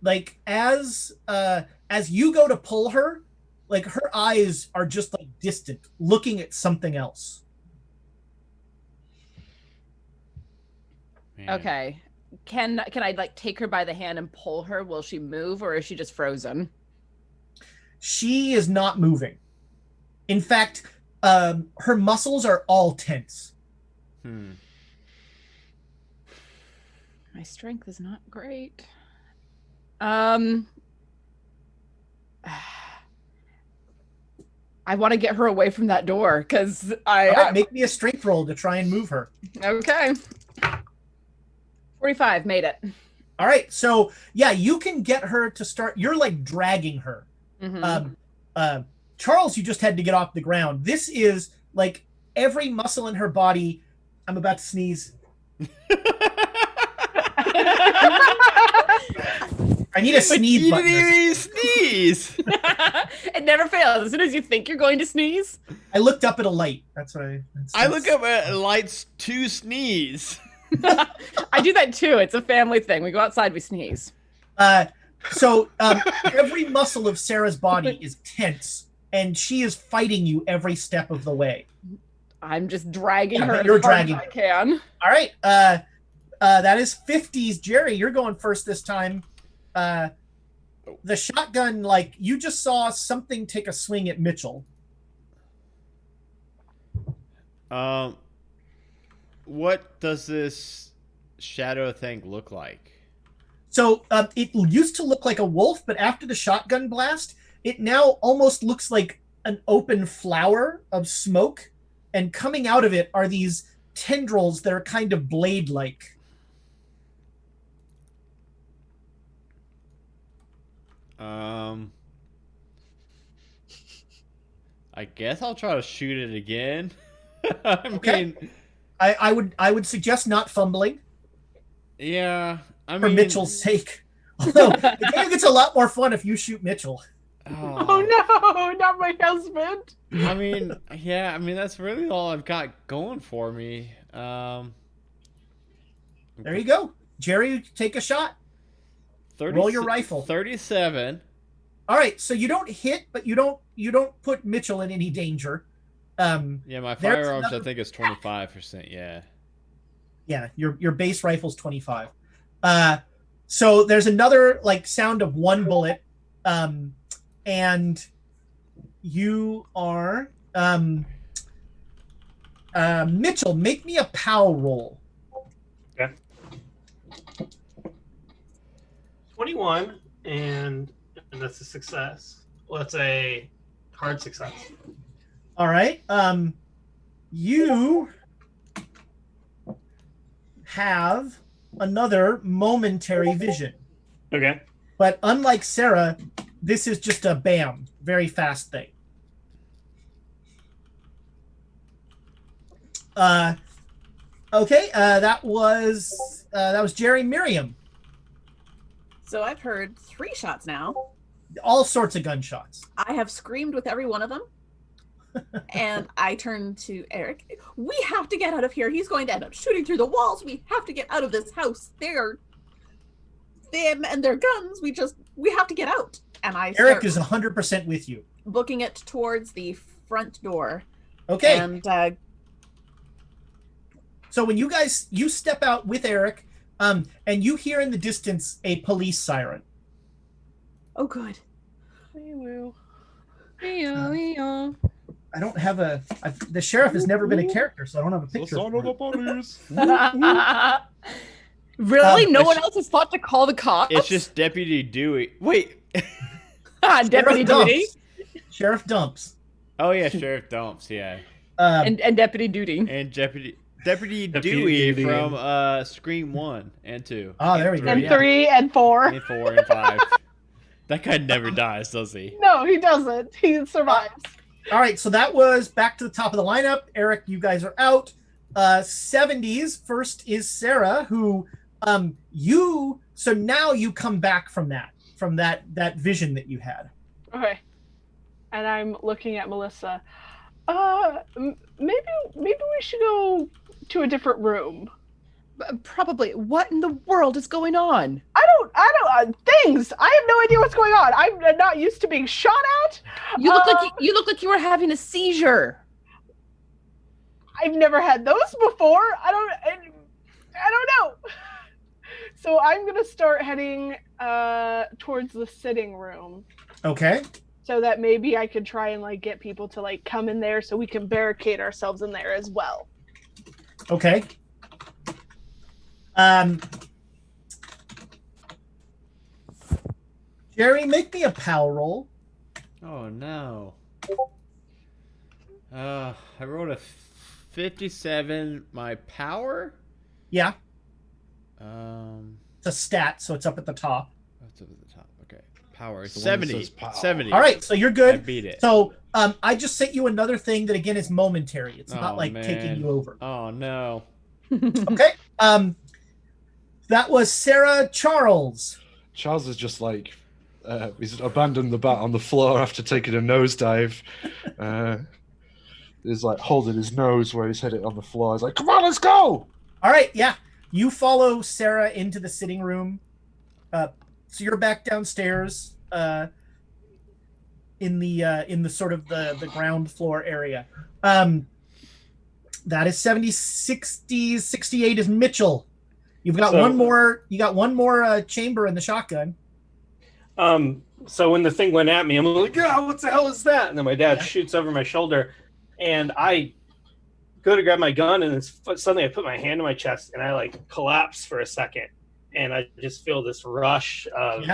Like, as you go to pull her, like, her eyes are just like distant, looking at something else. Man. Okay. Can I like take her by the hand and pull her? Will she move or is she just frozen? She is not moving. In fact, her muscles are all tense. My strength is not great. I want to get her away from that door because All right, make me a strength roll to try and move her. Okay. 45 made it. All right, so yeah, you can get her to start. You're like dragging her. Mhm. Charles, you just had to get off the ground. This is like every muscle in her body. I'm about to sneeze. I need a sneeze You button. didn't even sneeze. It never fails. As soon as you think you're going to sneeze. I looked up at a light. That's what I look up at lights to sneeze. I do that too. It's a family thing. We go outside, we sneeze. So every muscle of Sarah's body is tense, and she is fighting you every step of the way. I'm just dragging Yeah, her but as you're hard as dragging I can. All right. That is 50s. Jerry, you're going first this time. The shotgun, like, you just saw something take a swing at Mitchell. What does this shadow thing look like? So it used to look like a wolf, but after the shotgun blast, it now almost looks like an open flower of smoke, and coming out of it are these tendrils that are kind of blade-like. I guess I'll try to shoot it again. I Okay. mean, I would suggest not fumbling yeah. I for mean, Mitchell's sake. Although the game gets a lot more fun if you shoot Mitchell. Oh no, not my husband. I mean, yeah. I mean, that's really all I've got going for me. There you go, Jerry. Take a shot. 30, Roll your rifle. 37. All right, so you don't hit, but you don't put Mitchell in any danger. Yeah, my firearms I think is 25%. Yeah. Yeah, your base rifle's 25. So there's another like sound of one bullet, and you are Mitchell. Make me a POW roll. Okay. 21, and that's a success. Well, that's a hard success. All right. You have another momentary vision. Okay. But unlike Sarah, this is just a bam, very fast thing. Okay, that was Jerry. Miriam. So I've heard 3 shots now. All sorts of gunshots. I have screamed with every one of them. And I turn to Eric. We have to get out of here. He's going to end up shooting through the walls. We have to get out of this house. They're them and their guns. We have to get out. And Eric is 100% with you. booking it towards the front door. Okay. And so when you step out with Eric, and you hear in the distance a police siren. oh, good. I don't have the sheriff has never been a character, so I don't have a picture. The son of the police. Really? No it's- one else has thought to call the cops? It's just Deputy Dewey. Wait. Deputy Duty Sheriff Dumps. Oh yeah, Sheriff Dumps. Yeah, and Deputy Duty. and Deputy Dewey Dewey. from Scream 1 and 2. Oh, there we go. And Yeah. 3 and 4. And 4 and 5. That guy never dies, does he? No, he doesn't. He survives. All right, so that was back to the top of the lineup. Eric, you guys are out. 70s. First is Sarah, who so now you come back from that vision that you had. Okay. And I'm looking at Melissa. Maybe we should go to a different room. Probably. What in the world is going on? I don't things. I have no idea what's going on. I'm not used to being shot at. You look like you were having a seizure. I've never had those before. I don't know. So I'm gonna start heading towards the sitting room, Okay. so that maybe I could try and like get people to like come in there, so we can barricade ourselves in there as well. Okay. Jerry, make me a POW roll. Oh no. I rolled a 57. My power? Yeah, Um, it's a stat, so it's up at the top. what's up at the top? Okay, power It's the one that 70. says power. 70. All right, so you're I good. beat it. So I just sent you another thing that again is momentary. It's not Oh, like man. taking you over. Oh no. Okay. That was Sarah Charles. Charles is just like he's abandoned the bat on the floor after taking a nosedive. He's like holding his nose where he's hit it on the floor. He's like, "Come on, let's go!" All right, yeah. You follow Sarah into the sitting room. So you're back downstairs in the sort of the ground floor area. That is 70, 60, 68 is Mitchell. You've got one more. You got one more chamber in the shotgun. So when the thing went at me, I'm like, "Yeah, what the hell is that?" And then my dad shoots over my shoulder, and I go to grab my gun, and suddenly I put my hand on my chest, and I like collapse for a second, and I just feel this rush of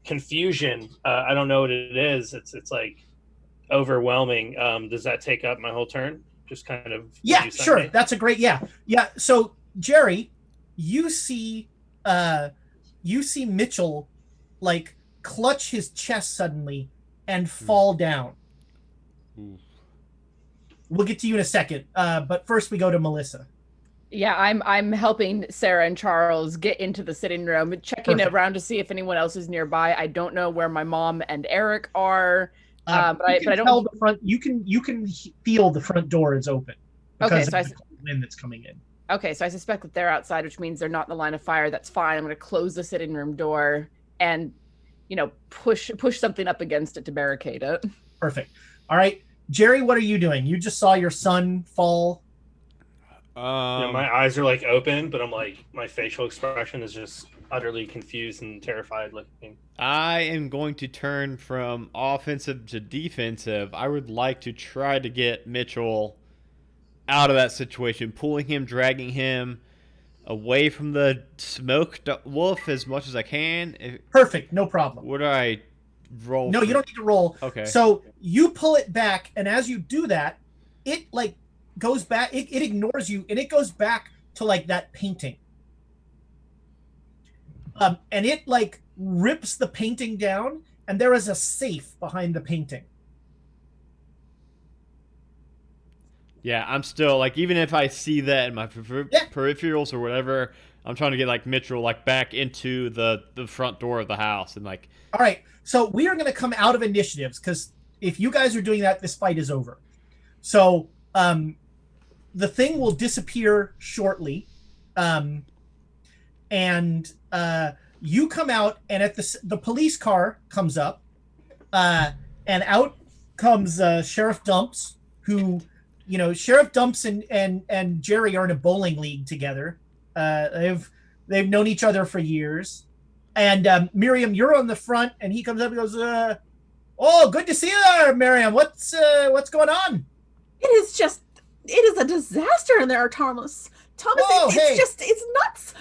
confusion. I don't know what it is. It's like overwhelming. Does that take up my whole turn? Just kind of Yeah, sure. That's a great yeah. So Jerry, you see Mitchell like clutch his chest suddenly and fall down. We'll get to you in a second, but first we go to Melissa. Yeah, I'm helping Sarah and Charles get into the sitting room, checking Perfect. around to see if anyone else is nearby. I don't know where my mom and Eric are, but I don't. Tell the front. You can feel the front door is open because Okay, of the cold wind that's coming in. Okay, so I suspect that they're outside, which means they're not in the line of fire. That's fine. I'm going to close the sitting room door and, push something up against it to barricade it. Perfect. All right, Jerry, what are you doing? You just saw your son fall. My eyes are like open, but I'm like, my facial expression is just utterly confused and terrified looking. I am going to turn from offensive to defensive. I would like to try to get Mitchell out of that situation, pulling him, dragging him away from the smoked wolf as much as I can. Perfect, no problem. Would I roll? No, you don't need to roll. Okay. So you pull it back, and as you do that, it goes back. It ignores you, and it goes back to that painting. And it rips the painting down, and there is a safe behind the painting. Yeah, I'm still even if I see that in my peripherals or whatever, I'm trying to get Mitchell back into the front door of the house and All right, so we are going to come out of initiatives because if you guys are doing that, this fight is over. So the thing will disappear shortly, and you come out, and at the police car comes up, and out comes Sheriff Dumps, who. Sheriff Dumps and Jerry are in a bowling league together. They've known each other for years. And Miriam, you're on the front, and he comes up and goes, "Oh, good to see you there, Miriam. What's going on?" It is a disaster in there, Thomas. Whoa, it's nuts.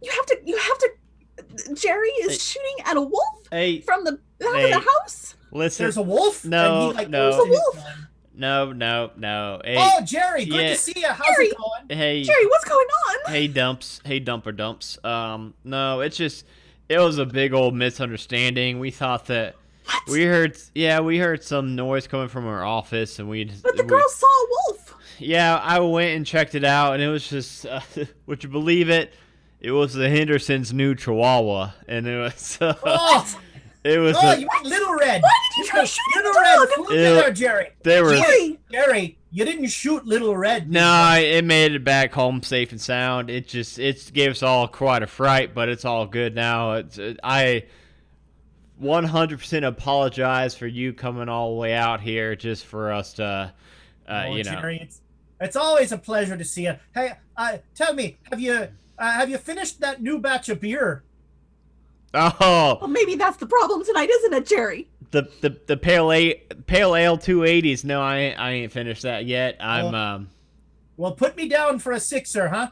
You have to. Jerry is shooting at a wolf from the back of the house. Listen, there's a wolf. No, and he, no. There's a wolf. No. Hey, oh, Jerry, good to see you. How's it going? Hey, Jerry, what's going on? Hey, Dumps. Hey, Dumper Dumps. No, it was a big old misunderstanding. We thought that we heard some noise coming from our office, and But the girl saw a wolf. Yeah, I went and checked it out, and it was just, would you believe it? It was the Henderson's new Chihuahua, and it was. It was. You mean Little Red? Why did you try to shoot Little the Red? dog? There, Jerry. Jerry, you didn't shoot Little Red. No, it made it back home safe and sound. It gave us all quite a fright, but it's all good now. I 100% apologize for you coming all the way out here just for us to, Jerry, it's always a pleasure to see you. Hey, tell me, have you finished that new batch of beer? Oh, well, maybe that's the problem tonight, isn't it, Jerry? The pale ale 280s. No, I ain't finished that yet. Well, put me down for a sixer, huh?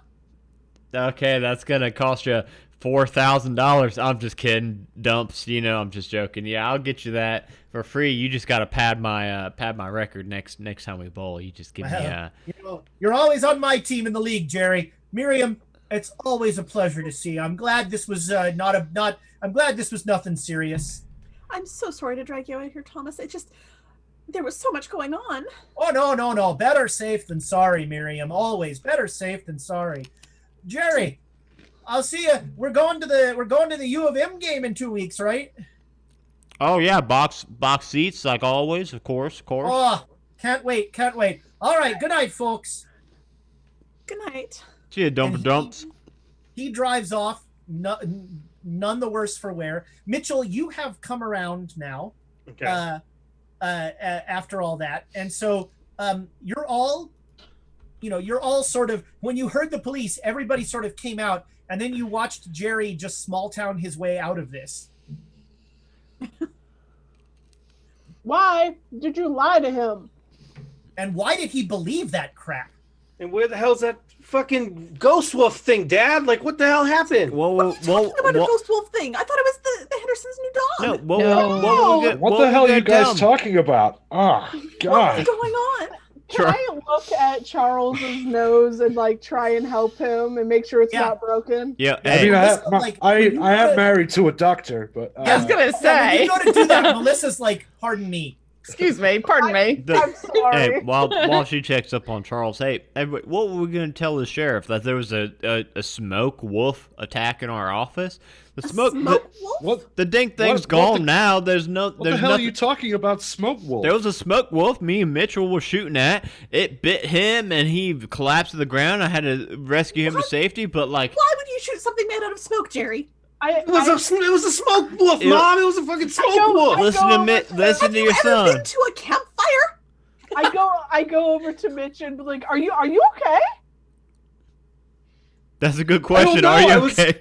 Okay, that's gonna cost you $4,000. I'm just kidding, Dumps. I'm just joking. Yeah, I'll get you that for free. You just gotta pad my record next time we bowl. You just give me You're always on my team in the league, Jerry. Miriam, it's always a pleasure to see you. I'm glad this was I'm glad this was nothing serious. I'm so sorry to drag you out here, Thomas. There was so much going on. Oh, no. Better safe than sorry, Miriam. Always better safe than sorry. Jerry, I'll see you. We're going to the U of M game in 2 weeks, right? Oh yeah, box seats like always, of course. Oh, can't wait. All right, good night, folks. Good night. See you, Dumps. He drives off. None the worse for wear. Mitchell, you have come around now. Okay. After all that, and so you're all sort of, when you heard the police, everybody sort of came out, and then you watched Jerry just small town his way out of this. Why did you lie to him? And why did he believe that crap? And where the hell's that fucking ghost wolf thing, Dad? What the hell happened? What are you talking about a ghost wolf thing? I thought it was the Henderson's new dog. What the hell are you guys talking about? Oh, God. What's going on? Can I look at Charles's nose and like try and help him and make sure it's Yeah. not broken? Yeah, I hey, mean, Melissa, I when you am go to- married to a doctor, but I was gonna when say. you go to do that, Melissa's like, "Pardon me." Excuse me. Pardon me. I'm sorry. hey, while she checks up on Charles, hey, everybody, what were we going to tell the sheriff? That there was a smoke wolf attack in our office? The smoke, Smoke wolf? what? the dang thing's What gone the- now. There's no, What there's the hell nothing. are you talking about, smoke wolf? There was a smoke wolf me and Mitchell were shooting at. It bit him and he collapsed to the ground. I had to rescue him to safety, but like, Why would you shoot something made out of smoke, Jerry? It was a smoke wolf, It- Mom. It was a fucking smoke don't- wolf. I listen go to over to- listen Have to you your ever son. been to a campfire? I go over to Mitch and be like, "Are you okay?" That's a good I question. don't Are know, you I was- okay?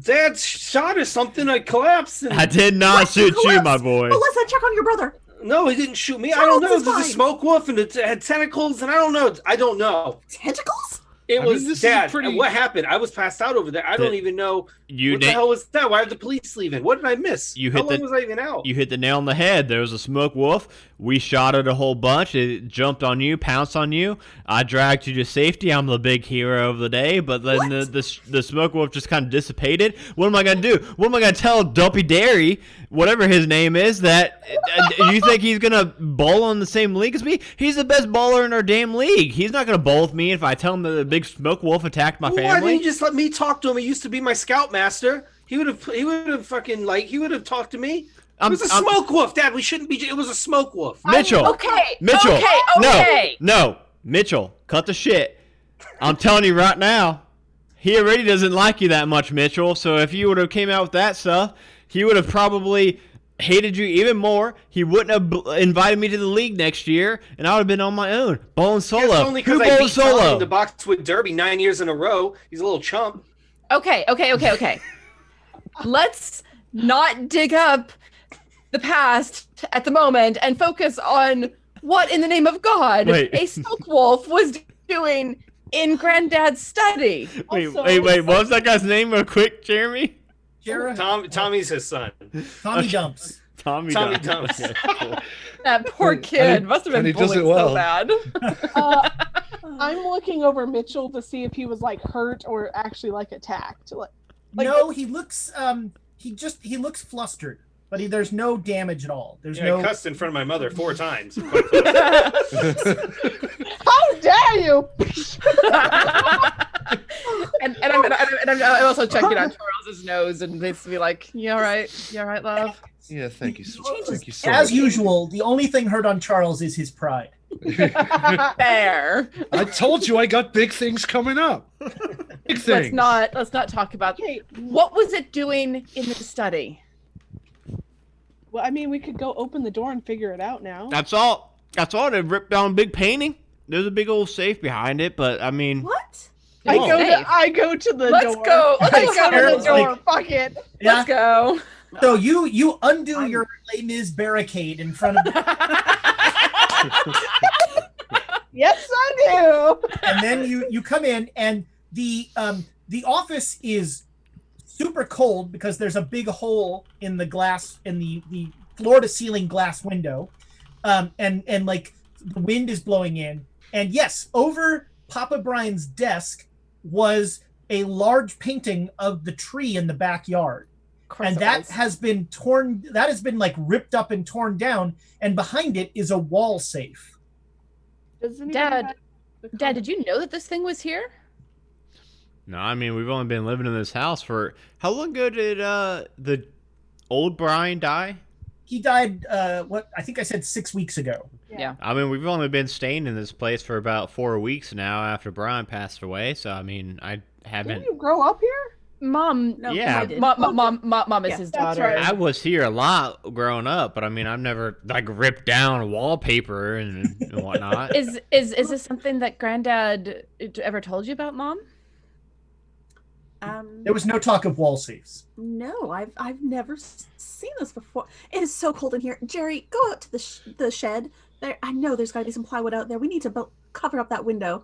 Dad shot or something. I collapsed. And... I did not What? shoot you, Collapse? my boy. Melissa, check on your brother. No, he didn't shoot me. I Charles don't know. is There's a fine. smoke wolf and it had tentacles, and I don't know. I don't know. Tentacles? It I mean, was this is Dad. pretty- And what happened? I was passed out over there. I don't The- even know You what the na- hell was that. Why are the police leaving? What did I miss? You How hit long the- was I even out? You hit the nail on the head. There was a smoke wolf. We shot it a whole bunch. It jumped on you, pounced on you. I dragged you to safety. I'm the big hero of the day. But then the smoke wolf just kind of dissipated. What am I gonna do? What am I gonna tell Dumpy Dairy, whatever his name is, that you think he's gonna bowl in the same league as me? He's the best bowler in our damn league. He's not gonna bowl with me if I tell him that the big smoke wolf attacked my Why didn't family. you just let me talk to him? He used to be my scoutmaster. He would have talked to me. It was a smoke wolf, Dad. We shouldn't be. It was a smoke wolf. Mitchell. Okay. Mitchell. Okay. No, Mitchell, cut the shit. I'm telling you right now, he already doesn't like you that much, Mitchell. So if you would have came out with that stuff, he would have probably hated you even more. He wouldn't have invited me to the league next year, and I would have been on my own, bowling solo. Yes, only Who because I bowls beat Tommy solo? in the Boxwood Derby 9 years in a row. He's a little chump. Okay. Let's not dig up the past at the moment and focus on what in the name of God Wait. a smoke wolf was doing in Granddad's study. Also- Wait. What was that guy's name real quick, Jeremy? Jared, Tommy's his son. Tommy Dumps. Tommy Dumps. Okay, cool. That poor kid must have and been he does bullied it well. so bad. I'm looking over Mitchell to see if he was like hurt or actually like attacked. Like No, he looks he looks flustered, but there's no damage at all. There's Yeah, no. I cussed in front of my mother 4 times. how dare you? and I'm also checking on Charles's nose and basically like, you all right, love? Yeah, thank you. Changes Thank you so As much. usual, the only thing hurt on Charles is his pride. Fair. I told you I got big things coming up. Big things. Let's not talk about what was it doing in the study. Well, I mean, we could go open the door and figure it out now. That's all. They ripped down a big painting. There's a big old safe behind it, but I mean, What? I Oh. go to the Let's door. go. I Let's go to Aaron's the door. like- Fuck it. Yeah. Let's go. So you undo your Les Mis barricade in front of, Yes, I do. and then you come in, and the office is super cold because there's a big hole in the glass in the floor to ceiling glass window, and like the wind is blowing in, and yes, over Papa Brian's desk was a large painting of the tree in the backyard. And that has been torn, that has been like ripped up and torn down, and behind it is a wall safe. Doesn't even Dad, have the Dad, did you know that this thing was here? no, I mean, we've only been living in this house for how long ago did the old Brian die? He died, what I think I said 6 weeks ago. Yeah. I mean, we've only been staying in this place for about 4 weeks now after Brian passed away. So I mean, I haven't. Didn't you grow up here? Mom, No, Yeah. I did. Mom is Yeah, his that's daughter. right. I was here a lot growing up, but I mean, I've never like ripped down wallpaper and whatnot. Is this something that Granddad ever told you about, Mom? There was no talk of wall safes. No, I've never seen this before. It is so cold in here. Jerry, go out to the shed. There, I know there's got to be some plywood out there. We need to cover up that window.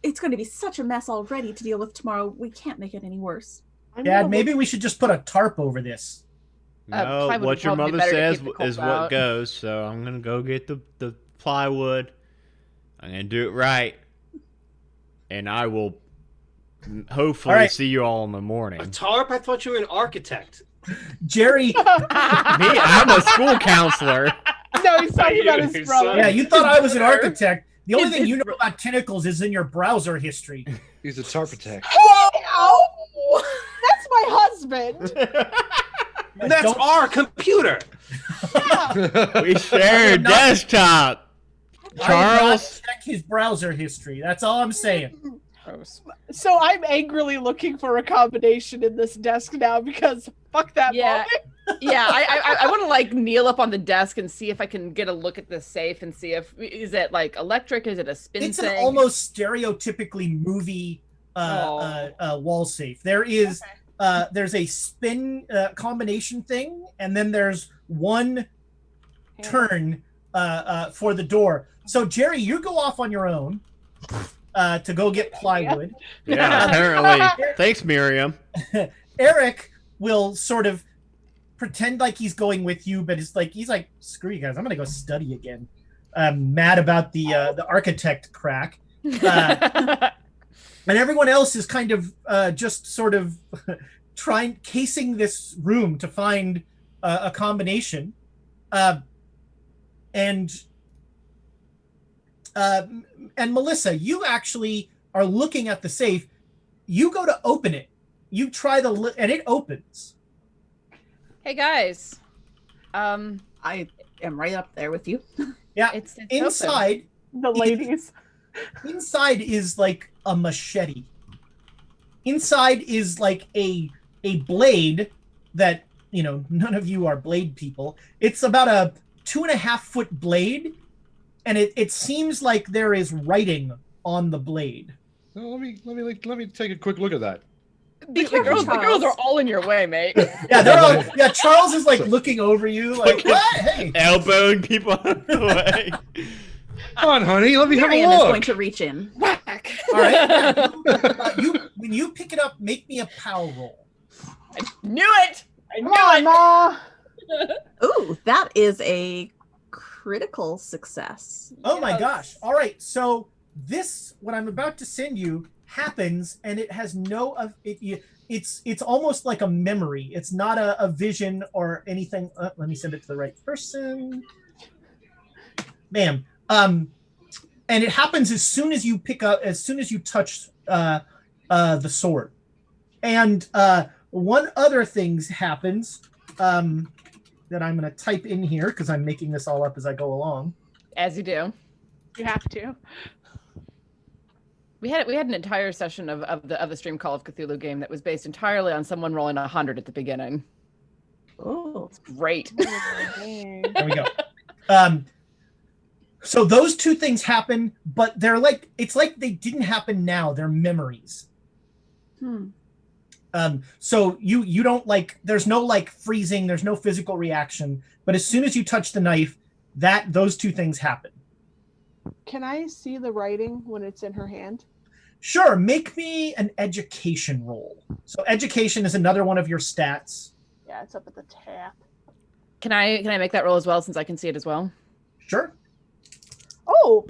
It's going to be such a mess already to deal with tomorrow. We can't make it any worse. I'm Dad, gonna maybe we should just put a tarp over this. No, plywood what would your probably be mother better to says keep the cold is what out. goes. So I'm gonna go get the plywood. I'm gonna do it right, and I will hopefully see you all in the morning. A tarp? I thought you were an architect. Jerry. Me, I'm a school counselor. No, he's talking about his brother. Yeah, you thought I was an architect. The only thing you know about tentacles is in your browser history. He's a tarpitect. Ow! That's my husband. And that's our computer. We share a desktop. Charles, check his browser history. That's all I'm saying. So I'm angrily looking for a combination in this desk now because fuck that boy. Yeah, I want to like kneel up on the desk and see if I can get a look at the safe and see if is it like electric, is it a spin It's thing? an almost stereotypically movie wall safe. There is there's a spin combination thing, and then there's one turn for the door. So Jerry, you go off on your own to go get plywood. Yeah, apparently. Thanks, Miriam. Eric will sort of pretend like he's going with you, but he's like, screw you guys, I'm gonna go study again. Mad about the architect crack. And everyone else is kind of just sort of casing this room to find a combination. And Melissa, you actually are looking at the safe. You go to open it. You try and it opens. Hey guys, I am right up there with you. Yeah, it's inside open. The ladies. Inside is like a machete. Inside is like a blade that, you know, none of you are blade people. It's about a 2.5-foot blade, and it seems like there is writing on the blade. Oh, let me take a quick look at that. The girls are all in your way, mate. Yeah, they're all. Yeah, Charles is like looking over you, like what? Hey, elbowing people out of the way. Come on, honey, let me have a Miriam look. is going to reach in. Whack. All right. Yeah, when you pick it up, make me a power roll. I knew it. Ma. Ooh, that is a critical success. Oh my gosh! All right, so what I'm about to send you happens, and it has it's almost like a memory. It's not a vision or anything. Let me send it to the right person. Bam. And it happens as soon as you touch the sword. And one other thing happens that I'm going to type in here because I'm making this all up as I go along. As you do. You have to. We had an entire session of the stream Call of Cthulhu game that was based entirely on someone rolling 100 at the beginning. Oh, it's great. There we go. So those two things happen, but it's like they didn't happen now. They're memories. So you don't there's no freezing, there's no physical reaction, but as soon as you touch the knife, those two things happen. Can I see the writing when it's in her hand? Sure, make me an education roll. So education is another one of your stats. Yeah, it's up at the top. Can I make that roll as well since I can see it as well? Sure. Oh,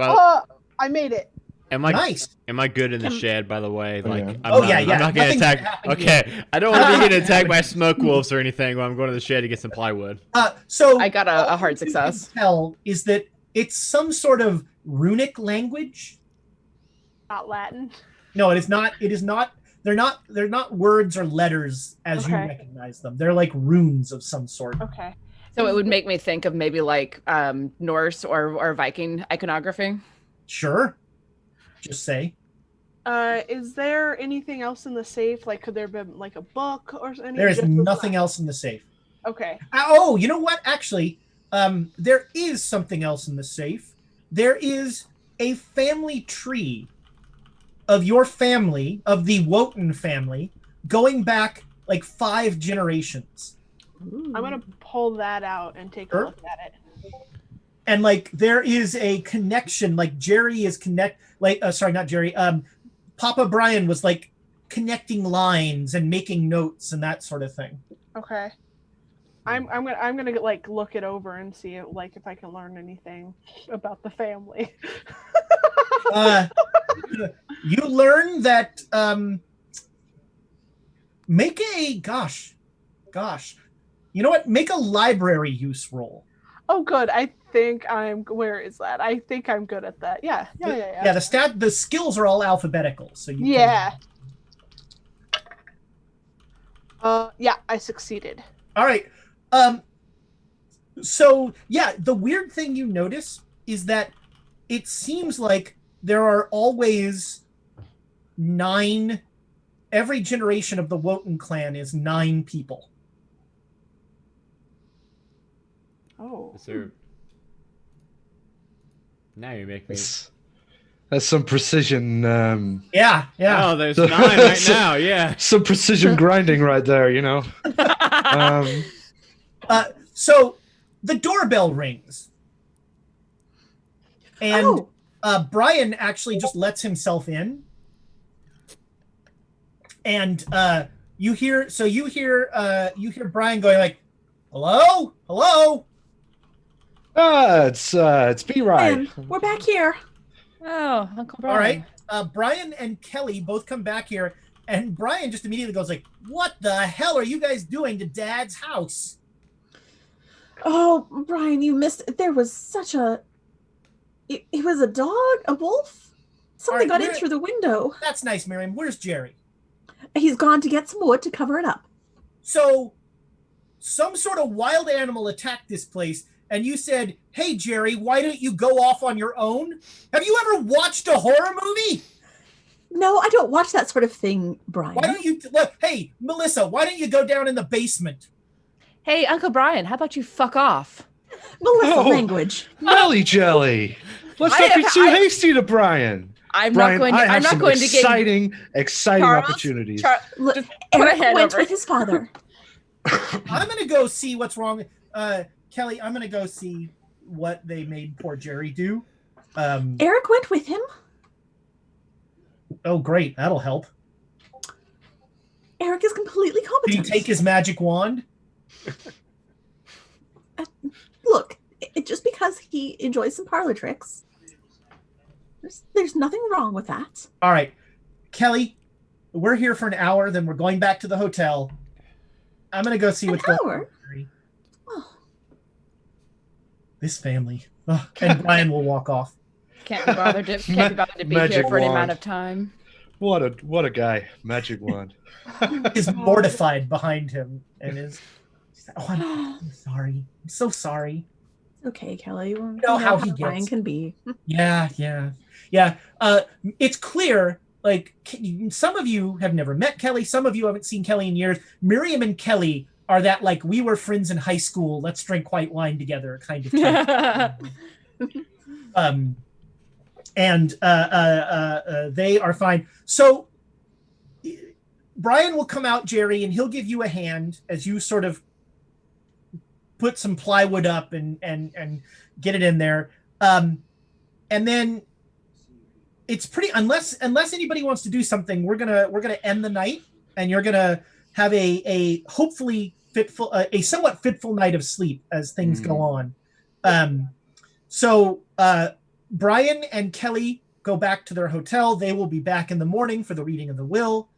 I made it. Nice. Am I good in the shed, by the way? I'm not getting attacked. Okay, I don't want to be getting attacked by smoke wolves or anything when I'm going to the shed to get some plywood. So I got a hard success. Tell is that it's some sort of runic language. Not Latin. No, it is not. It is not. They're not words or letters as you recognize them. They're like runes of some sort. Okay. So it would make me think of maybe like Norse or Viking iconography. Sure. Just say. Is there anything else in the safe? Like, could there be like a book or anything? There is nothing else in the safe. Okay. Oh, you know what? Actually, there is something else in the safe. There is a family tree of your family, of the Wotan family, going back like 5 generations. I'm gonna pull that out and take a look at it. And like there is a connection, like Jerry is sorry, not Jerry. Papa Brian was like connecting lines and making notes and that sort of thing. Okay. I'm gonna like look it over and see like if I can learn anything about the family. You learn that make a gosh, you know what? Make a library use roll. Oh, good. I think I'm. Where is that? I think I'm good at that. Yeah. Yeah. The skills are all alphabetical, so you. Yeah. Yeah, I succeeded. All right. So yeah, the weird thing you notice is that it seems like there are always 9. Every generation of the Wotan clan is 9 people. Oh. Is there... Now you make me... That's some precision. Yeah. Oh, there's 9 right now. Yeah. Some precision grinding right there, you know. So the doorbell rings, and Brian actually just lets himself in, and you hear Brian going like, "Hello." It's B-Ride. We're back here. Oh, Uncle Brian. All right. Brian and Kelly both come back here, and Brian just immediately goes like, "What the hell are you guys doing to Dad's house?" Oh, Brian, you missed. There was such a. It was a dog, a wolf. Something All right, got in through the window. That's nice, Miriam. Where's Jerry? He's gone to get some wood to cover it up. So, some sort of wild animal attacked this place, and you said, "Hey, Jerry, why don't you go off on your own?" Have you ever watched a horror movie? No, I don't watch that sort of thing, Brian. Why don't you? Hey, Melissa, why don't you go down in the basement? Hey, Uncle Brian, how about you fuck off? Melissa Oh. language. Melly Jelly. Let's not be too hasty to Brian. I'm Brian, not going to. I have I'm not some going to get exciting Charles, opportunities. Look, Just put a Eric hand went over. with his father. I'm gonna go see what's wrong. Kelly, I'm gonna go see what they made poor Jerry do. Eric went with him. Oh, great, that'll help. Eric is completely Did competent. he take his magic wand? Look, just because he enjoys some parlor tricks, there's nothing wrong with that. All right, Kelly, we're here for an hour. Then we're going back to the hotel. I'm gonna go see what's going on. Oh. This family. Ugh, and Brian will walk off. Can't be bothered to be here Magic for any wand. amount of time. What a guy. Magic wand. Is mortified behind him and is. Oh, I'm sorry. I'm so sorry. Okay, Kelly. You know how he Brian gets. can be. Yeah. It's clear. Like some of you have never met Kelly. Some of you haven't seen Kelly in years. Miriam and Kelly are that like we were friends in high school. Let's drink white wine together kind of type. They are fine. So Brian will come out, Jerry, and he'll give you a hand as you sort of put some plywood up and get it in there. And then it's pretty unless anybody wants to do something, we're gonna end the night, and you're gonna have a hopefully fitful, a somewhat fitful night of sleep as things go on. So Brian and Kelly go back to their hotel. They will be back in the morning for the reading of the will.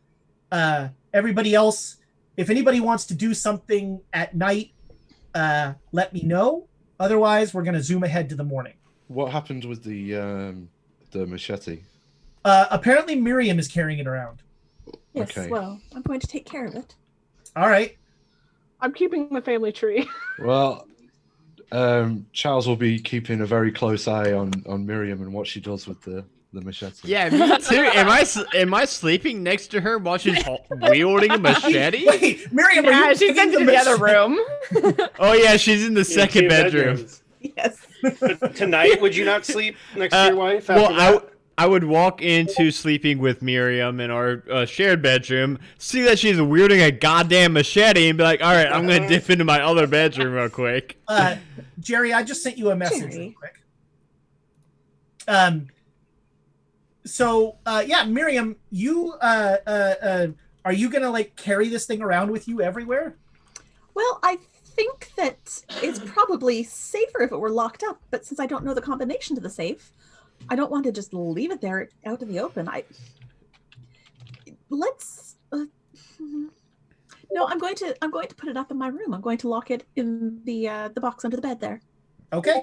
Everybody else, if anybody wants to do something at night, let me know. Otherwise, we're going to zoom ahead to the morning. What happened with the machete? Apparently, Miriam is carrying it around. Yes, Okay. well, I'm going to take care of it. All right. I'm keeping the family tree. Well, Charles will be keeping a very close eye on Miriam and what she does with the machete. Yeah, me too. Am I sleeping next to her while she's wielding a machete? Wait, Miriam, are Yeah, you she's into the other room. Oh yeah, she's in the second Two bedroom. bedrooms. Yes. But tonight, would you not sleep next to your wife? After Well, that? I would walk into sleeping with Miriam in our shared bedroom, see that she's wielding a goddamn machete, and be like, all right, I'm going to dip into my other bedroom real quick. Jerry, I just sent you a message real Jerry. quick. Yeah, Miriam, you are you gonna like carry this thing around with you everywhere? Well, I think that it's probably safer if it were locked up, but since I don't know the combination to the safe, I don't want to just leave it there out in the open. Let's. No, I'm going to put it up in my room. I'm going to lock it in the box under the bed there. Okay.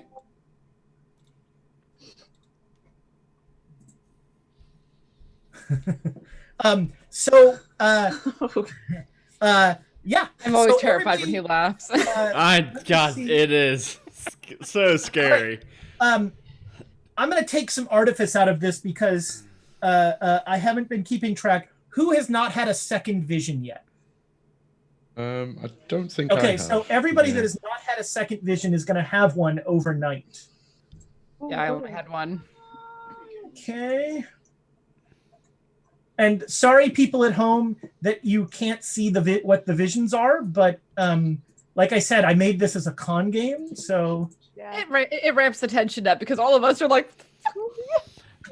Yeah. I'm always So terrified when everybody- he laughs. God, it is so scary. I'm going to take some artifice out of this because I haven't been keeping track. Who has not had a second vision yet? I don't think I Okay, have. so everybody Yeah. that has not had a second vision is going to have one overnight. Yeah, I only had one. Okay. And sorry, people at home, that you can't see what the visions are, but like I said, I made this as a con game, so Yeah. It ramps the tension up because all of us are like,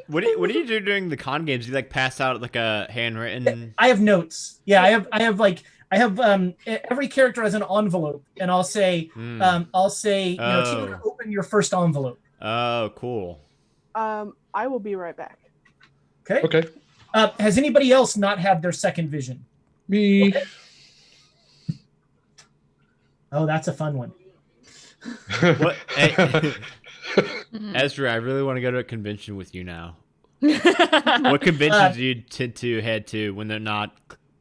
What do you do during the con games? Do you like pass out like a handwritten? I have notes. Yeah, I have every character has an envelope, and I'll say Tina, open your first envelope. Oh, cool. I will be right back. Okay. Okay. Has anybody else not had their second vision? Me. Okay. Oh, that's a fun one. What? Hey, Ezra, I really want to go to a convention with you now. What conventions do you tend to head to when they're not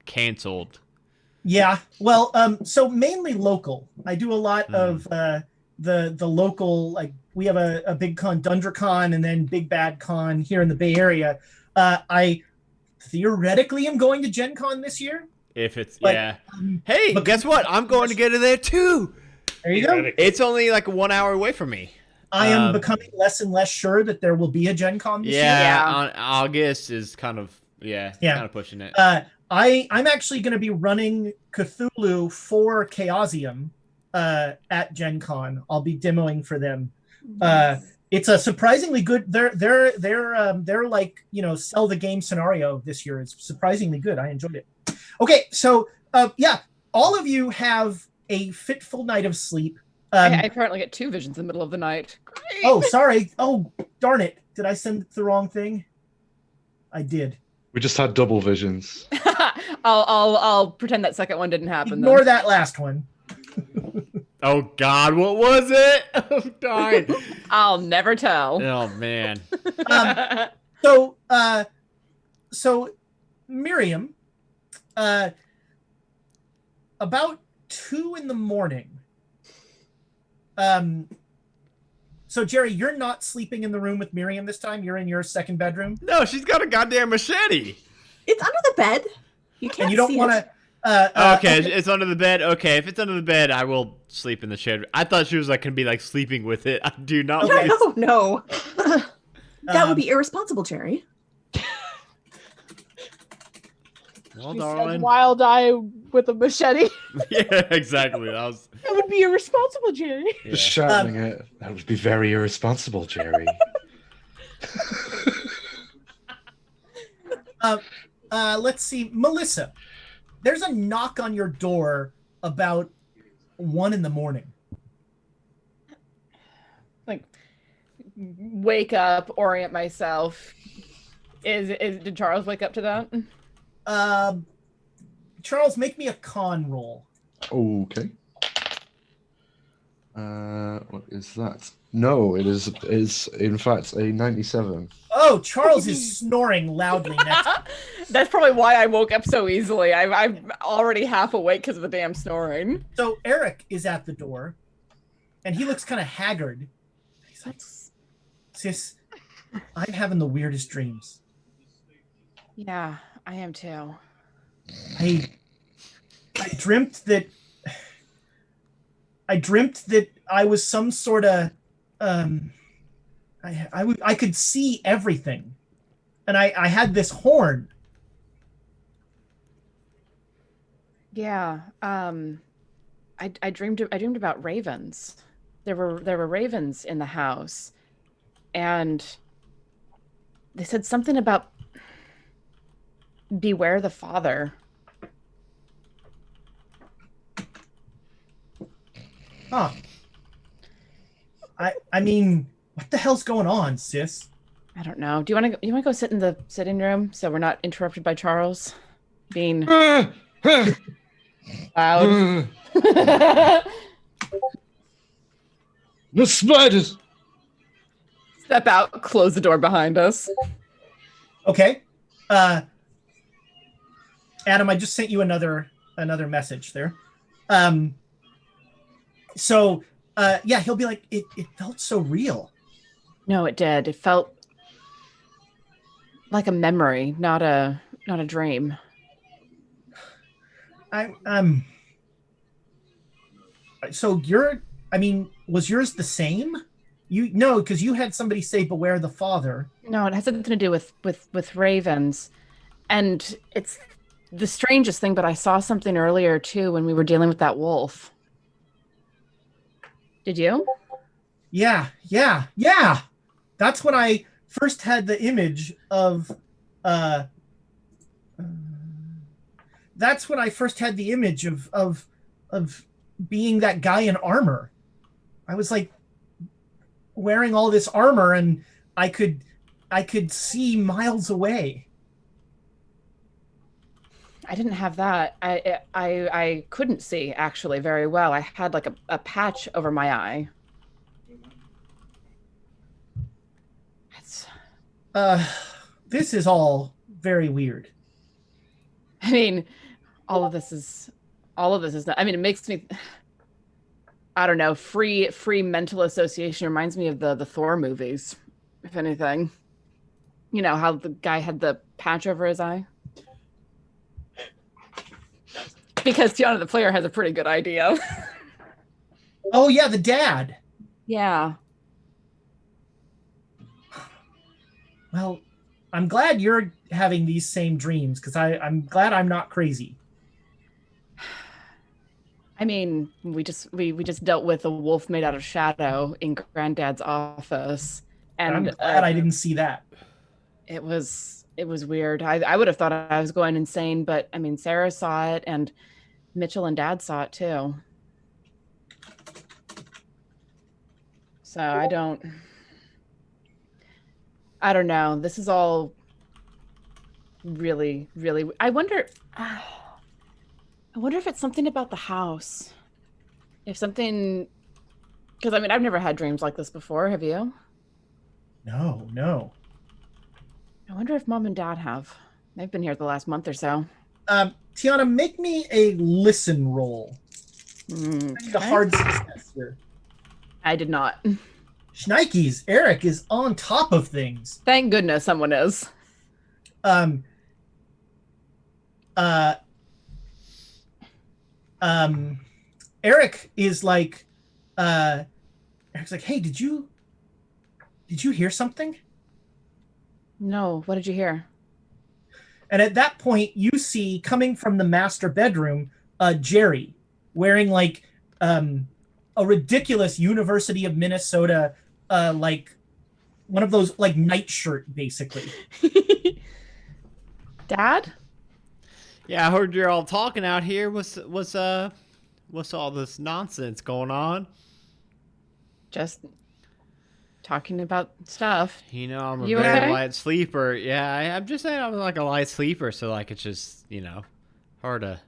canceled? Yeah, well, so mainly local. I do a lot of the local, like we have a big con, DundraCon, and then Big Bad Con here in the Bay Area. I theoretically am going to Gen Con this year. If it's But, yeah. Hey, but- guess what? I'm going to get in there too. There you go. It's only like 1 hour away from me. I am becoming less and less sure that there will be a Gen Con this year. Yeah, Yeah. on August is kind of kind of pushing it. I'm actually going to be running Cthulhu for Chaosium at Gen Con. I'll be demoing for them. It's a surprisingly good. They're like, sell the game scenario this year is surprisingly good. I enjoyed it. Okay, so all of you have a fitful night of sleep. I currently get 2 visions in the middle of the night. Great. Oh, sorry. Oh, darn it! Did I send the wrong thing? I did. We just had double visions. I'll pretend that second one didn't happen. Ignore then. that last one. Oh God, what was it? I'm dying. I'll never tell. Oh man. So Miriam, about 2 a.m. So Jerry, you're not sleeping in the room with Miriam this time. You're in your second bedroom, No, she's got a goddamn machete. It's under the bed. You can't. and you don't see want it. to. Okay, it's under the bed. Okay, if it's under the bed, I will sleep in the shed. I thought she was like gonna be like sleeping with it. I do not. Okay. want No. That Um, would be irresponsible, Jerry. Well, She darling. said wild eye with a machete. Yeah, exactly. That was. That would be irresponsible, Jerry. Yeah. Just shouting it. That would be very irresponsible, Jerry. Let's see, Melissa. There's a knock on your door about 1 a.m. Like, wake up, orient myself. Did Charles wake up to that? Charles, make me a con roll. Okay. What is that? No, it is in fact a 97. Oh, Charles is snoring loudly next. That's probably why I woke up so easily. I'm already half awake because of the damn snoring. So Eric is at the door, and he looks kind of haggard. He's like, "Sis, I'm having the weirdest dreams. Yeah, I am too. I dreamt that I was some sort of I could see everything, and I had this horn." Yeah. I dreamed about ravens. There were ravens in the house, and they said something about beware the father. Huh. I mean, what the hell's going on, sis? I don't know. Do you want to go sit in the sitting room so we're not interrupted by Charles being loud? The spiders. Step out, close the door behind us. Okay. Adam, I just sent you another message there. So yeah, he'll be like, it felt so real. No, it did. It felt like a memory, not a dream. So was yours the same? Because you had somebody say beware the father. No, it has something to do with ravens. And it's the strangest thing, but I saw something earlier too when we were dealing with that wolf. Did you? Yeah. That's when I first had the image of being that guy in armor. I was like wearing all this armor and I could see miles away. I didn't have that. I couldn't see actually very well. I had like a patch over my eye. This is all very weird. I mean, all of this is not, I mean, it makes me, I don't know, free mental association reminds me of the Thor movies, if anything. You know, how the guy had the patch over his eye? Because Tiana, the player, has a pretty good idea. Oh, yeah, the dad. Yeah. Well, I'm glad you're having these same dreams, because I'm glad I'm not crazy. I mean, we just dealt with a wolf made out of shadow in Granddad's office. And I'm glad I didn't see that. It was weird. I would have thought I was going insane, but I mean, Sarah saw it and Mitchell and Dad saw it too. So I don't know. This is all really, really, I wonder if it's something about the house. If something, because I mean, I've never had dreams like this before. Have you? No. I wonder if Mom and Dad have. They've been here the last month or so. Tiana, make me a listen roll. I need a hard success here. I did not. Schnikes, Eric is on top of things. Thank goodness someone is. Eric is like, Eric's like, hey, did you hear something? No, what did you hear? And at that point, you see coming from the master bedroom, Jerry wearing like a ridiculous University of Minnesota, like one of those like nightshirt, basically. Dad? Yeah, I heard you're all talking out here. What's all this nonsense going on? Just talking about stuff. You know, I'm a You very okay? light sleeper. Yeah, I'm just saying I'm like a light sleeper, so like it's just, you know, hard to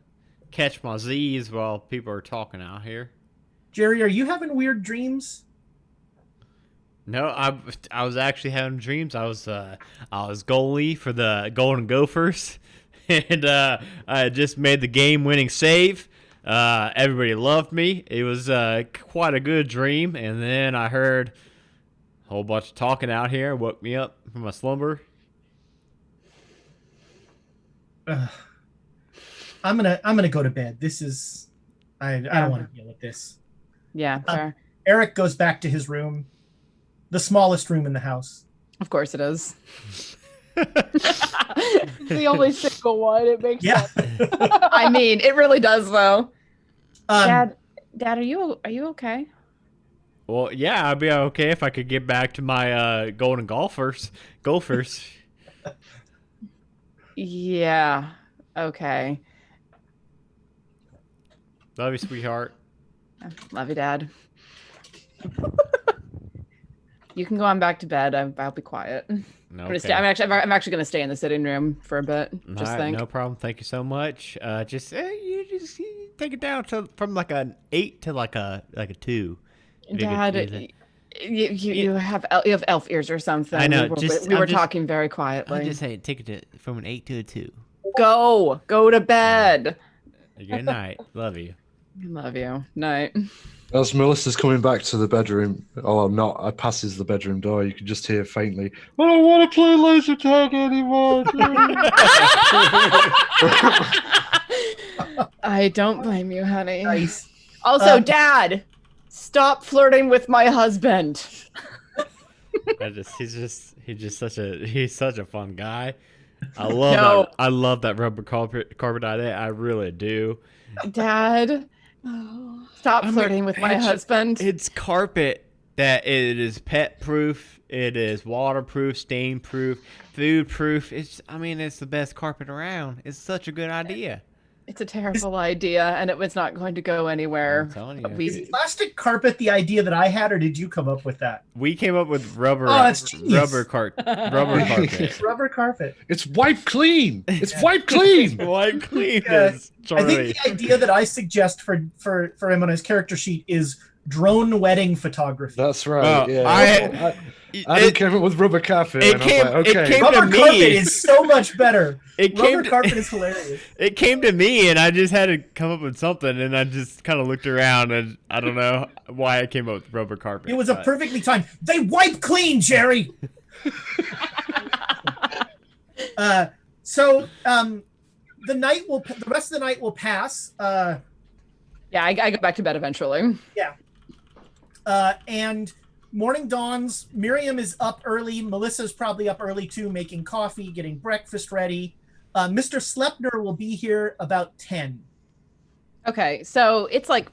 catch my Z's while people are talking out here. Jerry, are you having weird dreams? No, I was actually having dreams. I was goalie for the Golden Gophers, and I just made the game-winning save. Everybody loved me. It was quite a good dream, and then I heard a whole bunch of talking out here. Woke me up from my slumber. I'm gonna go to bed. This is I don't want to deal with this. Yeah, fair. Eric goes back to his room, the smallest room in the house. Of course it is. The only single one. It makes sense. I mean, it really does, though. Um, Dad, are you okay? Well, yeah, I'd be okay if I could get back to my Golden Gophers. Yeah. Okay. Love you, sweetheart. Love you, Dad. You can go on back to bed. I'll be quiet. Okay. I'm actually going to stay in the sitting room for a bit. Just All right, think. no problem. Thank you so much. You take it down from like an 8 to like a 2. Dad, you have elf ears or something. I know. We were talking very quietly. I'm just saying, take it from an 8 to a 2. Go to bed. Good night. Love you. Love you. Night. As Melissa's coming back to the bedroom, or not, passes the bedroom door, you can just hear faintly, I don't want to play laser tag anymore. I don't blame you, honey. Nice. Also, Dad, stop flirting with my husband. He's such a fun guy. I love that rubber carpet idea. I really do. Dad, stop flirting with my husband. It's carpet that it is pet proof. It is waterproof, stain proof, food proof. It's the best carpet around. It's such a good idea. It's a terrible idea, and it was not going to go anywhere. I'm telling you. Is plastic carpet the idea that I had, or did you come up with that? We came up with rubber. Oh, that's genius. Rubber carpet. Rubber carpet. It's wiped clean. It's wiped clean. White clean. I think the idea that I suggest for him on his character sheet is drone wedding photography. That's right. Well, yeah. I came up with rubber carpet. Okay. Rubber to carpet me. is so much better. Rubber Carpet is hilarious. It came to me, and I just had to come up with something, and I just kind of looked around, and I don't know why I came up with rubber carpet. It was a perfectly timed. They wipe clean, Jerry. The rest of the night will pass. Yeah, I go back to bed eventually. Yeah. And morning dawns. Miriam is up early. Melissa's probably up early too, making coffee, getting breakfast ready. Mr. Slepner will be here about 10. Okay, so it's like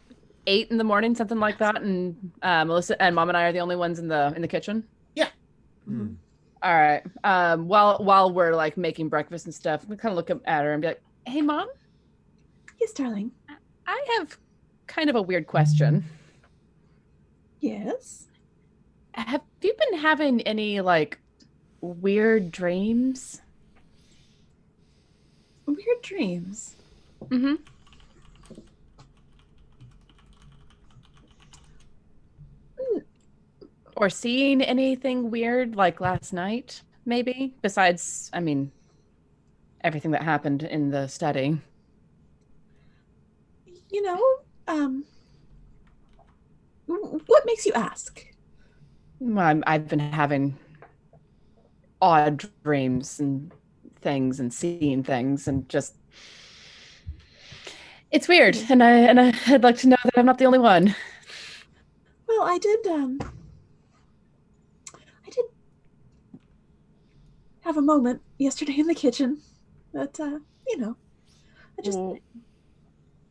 8 in the morning, something like that, and Melissa and Mom and I are the only ones in the kitchen. Yeah. Mm. All right. While we're like making breakfast and stuff, we kind of look at her and be like, "Hey, Mom." Yes, darling. I have kind of a weird question. Yes. Have you been having any like weird dreams? Weird dreams. Mm-hmm. Or seeing anything weird like last night, maybe? Besides, everything that happened in the study. What makes you ask? I've been having odd dreams and things and seeing things and just it's weird. And I'd like to know that I'm not the only one. Well, I did have a moment yesterday in the kitchen that I just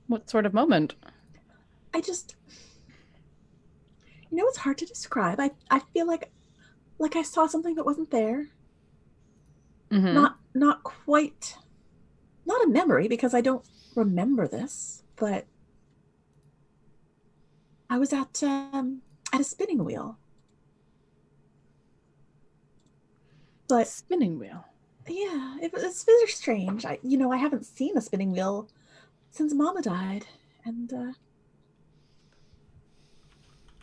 What sort of moment? It's hard to describe. I feel like I saw something that wasn't there. Mm-hmm. Not quite, not a memory because I don't remember this, but I was at a spinning wheel. But Spinning wheel. yeah, it's very strange. I haven't seen a spinning wheel since Mama died, and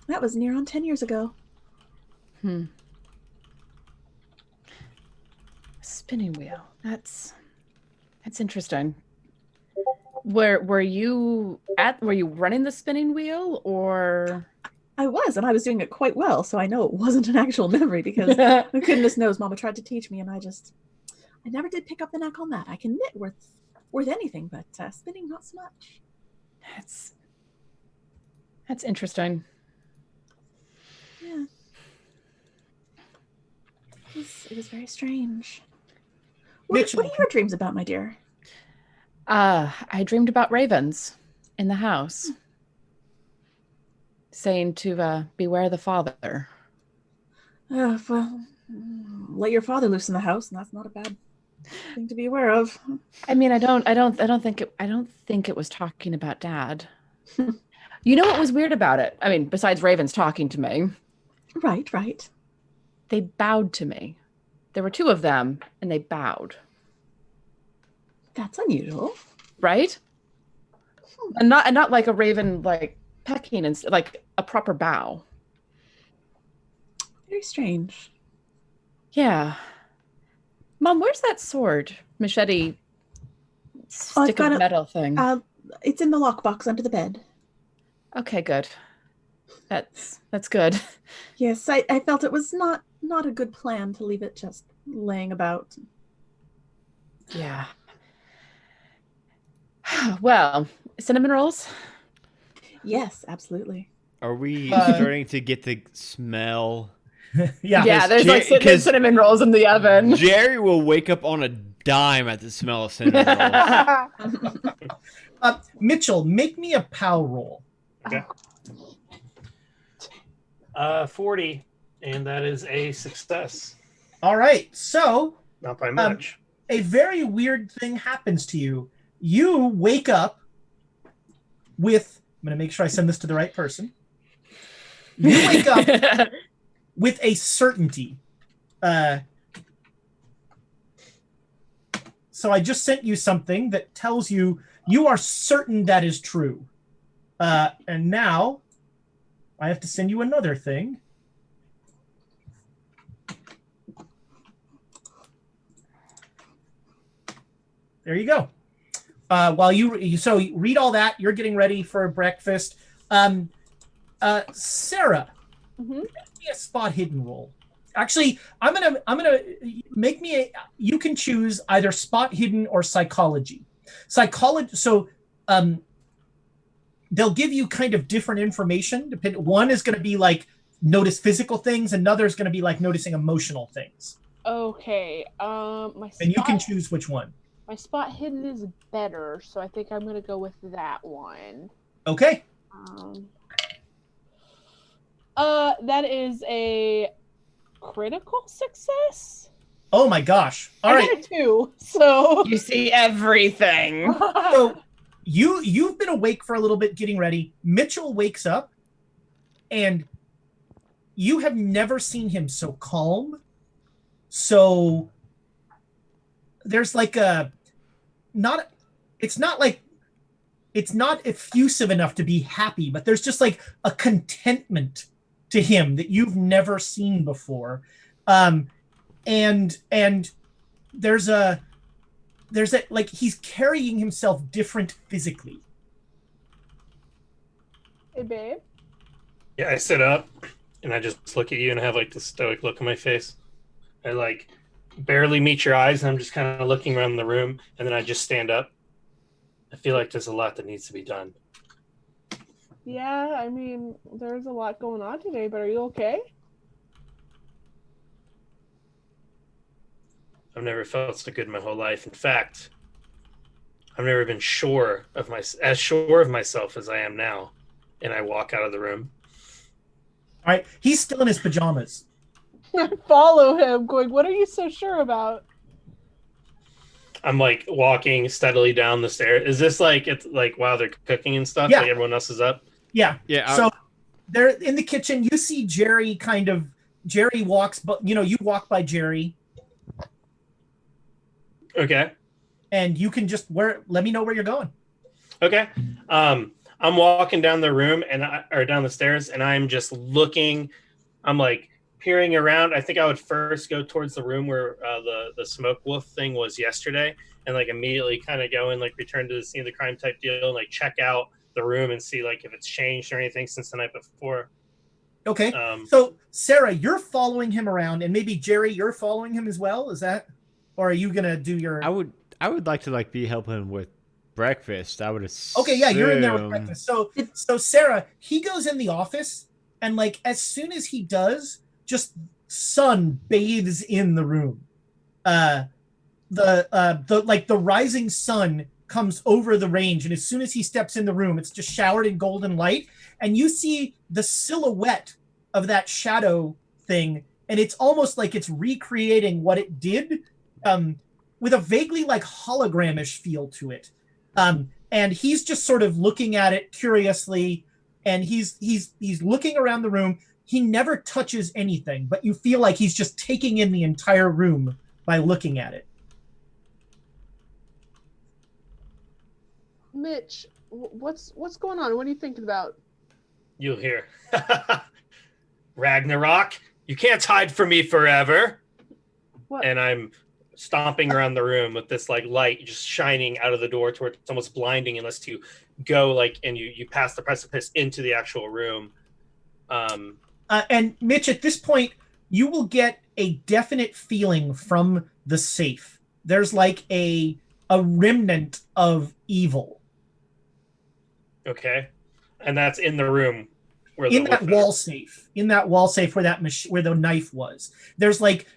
that was near on 10 years ago. Spinning wheel. That's interesting. Were you running the spinning wheel or? I was, and I was doing it quite well, so I know it wasn't an actual memory because goodness knows Mama tried to teach me, and I never did pick up the knack on that. I can knit worth anything, but spinning not so much. That's interesting. Yeah. It was very strange. What are your dreams about, my dear? I dreamed about ravens in the house, saying to beware the father. Well, let your father loose in the house, and that's not a bad thing to be aware of. I don't think it was talking about Dad. You know what was weird about it? Besides ravens talking to me. Right. They bowed to me. There were two of them, and they bowed. That's unusual. Right? And not like a raven, like pecking, and like a proper bow. Very strange. Yeah. Mom, where's that sword? Machete stick of metal thing. It's in the lockbox under the bed. Okay, good. That's good. Yes, I felt it was not a good plan to leave it just laying about. Yeah. Well, cinnamon rolls? Yes, absolutely. Are we starting to get the smell? Yeah, there's like cinnamon rolls in the oven. Jerry will wake up on a dime at the smell of cinnamon rolls. Mitchell, make me a POW roll. Okay. 40, and that is a success. All right, so Not by much. a very weird thing happens to you. You wake up with, I'm going to make sure I send this to the right person. You wake up with a certainty. So I just sent you something that tells you you are certain that is true. And now I have to send you another thing. There you go. While you read all that, you're getting ready for breakfast. Sarah, make me a spot hidden roll. Actually, I'm gonna make me a. You can choose either spot hidden or psychology. Psychology. So, they'll give you kind of different information. One is going to be like notice physical things. Another is going to be like noticing emotional things. Okay. And you can choose which one. My spot hidden is better, so I think I'm going to go with that one. Okay. That is a critical success. Oh my gosh! All right. I got a 2, so you see everything. So you've been awake for a little bit, getting ready. Mitchell wakes up, and you have never seen him so calm. So there's like it's not effusive enough to be happy, but there's just like a contentment to him that you've never seen before. And there's a like he's carrying himself different physically. Hey, babe. Yeah, I sit up and I just look at you and I have like this stoic look on my face. I like barely meet your eyes and I'm just kind of looking around the room, and then I just stand up. I feel like there's a lot that needs to be done. Yeah, I mean, there's a lot going on today, but are you okay? I've never felt so good in my whole life. In fact, I've never been as sure of myself as I am now. And I walk out of the room. All right, he's still in his pajamas. I follow him, going, "What are you so sure about?" I'm like walking steadily down the stairs. Is this like it's like while they're cooking and stuff? Yeah. Like everyone else is up? Yeah. Yeah. So they're in the kitchen. You see Jerry Jerry walks, but you walk by Jerry. Okay. And you can just let me know where you're going. Okay. I'm walking down the room or down the stairs, and I'm just looking. I'm like peering around. I think I would first go towards the room where the smoke wolf thing was yesterday, and like immediately kind of go and like return to the scene of the crime type deal and like check out the room and see like if it's changed or anything since the night before. Okay. So Sarah, you're following him around, and maybe Jerry, you're following him as well. Is that, or are you gonna do your? I would like to like be helping him with breakfast. I would assume. Okay, yeah, you're in there with breakfast. So Sarah, he goes in the office, and like as soon as he does, just sun bathes in the room. The rising sun comes over the range, and as soon as he steps in the room, it's just showered in golden light, and you see the silhouette of that shadow thing, and it's almost like it's recreating what it did, with a vaguely like hologramish feel to it. And he's just sort of looking at it curiously, and he's looking around the room. he never touches anything, but you feel like he's just taking in the entire room by looking at it. Mitch, what's going on? What are you thinking about? You'll hear. Ragnarok, you can't hide from me forever. What? And I'm stomping around the room with this like light just shining out of the door to where it's almost blinding unless you go like and you pass the precipice into the actual room. And Mitch, at this point, you will get a definite feeling from the safe. There's like a remnant of evil. Okay. And that's in the room. Where In that wall safe where where the knife was. There's like,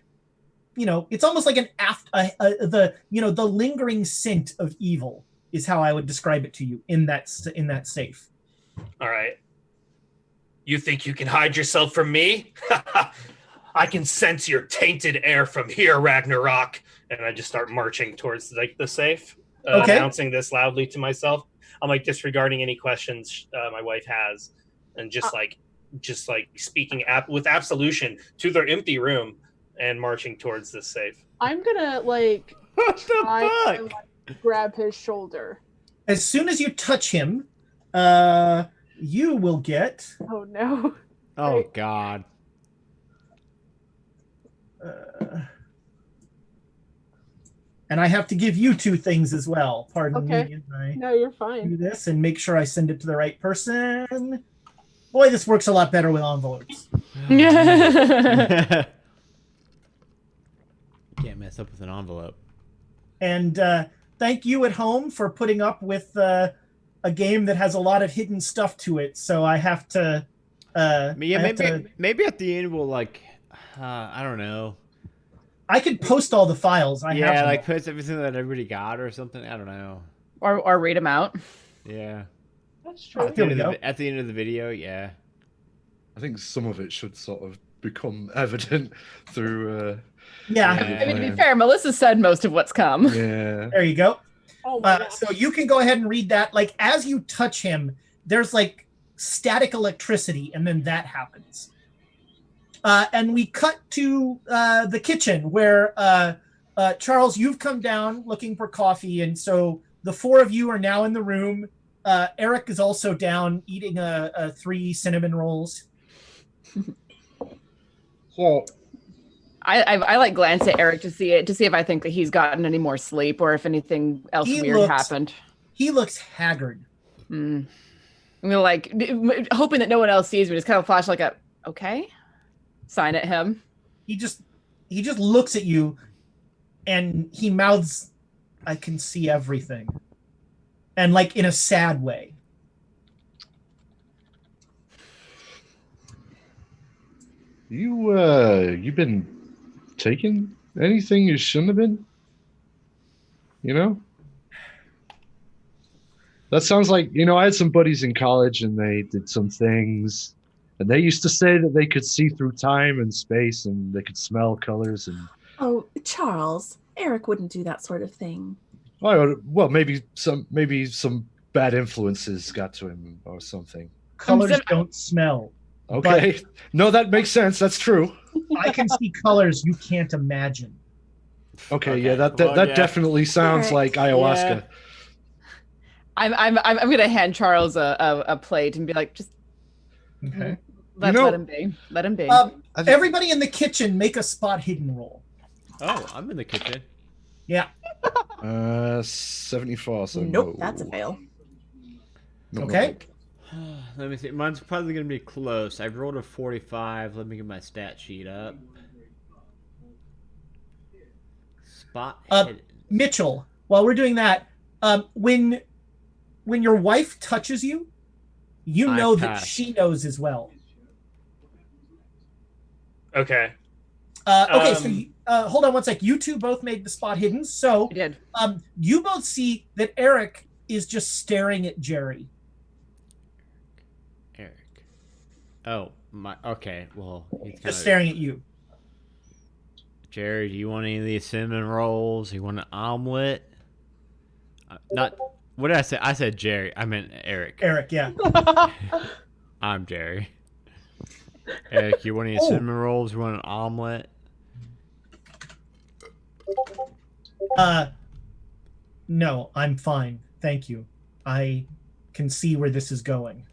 it's almost like the lingering scent of evil is how I would describe it to you in that safe. All right. You think you can hide yourself from me? I can sense your tainted air from here, Ragnarok. And I just start marching towards like the safe, Okay. announcing this loudly to myself. I'm like disregarding any questions my wife has, and just like speaking with absolution to their empty room and marching towards this safe. I'm gonna like What the try fuck? and like, grab his shoulder. As soon as you touch him, you will get. Oh no. Oh Wait. God. And I have to give you 2 things as well. Pardon Okay. me as I No, you're do fine. this and make sure I send it to the right person. Boy, this works a lot better with envelopes. Yeah. Can't mess up with an envelope. And thank you at home for putting up with a game that has a lot of hidden stuff to it. So I have to. Maybe at the end we'll like, I don't know. I could post all the files. I have Yeah, them. like post everything that everybody got or something. I don't know. or read them out. Yeah. That's true. At the, There end we of go. at the end of the video, yeah. I think some of it should sort of become evident through. Yeah, I mean, to be fair, Melissa said most of what's come. Yeah. there you go. Oh my gosh. So you can go ahead and read that. Like as you touch him, there's like static electricity, and then that happens. And we cut to the kitchen where Charles, you've come down looking for coffee, and so the 4 of you are now in the room. Eric is also down eating 3 cinnamon rolls. So I like glance at Eric to see if I think that he's gotten any more sleep or if anything else He weird looks- happened. He looks haggard. I'm gonna like hoping that no one else sees me. Just kind of flash like a okay sign at him. He just looks at you, and he mouths, "I can see everything," and like in a sad way. you been taking anything you shouldn't have been? That sounds like, I had some buddies in college and they did some things, and they used to say that they could see through time and space and they could smell colors and Oh, Charles, Eric wouldn't do that sort of thing. well, maybe some bad influences got to him or something. Colors don't smell. Okay. No, that makes sense. That's true. I can see colors you can't imagine. Okay, Okay, yeah, that well, yeah. definitely sounds Alright. like ayahuasca. I'm gonna hand Charles a plate and be like, just Okay. let know- him be. Let him be. I think- Everybody in the kitchen, make a spot hidden roll. Oh, I'm in the kitchen. Yeah. 74. So Nope, no. that's a fail. No, Okay. Let me see. Mine's probably gonna be close. I've rolled a 45. Let me get my stat sheet up. Spot hidden. Mitchell, while we're doing that, when your wife touches you, you I know that pass. she knows as well. Okay. Okay, so hold on one sec. You two both made the spot hidden. So I did. you both see that Eric is just staring at Jerry. Eric. Oh my. Okay. Well, he's Just kinda- staring at you. Jerry, do you want any of these cinnamon rolls? You want an omelet? Not. What did I say? I said Jerry. I meant Eric. Eric, yeah. I'm Jerry. Eric, you want any cinnamon rolls? You want an omelet? No, I'm fine. Thank you. I can see where this is going.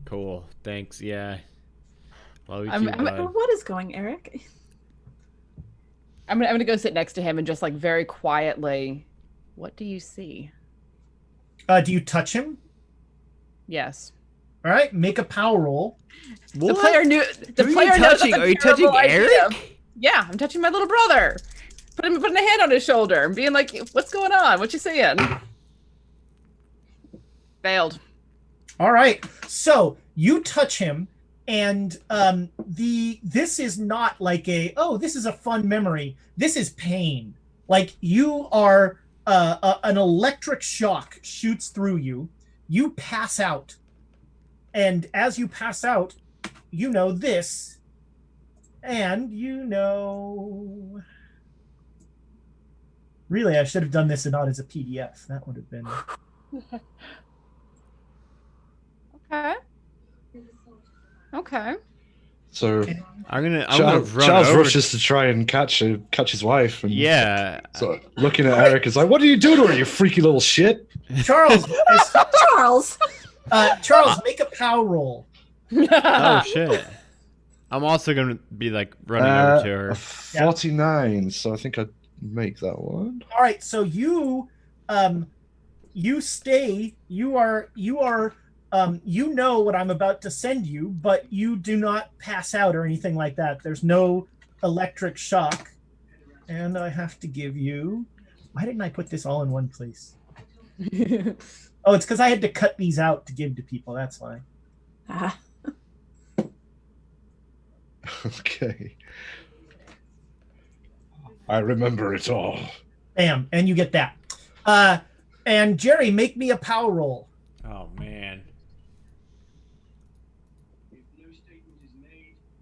Cool. Thanks. Yeah. Love you too, bud. What is going, Eric? I'm gonna go sit next to him and just like very quietly. What do you see? Do you touch him? Yes. All right, make a power roll. What? The player knew. The Who player are you knows touching? that's a Are you touching terrible idea. Eric? Yeah, I'm touching my little brother. Putting a hand on his shoulder and being like, "What's going on? What you seeing?" Failed. All right, so you touch him, and this is not like this is a fun memory. This is pain. Like you are an electric shock shoots through you. You pass out, and as you pass out, you know this, and you know. Really, I should have done this and not as a PDF. That would have been. Okay. So I'm gonna Charles run over. rushes to try and catch his wife. And Yeah. so looking at Eric is like, "What are you doing to her, you freaky little shit?" Charles, Charles. Charles, make a power roll. Oh shit. I'm also gonna be like running over to her. 49. So I think I'd make that one. All right, so you stay. You are. You know what I'm about to send you, but you do not pass out or anything like that. There's no electric shock, and I have to give you. Why didn't I put this all in one place? Oh, it's because I had to cut these out to give to people. That's why. Okay. I remember it all. Bam, and you get that. And Jerry, make me a power roll. Oh man.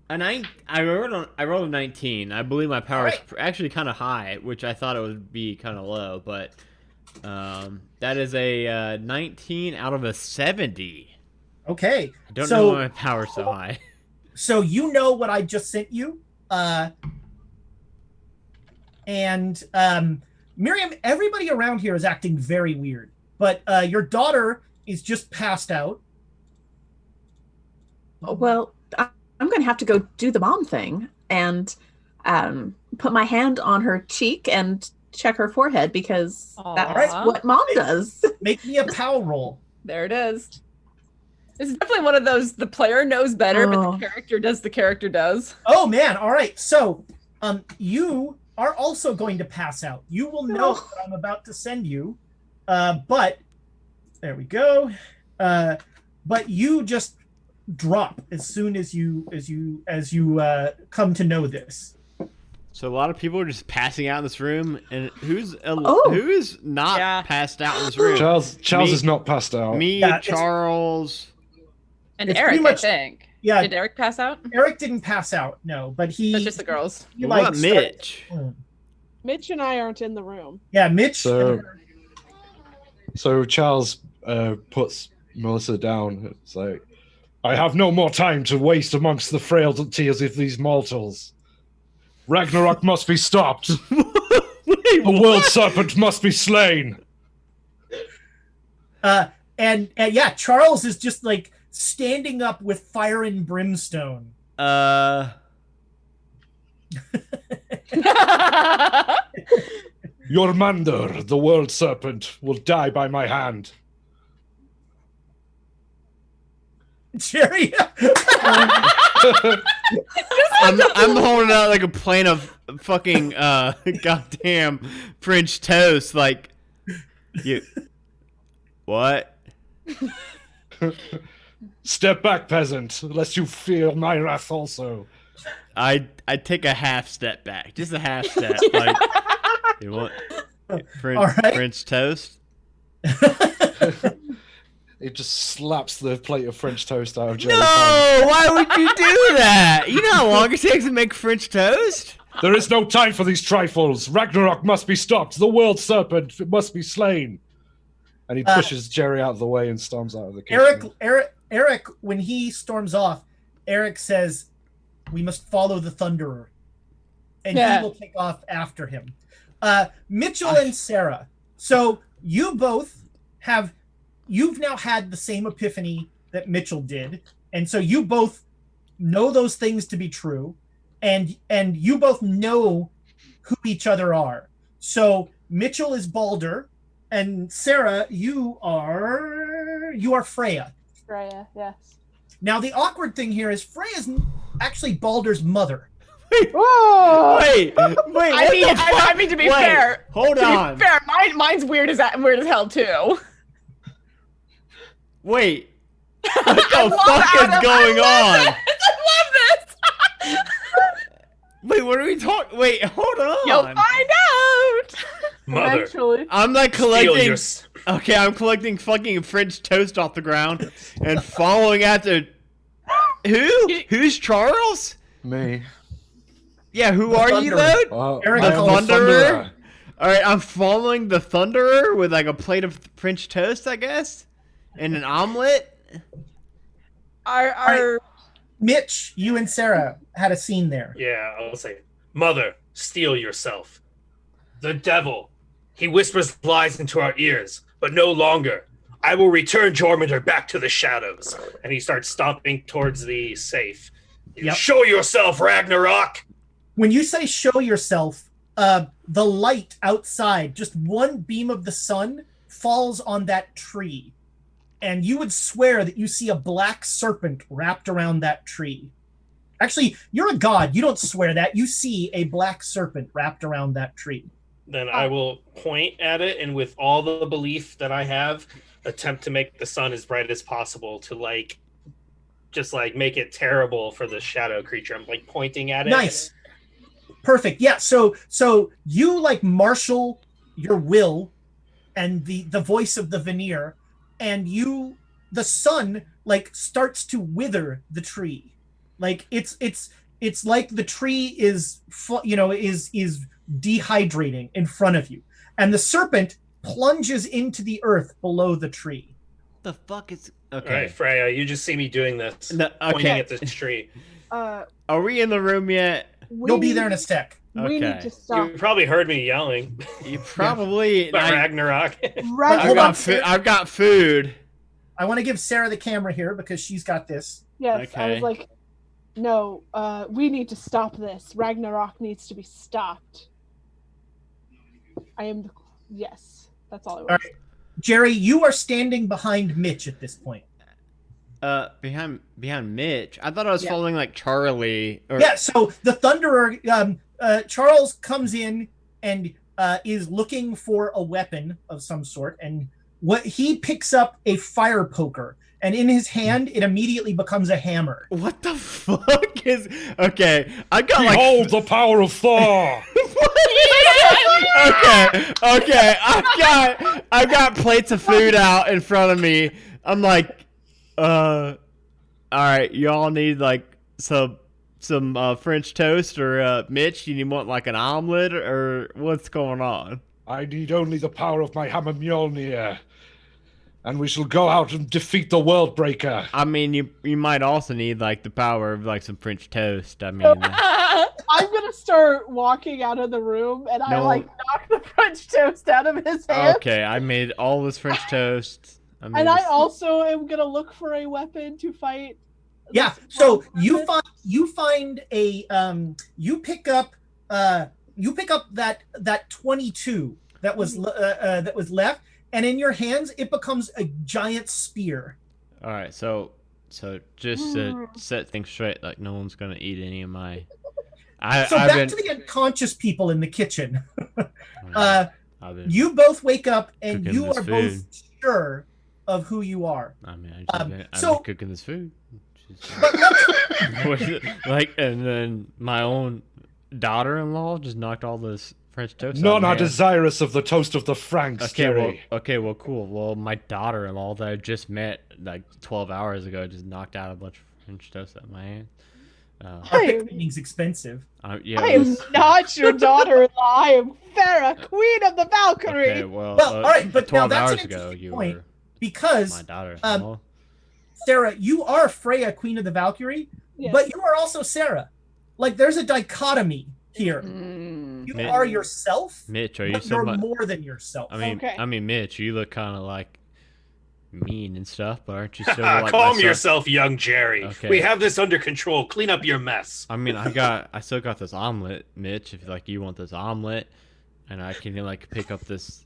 I rolled a 19. I believe my power is actually kind of high, which I thought it would be kind of low, but that is a 19 out of a 70. Okay. I don't know why my power's so high. So you know what I just sent you, and Miriam. Everybody around here is acting very weird, but your daughter is just passed out. Well, I'm going to have to go do the mom thing and put my hand on her cheek and check her forehead because that's what mom does. Make me a power roll. There it is. It's definitely one of those the player knows better, but the character does the character does. Oh man! All right, so you are also going to pass out. You will know what I'm about to send you, but there we go. But you just drop as soon as you come to know this. So a lot of people are just passing out in this room, and who is not passed out in this room? Charles is not passed out. Charles, and Eric. I think. Yeah. Did Eric pass out? Eric didn't pass out. No, but he. That's just the girls. What about Mitch? Mitch and I aren't in the room. Yeah, Mitch. So Charles puts Melissa down. It's like, I have no more time to waste amongst the frailties of these mortals. Ragnarok must be stopped. The world serpent must be slain. And yeah, Charles is just like standing up with fire and brimstone. Jormander, the world serpent, will die by my hand. Jerry. I'm holding out like a plane of fucking goddamn French toast. Like, you. What? Step back, peasant, lest you feel my wrath also. I take a half step back, just a half step. Like, you want French toast? It just slaps the plate of French toast out of Jerry's No! hand. Why would you do that? You know how long it takes to make French toast? There is no time for these trifles. Ragnarok must be stopped. The world serpent must be slain. And he pushes Jerry out of the way and storms out of the kitchen. Eric, when he storms off, Eric says, "We must follow the Thunderer," and Yeah. he will take off after him. Mitchell and Sarah. So you both you've now had the same epiphany that Mitchell did, and so you both know those things to be true, and you both know who each other are. So Mitchell is Balder, and Sarah, you are Freya. Freya, yes. Now the awkward thing here is Freya's actually Balder's mother. Whoa! Wait, I mean, to be fair, Hold on. fair, mine's weird as hell too. Wait. What the fuck is going on? I love this. Wait, what are we talking? Wait, hold on. You'll find out. Mother. Eventually. I'm like Steal collecting. your... Okay, I'm collecting fucking French toast off the ground and following after. Who? Who's Charles? Me. Yeah, who The are you, Thunderer. though? Eric The calls Thunderer? Alright, I'm following the Thunderer with like a plate of French toast, I guess? And an omelet? Our Mitch, you and Sarah had a scene there. Yeah, I'll say, Mother, steel yourself. The devil. He whispers lies into our ears, but no longer. I will return Jormungandr back to the shadows. And he starts stomping towards the safe. Yep. Show yourself, Ragnarok! When you say show yourself, the light outside, just one beam of the sun falls on that tree. And you would swear that you see a black serpent wrapped around that tree. Actually, you're a god. You don't swear that. You see a black serpent wrapped around that tree. Then I will point at it and with all the belief that I have, attempt to make the sun as bright as possible to just make it terrible for the shadow creature. I'm pointing at it. Nice. Perfect. Yeah, so you marshal your will and the voice of the veneer, and the sun starts to wither the tree. It's like the tree is dehydrating in front of you, and the serpent plunges into the earth below the tree. The fuck is okay? All right, Freya, you just see me doing this, Okay. pointing at this tree. Are we in the room yet? You'll be there in a sec. We need Okay. to stop. You probably heard me yelling You probably. about Ragnarok. Right. Hold on, I've got food. I want to give Sarah the camera here because she's got this. Yes, I Okay. was like, no, we need to stop this. Ragnarok needs to be stopped. Yes, that's all I was. All right. Jerry, you are standing behind Mitch at this point. Behind Mitch. I thought I was Yeah. following Charlie. Yeah, so the Thunderer, Charles comes in and is looking for a weapon of some sort, and he picks up a fire poker, and in his hand it immediately becomes a hammer. What the fuck is? Okay, I got Behold the power of Thor! Okay. I've got plates of food out in front of me. I'm like, all right, y'all need some French toast or Mitch, you want an omelet or what's going on? I need only the power of my hammer Mjolnir, and we shall go out and defeat the World Breaker. I mean, you might also need the power of some French toast. I mean, I'm gonna start walking out of the room, and I No. knock the French toast out of his hand. okay, I made all this French toast. And I also am gonna look for a weapon to fight. Yeah, this so person. you find a you pick up that 22 that was left, and in your hands it becomes a giant spear. All right, so just to set things straight, no one's gonna eat any of my. Back to the unconscious people in the kitchen. You both wake up and cooking you this are food. both sure of who you are. I mean, I'm so- just cooking this food. But let's, And then my own daughter-in-law just knocked all this French toast. out of None my are hand. desirous of the toast of the Franks, Jerry. Well, cool. Well, my daughter-in-law that I just met 12 hours ago just knocked out a bunch of French toast out of my hand. cleaning's expensive. Yeah, I am not your daughter-in-law. I am Farah, Queen of the Valkyrie. Okay, well, Well, all right, but now 12 that's an hours ago, interesting you point, were because my daughter-in-law. Sarah, you are Freya, Queen of the Valkyrie, but you are also Sarah. Like there's a dichotomy here. You Mitch. are yourself, Mitch, are you but you're somebody? more than yourself. I mean, Mitch, you look kind of like mean and stuff, but aren't you still like Calm myself? yourself, young Jerry. Okay. We have this under control. Clean up your mess. I mean, I still got this omelet, Mitch. If like you want this omelet, and I can like pick up this.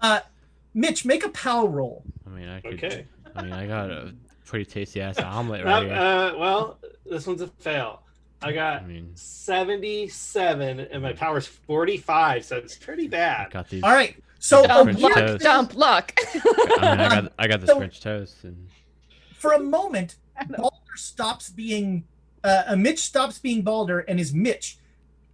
Mitch, make a power roll. I mean, I could. Okay. I mean, I got a pretty tasty ass omelet right here. Well, this one's a fail. I got 77, and my power's 45, so it's pretty bad. I got these. All right. So French toast. Dump luck. I mean, I got this French toast, and for a moment, Balder stops being Mitch stops being Balder and is Mitch.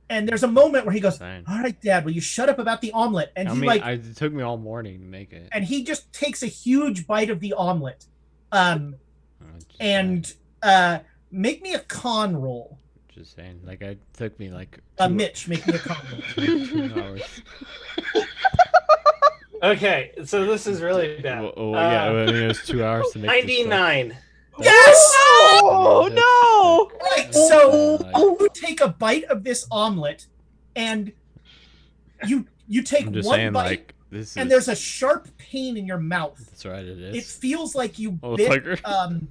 And there's a moment where he goes, Fine. "All right, Dad, will you shut up about the omelet?" And I he mean, like, it took me all morning to make it. and he just takes a huge bite of the omelet. And make me a con roll. Just saying, like it took me like Mitch, make me a con roll. 2 hours. Okay, so this is really bad. Yeah, I mean, it was 2 hours to make. 99. Yes! Oh no! Right, so you take a bite of this omelet, and you take I'm just one saying, bite, like this and is. there's a sharp pain in your mouth. That's right, it is. It feels like you Oh, bit. it's like-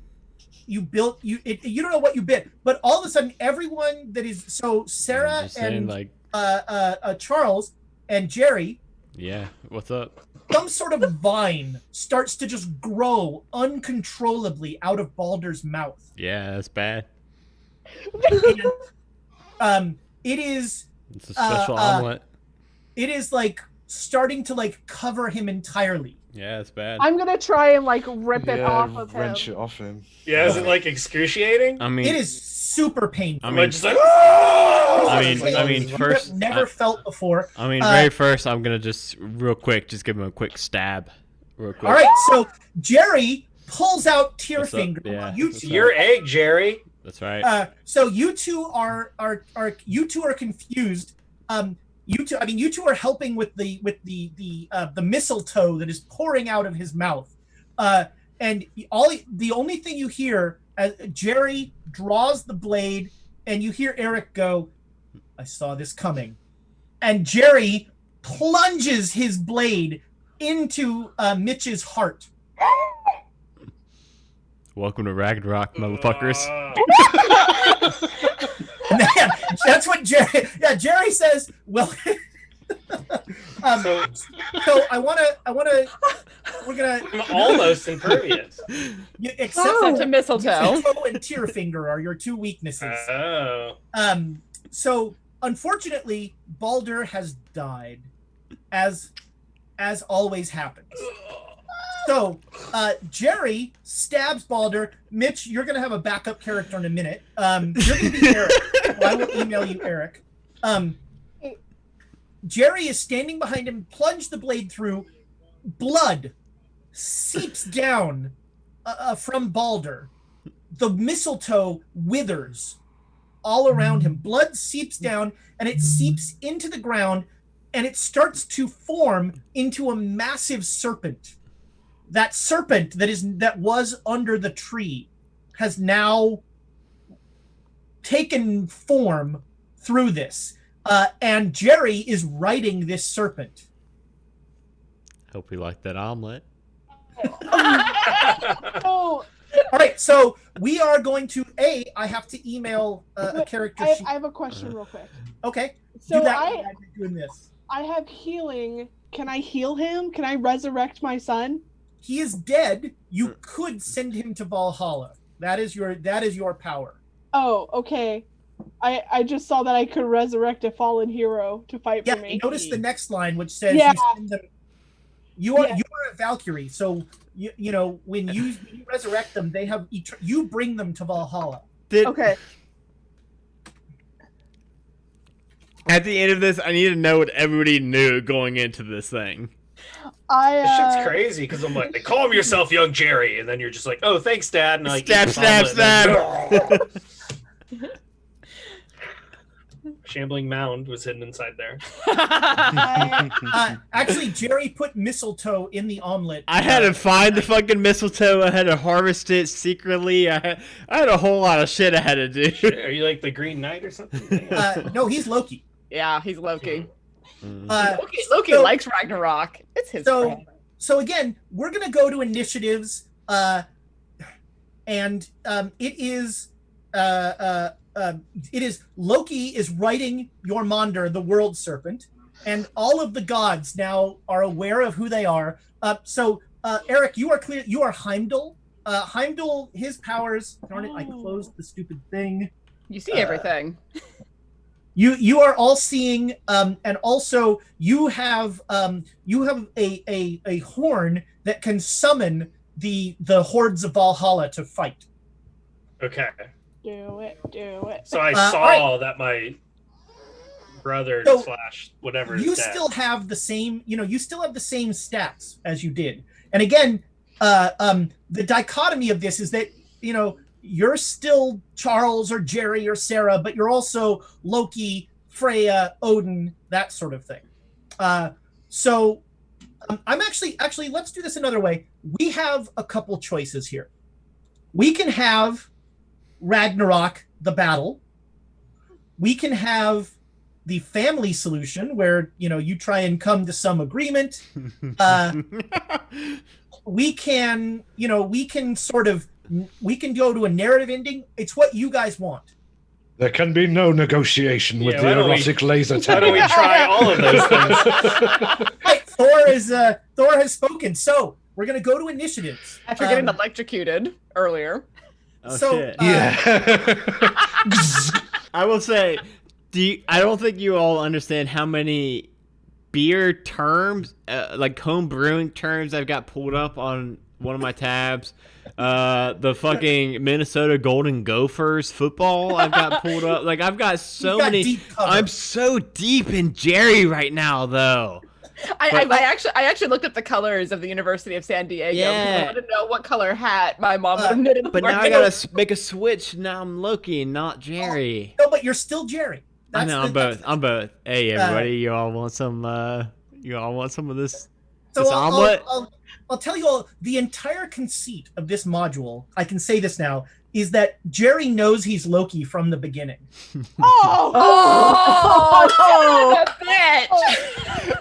You don't know what you bit, but all of a sudden, everyone that is so Sarah I'm just saying, and like, Charles and Jerry. yeah, what's up? Some sort of vine starts to just grow uncontrollably out of Balder's mouth. Yeah, that's bad. And, it is. It's a special omelet. It is like starting to like cover him entirely. Yeah, it's bad. I'm gonna try and like rip it off of him. Wrench it off him. Yeah, is it like excruciating? I mean, It is super painful. I mean, Just like, "Ah!" I mean, You first, have never felt before. I mean, very first, I'm gonna just real quick, just give him a quick stab, real quick. All right, so Jerry pulls out What's up? Tearfinger. Yeah, You what's two, up? Your egg, Jerry. That's right. so you two are confused. You two are helping with the mistletoe that is pouring out of his mouth. And the only thing you hear as Jerry draws the blade, and you hear Eric go, "I saw this coming," and Jerry plunges his blade into Mitch's heart. Welcome to Ragnarok, motherfuckers. Man, that's what Jerry. Yeah, Jerry says. Well, so I wanna. We're gonna. I'm almost impervious. Except Except to mistletoe. Mistletoe and Tearfinger are your two weaknesses. Oh. So unfortunately, Balder has died, as always happens. So, Jerry stabs Balder. Mitch, you're gonna have a backup character in a minute. You're gonna be Eric. So I will email you Eric. Jerry is standing behind him, plunge the blade through. Blood seeps down from Balder. The mistletoe withers all around him. Blood seeps down, and it seeps into the ground, and it starts to form into a massive serpent. That serpent that was under the tree has now taken form through this. And Jerry is riding this serpent. Hope you like that omelet. Oh, All right, so we are going to I have to email a character sheet. I have a question real quick. Okay, So do that while I'm doing this. I have healing. Can I heal him? Can I resurrect my son? He is dead. You could send him to Valhalla. That is your power. Oh, okay. I just saw that I could resurrect a fallen hero to fight Yeah, for me. notice the next line, which says Yeah. you send them. You are a Valkyrie, so you know when you resurrect them, they have you bring them to Valhalla. Okay. At the end of this, I need to know what everybody knew going into this thing. This shit's crazy because I'm like, calm yourself, young Jerry, and then you're just like, oh, thanks, Dad, and like, Stab, eat stab, the omelet, and then- stab. shambling mound was hidden inside there. Actually, Jerry put mistletoe in the omelet. I had to find the fucking mistletoe. I had to harvest it secretly. I had a whole lot of shit I had to do. Are you like the Green Knight or something? No, he's Loki. Yeah, he's Loki. So- Loki likes Ragnarok. It's his friend. So again, we're gonna go to initiatives, and it is Loki is writing Jormungandr, the World Serpent, and all of the gods now are aware of who they are. Eric, you are clear. You are Heimdall. Heimdall, his powers. Darn it! I closed the stupid thing. You see everything. You are all seeing, and also you have a horn that can summon the hordes of Valhalla to fight. Okay. Do it. So I saw all right. that my brother So, / whatever You is dead. still have the same, you still have the same stats as you did. And again, the dichotomy of this is that, you're still Charles or Jerry or Sarah, but you're also Loki, Freya, Odin, that sort of thing. I'm actually, let's do this another way. We have a couple choices here. We can have Ragnarok, the battle. We can have the family solution where, you try and come to some agreement. We can go to a narrative ending. It's what you guys want. There can be no negotiation with the erotic laser Why tag. don't we try all of those things? Right, Thor has spoken. So we're gonna go to initiatives. After getting electrocuted earlier. Oh, So, shit. Yeah. I will say, I don't think you all understand how many beer terms, like home brewing terms, I've got pulled up on one of my tabs. The fucking Minnesota Golden Gophers football I've got pulled up. Like I've got so many. deep cover. I'm so deep in Jerry right now, though. I actually looked at the colors of the University of San Diego. Yeah. I wanted to know what color hat my mom would have knitted. But for now me. I gotta make a switch. Now I'm Loki, not Jerry. No, but you're still Jerry. I know. That's I'm both. Hey, everybody, you all want some? You all want some of this? So This omelet? I'll tell you all, the entire conceit of this module, I can say this now, is that Jerry knows he's Loki from the beginning. Oh, bitch!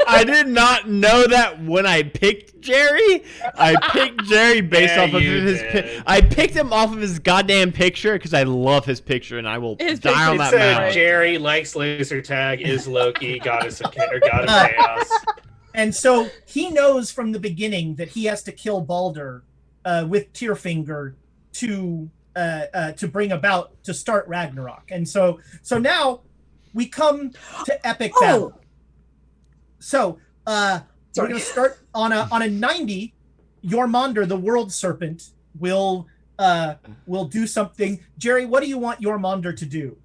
I did not know that when I picked Jerry. I picked Jerry based Yeah, off of you his. did. I picked him off of his goddamn picture because I love his picture and I will His die on picture that is so mountain. great. Jerry likes laser tag, is Loki, goddess of god of chaos. And so he knows from the beginning that he has to kill Balder with Tyrfingr to bring about to start Ragnarok. And so now we come to epic battle. So we're going to start on a 90. Jormungandr, the World Serpent, will do something. Jerry, what do you want Jormungandr to do?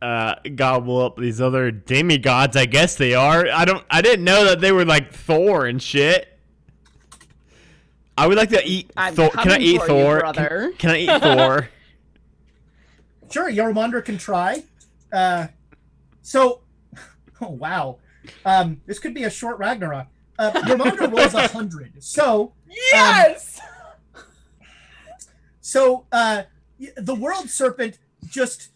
Gobble up these other demigods. I guess they are. I didn't know that they were like Thor and shit. I would like to eat Thor. Can I coming eat for Thor? you, brother. Can I eat Thor? Sure, Jormungandr can try. Oh wow, this could be a short Ragnarok. Jormungandr rolls 100. So Yes. the World Serpent just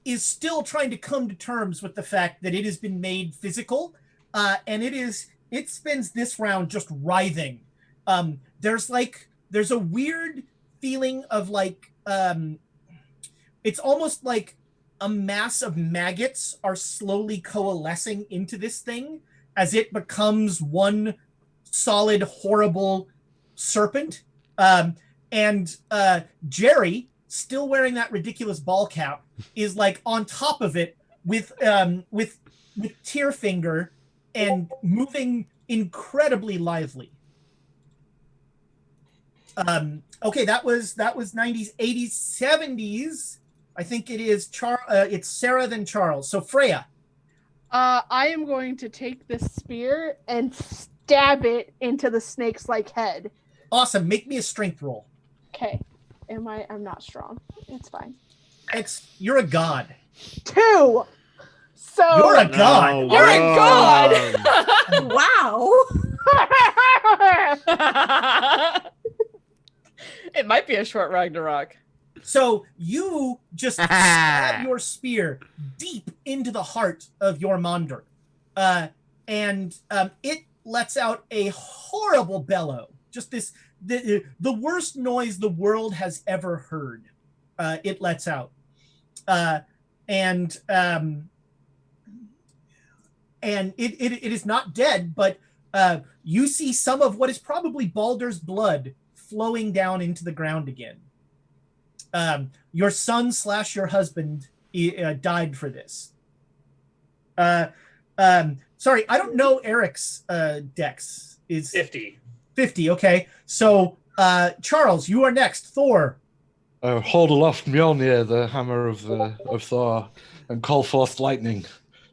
is still trying to come to terms with the fact that it has been made physical, and it spends this round just writhing. There's a weird feeling of it's almost like a mass of maggots are slowly coalescing into this thing as it becomes one solid, horrible serpent. And Jerry, still wearing that ridiculous ball cap, is like on top of it with Tyrfingr and moving incredibly lively. Okay, that was 90s, 80s, 70s. I think it is it's Sarah then Charles. So Freya. I am going to take this spear and stab it into the snake's head. Awesome. Make me a strength roll. Okay. I'm not strong. It's fine. You're a god. 2. So You're a god. Oh, You're a whoa. Wow. It might be a short Ragnarok. So you just stab your spear deep into the heart of your Mondor. And it lets out a horrible bellow. Just the worst noise the world has ever heard. It lets out. And it is not dead, but you see some of what is probably Baldur's blood flowing down into the ground again. Your son / your husband died for this. Sorry, I don't know Eric's dex is 50. 50. Okay, so Charles, you are next. Thor. Hold aloft Mjolnir, the hammer of Thor, and call forth lightning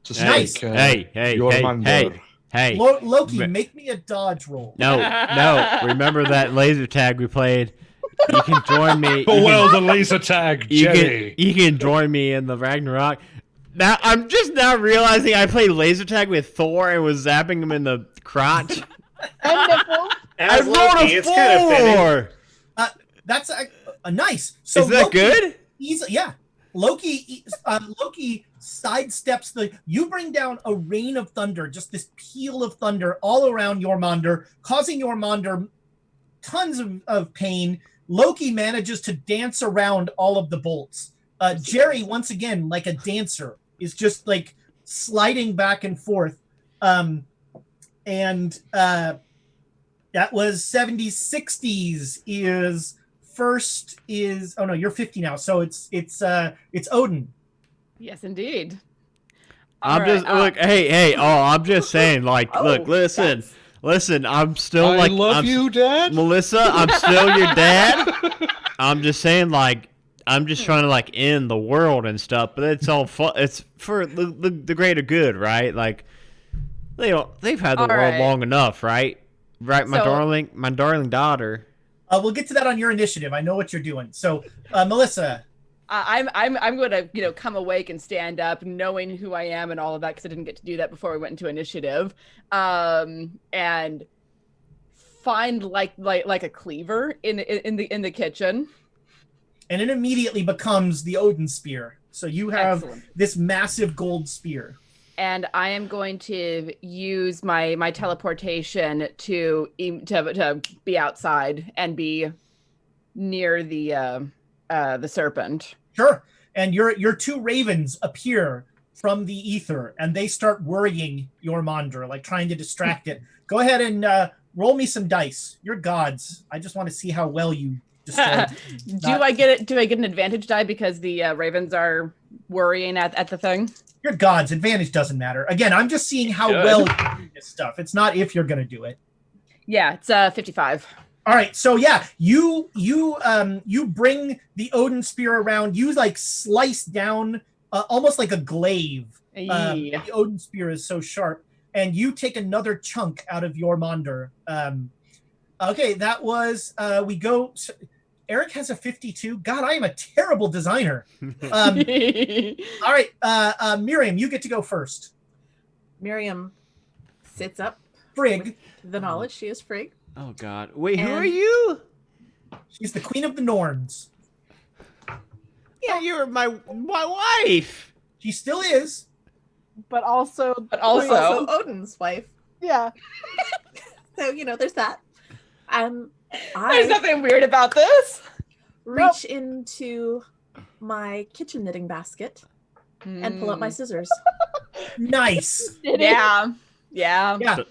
to Nice. strike Hey, your hey, Mandor. hey. Loki, make me a dodge roll. No. Remember that laser tag we played? You can join me. The laser tag, Jenny. You can join me in the Ragnarok. Now I'm just now realizing I played laser tag with Thor and was zapping him in the crotch. and nipples. As I rolled Loki, a it's kind of fitting. 4. That's a nice. So Is that Loki, good? Yeah. Loki sidesteps you bring down a rain of thunder, just this peal of thunder all around your Mondor, causing your Mondor tons of pain. Loki manages to dance around all of the bolts. Jerry, once again, like a dancer, is just like sliding back and forth. And that was 70s, 60s is oh no, you're 50 now, so it's Odin. Yes, indeed. I'm just Alright, I'm just saying, like, look, listen, I'm still I like, love you, Dad. Melissa, I'm still your dad. I'm just saying, like, I'm just trying to like end the world and stuff, but it's all fun. It's for the greater good, right? Like, they've had the world long enough, right? Right, my darling daughter. We'll get to that on your initiative. I know what you're doing. So, Melissa. I'm going to come awake and stand up, knowing who I am and all of that, because I didn't get to do that before we went into initiative, and find like a cleaver in the kitchen, and it immediately becomes the Odin spear. So you have this massive gold spear. And I am going to use my teleportation to be outside and be near the serpent. Sure. And your two ravens appear from the ether, and they start worrying your Mondor, like trying to distract it. Go ahead and roll me some dice. You're gods. I just want to see how well you destroy. Do I get an advantage die because the ravens are worrying at the thing? You're gods. Advantage doesn't matter. Again, I'm just seeing how well you do this stuff. It's not if you're going to do it. Yeah, it's 55. All right, so yeah, you bring the Odin spear around. You like slice down almost like a glaive. The Odin spear is so sharp, and you take another chunk out of your Mondor. Okay, that was we go. Eric has a 52. God, I am a terrible designer. All right, Miriam, you get to go first. Miriam sits up. Frigg. The knowledge she is Frigg. Oh God! Wait, who are you? She's the queen of the Norns. Yeah, you're my wife. She still is. But also Odin's wife. Yeah. So there's that. There's nothing weird about this. Reach into my kitchen knitting basket and pull out my scissors. Nice. Yeah.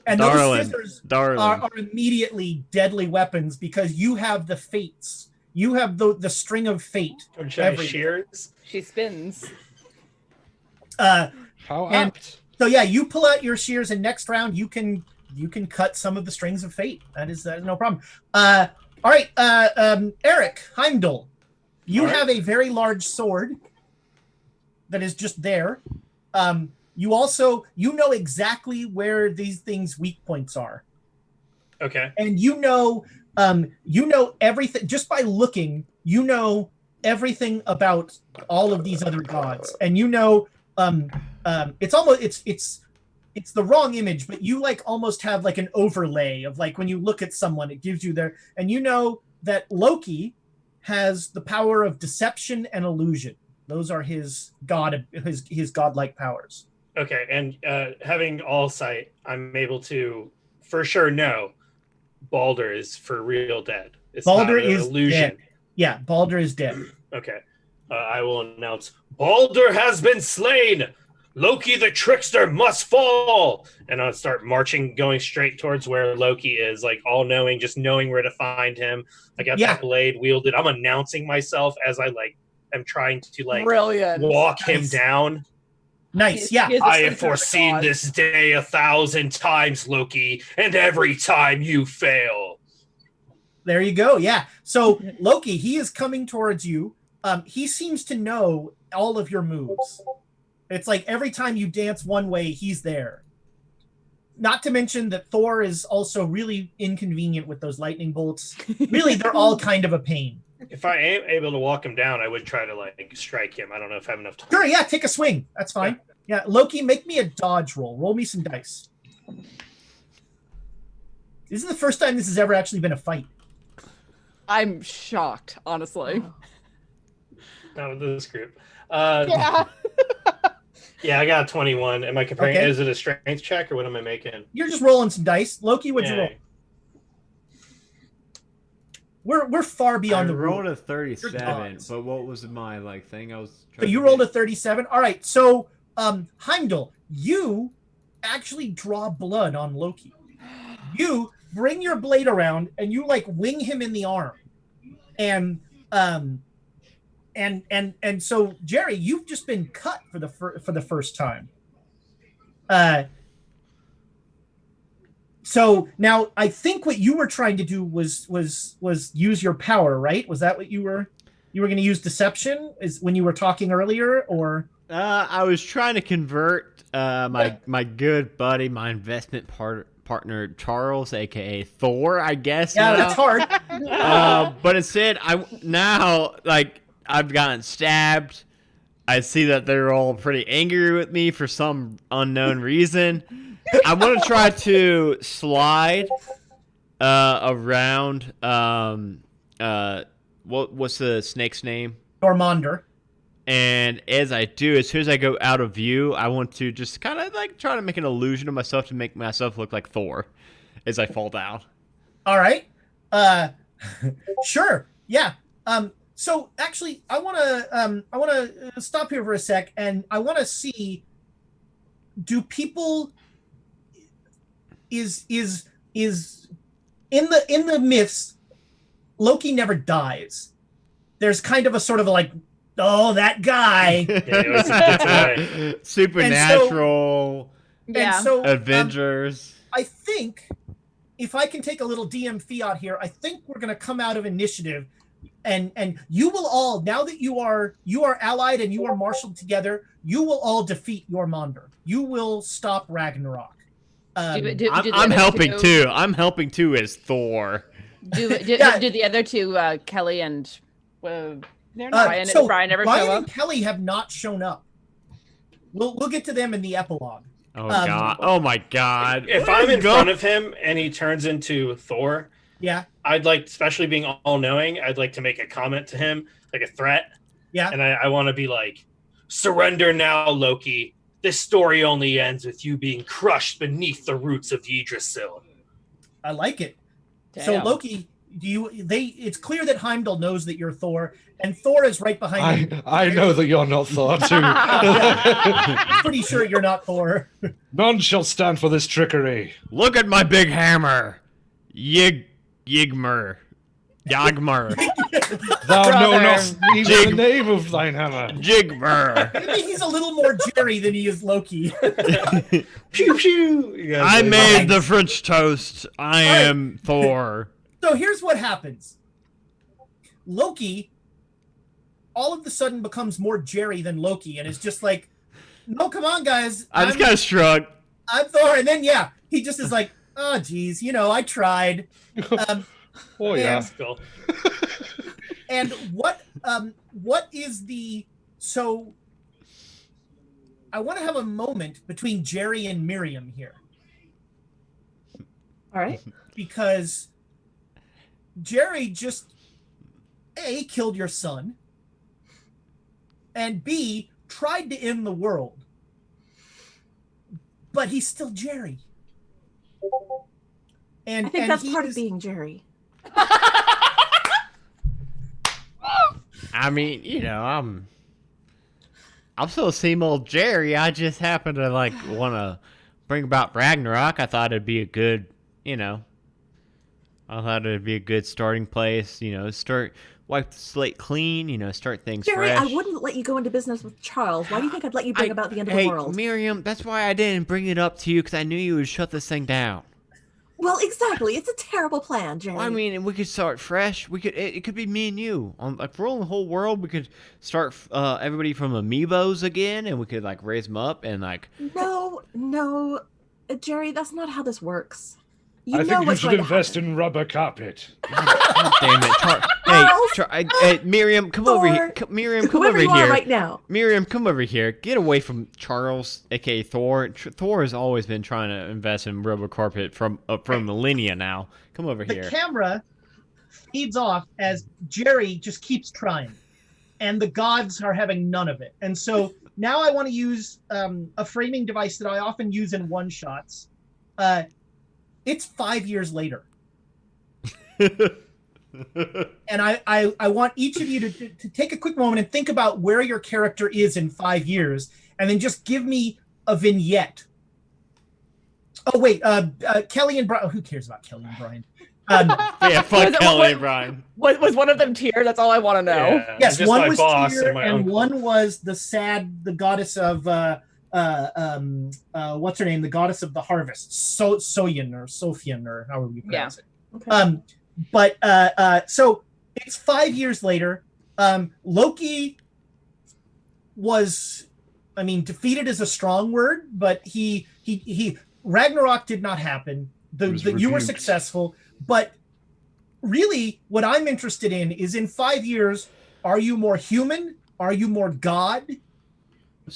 And those scissors are immediately deadly weapons because you have the fates. You have the string of fate. Shears. She spins. How apt. So yeah, you pull out your shears, and next round you can cut some of the strings of fate. That is no problem. All right, Eric Heimdall, you have a very large sword that is just there. You also know exactly where these things' weak points are. Okay. And you know everything just by looking. You know everything about all of these other gods, and it's almost it's the wrong image, but you like almost have like an overlay of like when you look at someone, it gives you their, and you know that Loki has the power of deception and illusion. Those are his godlike powers. Okay, and having all sight, I'm able to for sure know Balder is for real dead. It's Balder not an is illusion. dead. Yeah, Balder is dead. Okay, I will announce Balder has been slain. Loki the trickster must fall, and I'll start marching, going straight towards where Loki is, like all knowing, just knowing where to find him. I got that blade wielded. I'm announcing myself as I like am trying to like Brilliant. walk him down. Nice, yeah. I have foreseen this day 1,000 times, Loki, and every time you fail. There you go. Yeah. So Loki, he is coming towards you. He seems to know all of your moves. It's like every time you dance one way, he's there. Not to mention that Thor is also really inconvenient with those lightning bolts. Really, they're all kind of a pain. If I am able to walk him down, I would try to like strike him. I don't know if I have enough time. Sure, yeah, take a swing. That's fine. Yeah, Loki, make me a dodge roll. Roll me some dice. This is the first time this has ever actually been a fight. I'm shocked, honestly. Not with this group. Yeah. Yeah, I got a 21. Am I comparing? Okay. Is it a strength check or what am I making? You're just rolling some dice. Loki, what'd you roll? We're far beyond the rolled a 37, but what was my like thing? I was. So you rolled a 37. All right. So Heimdall, you actually draw blood on Loki. You bring your blade around and you like wing him in the arm, and so Jerry, you've just been cut for the first time. So now I think what you were trying to do was use your power, right? Was that what you were going to use deception is when you were talking earlier, or? I was trying to convert my good buddy, my investment partner Charles, aka Thor, I guess. Yeah, that's hard. But instead, I've gotten stabbed. I see that they're all pretty angry with me for some unknown reason. I want to try to slide around. What's the snake's name? Dormander. And as I do, as soon as I go out of view, I want to just kind of like try to make an illusion of myself to make myself look like Thor as I fall down. All right. Sure. Yeah. So actually, I want to stop here for a sec, and I want to see, do people is in the myths, Loki never dies. There's kind of a sort of like, oh, that guy. Supernatural. And so, Avengers. I think if I can take a little DM fiat here, I think we're going to come out of initiative, and you will all, now that you are allied and you are marshaled together, you will all defeat Jormungandr. You will stop Ragnarok. I'm helping too. I'm helping too as Thor. Do the other two, Kelly and Brian never Brian show up? and Kelly have not shown up. We'll get to them in the epilogue. Oh God! Oh my God! If I'm in front of him and he turns into Thor, yeah, I'd like, especially being all-knowing, I'd like to make a comment to him, like a threat. Yeah, and I want to be like, "Surrender now, Loki. This story only ends with you being crushed beneath the roots of Yggdrasil." I like it. Damn. So Loki, it's clear that Heimdall knows that you're Thor, and Thor is right behind him. I know that you're not Thor too. I'm pretty sure you're not Thor. None shall stand for this trickery. Look at my big hammer, Yigmar. Thou know not even the name of thine hammer. Jigmer. Maybe he's a little more Jerry than he is Loki. Pew pew. I made the French toast. I am Thor. So here's what happens. Loki all of a sudden becomes more Jerry than Loki, and is just like, no, come on, guys. I just kind of shrugged. I'm Thor. And then, yeah, he just is like, oh, geez, I tried. Oh, yeah. And what is the, so I want to have a moment between Jerry and Miriam here. All right. Because Jerry just A, killed your son, and B, tried to end the world. But he's still Jerry. And I think that's part of being Jerry. I mean, you know, I'm still the same old Jerry. I just happen to like want to bring about Ragnarok. I thought it'd be a good, you know, I thought it'd be a good starting place. You know, wipe the slate clean. You know, start things Jerry, fresh. I wouldn't let you go into business with Charles. Why do you think I'd let you bring about the end of the world? Miriam, that's why I didn't bring it up to you, because I knew you would shut this thing down. Well, exactly. It's a terrible plan, Jerry. I mean, we could start fresh. It could be me and you. Like, for all the whole world, we could start everybody from amiibos again, and we could like raise them up and like. No, Jerry, that's not how this works. I think you should invest in rubber carpet. God damn it! Hey, Miriam, come over here. Miriam, come over here right now. Miriam, come over here. Get away from Charles, aka Thor. Thor has always been trying to invest in rubber carpet from millennia now. Come over here. The camera feeds off as Jerry just keeps trying, and the gods are having none of it. And so now I want to use a framing device that I often use in one shots. It's 5 years later. And I want each of you to take a quick moment and think about where your character is in 5 years, and then just give me a vignette. Oh, wait, Kelly and Brian. Oh, who cares about Kelly and Brian? Yeah, fuck Kelly and Brian. Was one of them Tyr? That's all I want to know. Yeah, Yes, just one my was boss Tyr, my and uncle. one was the goddess of what's her name? The goddess of the harvest, Soyan or Sophian or however you pronounce it. Okay. So it's 5 years later. Loki was, I mean, defeated is a strong word, but he Ragnarok did not happen. You were successful, but really what I'm interested in is in 5 years, are you more human? Are you more God?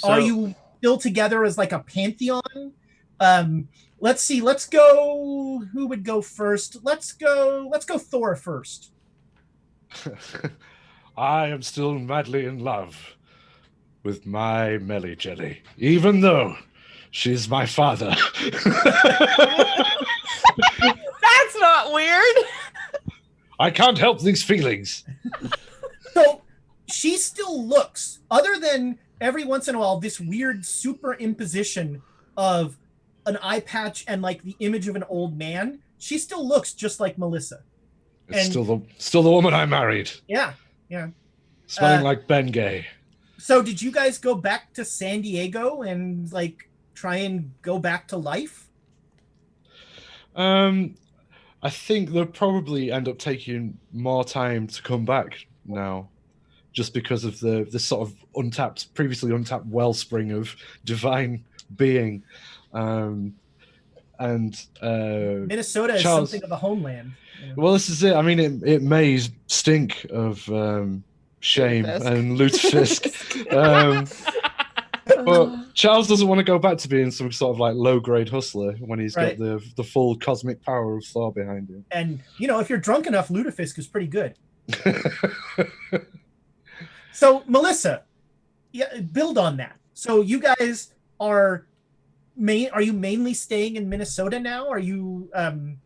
Are you still together as like a pantheon? Let's see. Let's go. Who would go first? Let's go Thor first. I am still madly in love with my Melly Jelly, even though she's my father. That's not weird. I can't help these feelings. So she still looks, other than every once in a while, this weird superimposition of an eye patch and like the image of an old man. She still looks just like Melissa. It's still the woman I married. Yeah. Smelling like Ben Gay. So did you guys go back to San Diego and like try and go back to life? I think they'll probably end up taking more time to come back now, just because of the sort of previously untapped wellspring of divine being. Minnesota is something of a homeland. You know? Well, this is it. I mean, it may stink of shame and lutefisk. But Charles doesn't want to go back to being some sort of like low-grade hustler when he's got the full cosmic power of Thor behind him. And, you know, if you're drunk enough, lutefisk is pretty good. So, Melissa, build on that. So you guys are you mainly staying in Minnesota now? Are you I'm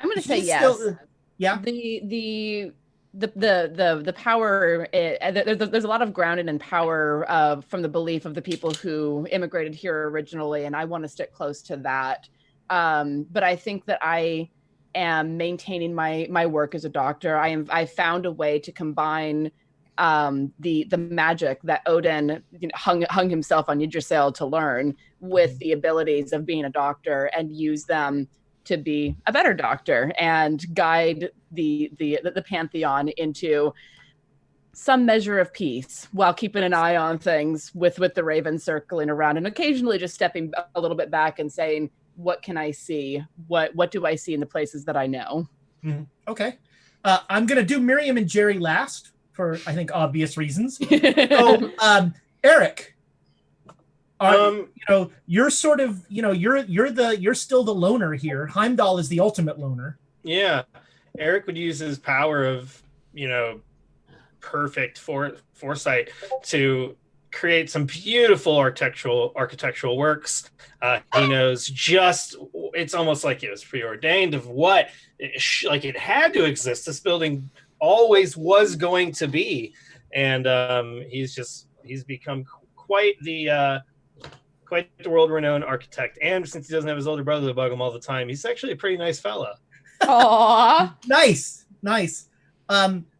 going to say yes. Yeah. The power, there's a lot of grounded in power from the belief of the people who immigrated here originally, and I want to stick close to that. But I think that I am maintaining my work as a doctor. I found a way to combine the magic that Odin hung himself on Yggdrasil to learn with the abilities of being a doctor, and use them to be a better doctor and guide the pantheon into some measure of peace, while keeping an eye on things with the ravens circling around, and occasionally just stepping a little bit back and saying, what can I see? What do I see in the places that I know? Mm-hmm. Okay. I'm going to do Miriam and Jerry last for, I think, obvious reasons. So, Eric, You're sort of, you're still the loner here. Heimdall is the ultimate loner. Yeah, Eric would use his power of, perfect foresight to create some beautiful architectural works. He knows it's almost like it was preordained of what it had to exist. This building always was going to be, and he's become quite the world-renowned architect. And since he doesn't have his older brother to bug him all the time, he's actually a pretty nice fella. Aww. Nice.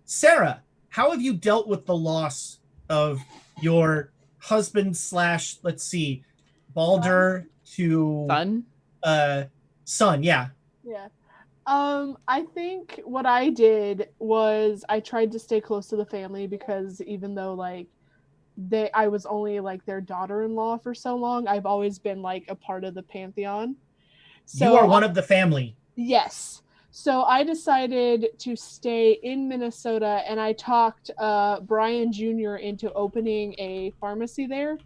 Sarah, how have you dealt with the loss of your husband / let's see, Baldur to son? Yeah. I think what I did was I tried to stay close to the family, because even though I was only their daughter-in-law for so long, I've always been a part of the pantheon. So you are one of the family. Yes. So I decided to stay in Minnesota, and I talked Brian Jr. into opening a pharmacy there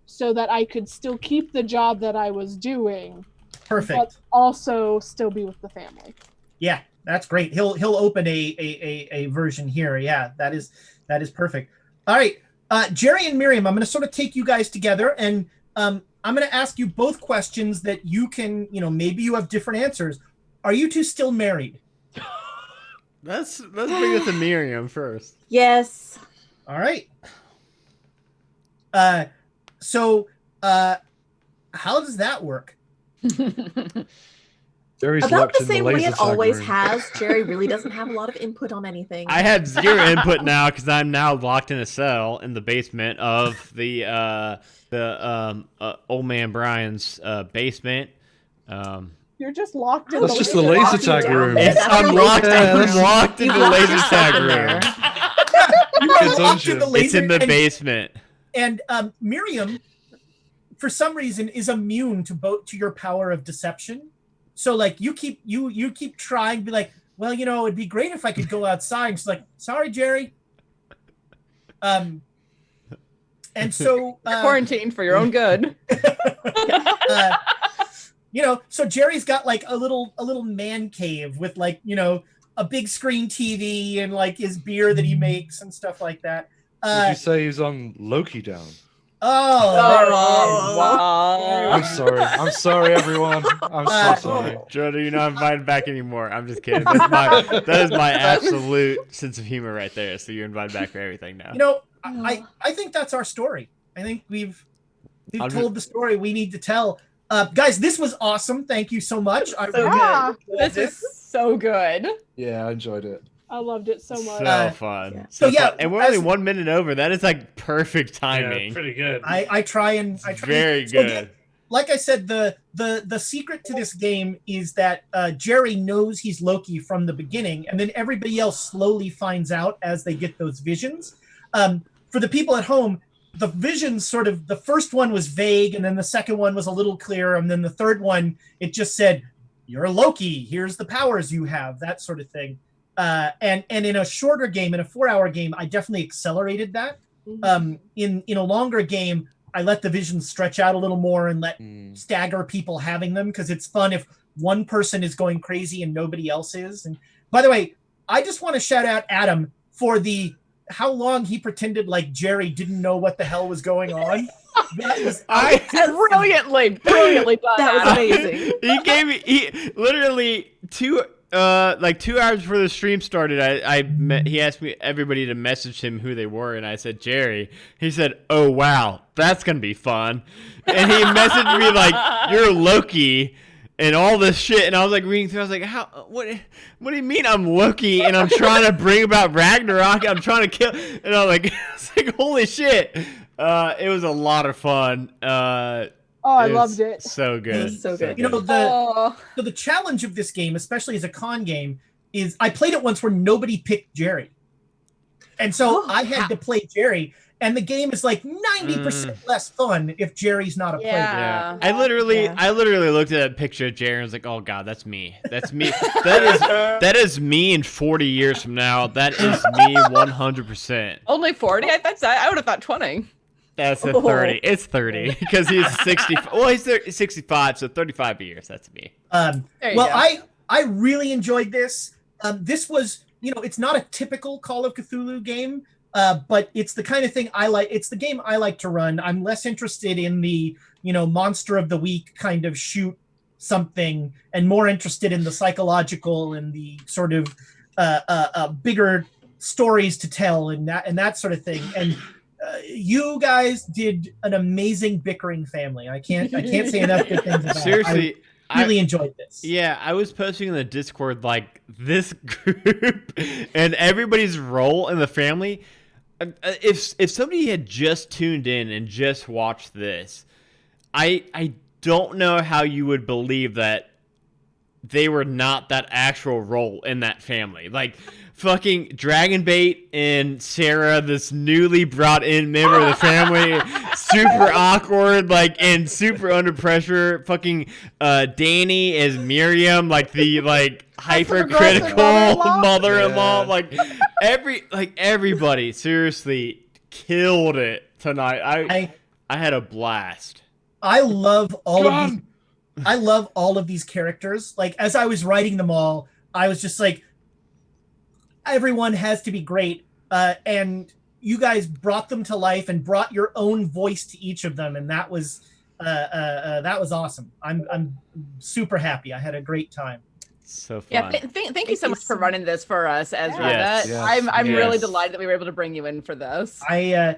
so that I could still keep the job that I was doing. Perfect. But also still be with the family. Yeah, that's great. He'll open a version here. Yeah, that is perfect. All right. Jerry and Miriam, I'm going to sort of take you guys together, and I'm going to ask you both questions that you can, maybe you have different answers. Are you two still married? Let's bring it to Miriam first. Yes. All right. So how does that work? Jerry's About locked the in the same way laser it tag always room. has. Jerry really doesn't have a lot of input on anything. I have 0 input now because I'm now locked in a cell in the basement of the old man Brian's basement. You're just locked in That's just the laser tag room. I'm locked in the laser tag room. It's in the basement. And Miriam, for some reason, is immune to your power of deception. So you keep trying to be like, well, it'd be great if I could go outside. And she's like, sorry, Jerry. And so quarantine for your own good. So Jerry's got a little man cave with a big screen TV and his beer that he makes and stuff like that. Did you say he's on Loki Down? Oh, wow. I'm sorry, everyone. I'm so sorry. Joe, you're not invited back anymore. I'm just kidding. That is my absolute sense of humor right there. So you're invited back for everything now. I think that's our story. I think we've told the story we need to tell. Guys, this was awesome. Thank you so much. This is so good. Yeah, I enjoyed it. I loved it so much. So fun. Yeah. So yeah, fun. And we're only 1 minute over. That is perfect timing. Yeah, pretty good. I try. Very good. Like I said, the secret to this game is that Jerry knows he's Loki from the beginning, and then everybody else slowly finds out as they get those visions. For the people at home, the visions the first one was vague, and then the second one was a little clearer, and then the third one, it just said, you're Loki, here's the powers you have, that sort of thing. And in a shorter game, in a 4-hour game, I definitely accelerated that. In a longer game, I let the visions stretch out a little more and let stagger people having them, because it's fun if one person is going crazy and nobody else is. And by the way, I just want to shout out Adam for how long he pretended like Jerry didn't know what the hell was going on. That was brilliantly done. That was amazing. He literally 2 hours before the stream started, he asked me everybody to message him who they were, and I said Jerry. He said, "Oh wow, that's gonna be fun," and he messaged me like, "You're Loki." And all this shit, and I was reading through. I was like, "How? What do you mean I'm Loki? And I'm trying to bring about Ragnarok. I'm trying to kill." And I was like, "Holy shit!" It was a lot of fun. I loved it. So good. It was so good. So the challenge of this game, especially as a con game, is I played it once where nobody picked Jerry, and so I had to play Jerry. And the game is 90% less fun if Jerry's not a player. Yeah. I literally looked at that picture of Jerry and was like, "Oh God, that's me. That's me. That is me in 40 years from now. That is me 100%." Only 40? I would have thought 20. That's a Oh. 30. It's 30 because he's 60. Well, he's 65, so 35 years. That's me. There you Well, go. I really enjoyed this. This was, it's not a typical Call of Cthulhu game, but it's the kind of thing I like. It's the game I like to run. I'm less interested in the, monster of the week kind of shoot something, and more interested in the psychological and the sort of bigger stories to tell and that sort of thing. And you guys did an amazing bickering family. I can't say enough good things about it. Seriously, I really enjoyed this. Yeah, I was posting in the Discord like this group and everybody's role in the family. If somebody had just tuned in and just watched this, I don't know how you would believe that they were not that actual role in that family. Like fucking Dragonbait and Sarah, this newly brought in member of the family, super awkward, like, and super under pressure. Fucking Danny as Miriam, like the hypercritical mother-in-law. Yeah. Like everybody seriously killed it tonight. I had a blast. I love all of these. I love all of these characters. Like, as I was writing them all, I was just like, everyone has to be great. And you guys brought them to life and brought your own voice to each of them, and that was awesome. I'm super happy. I had a great time. So fun. Yeah, thank you so much for running this for us, Ezra. Yes. I'm really delighted that we were able to bring you in for this. The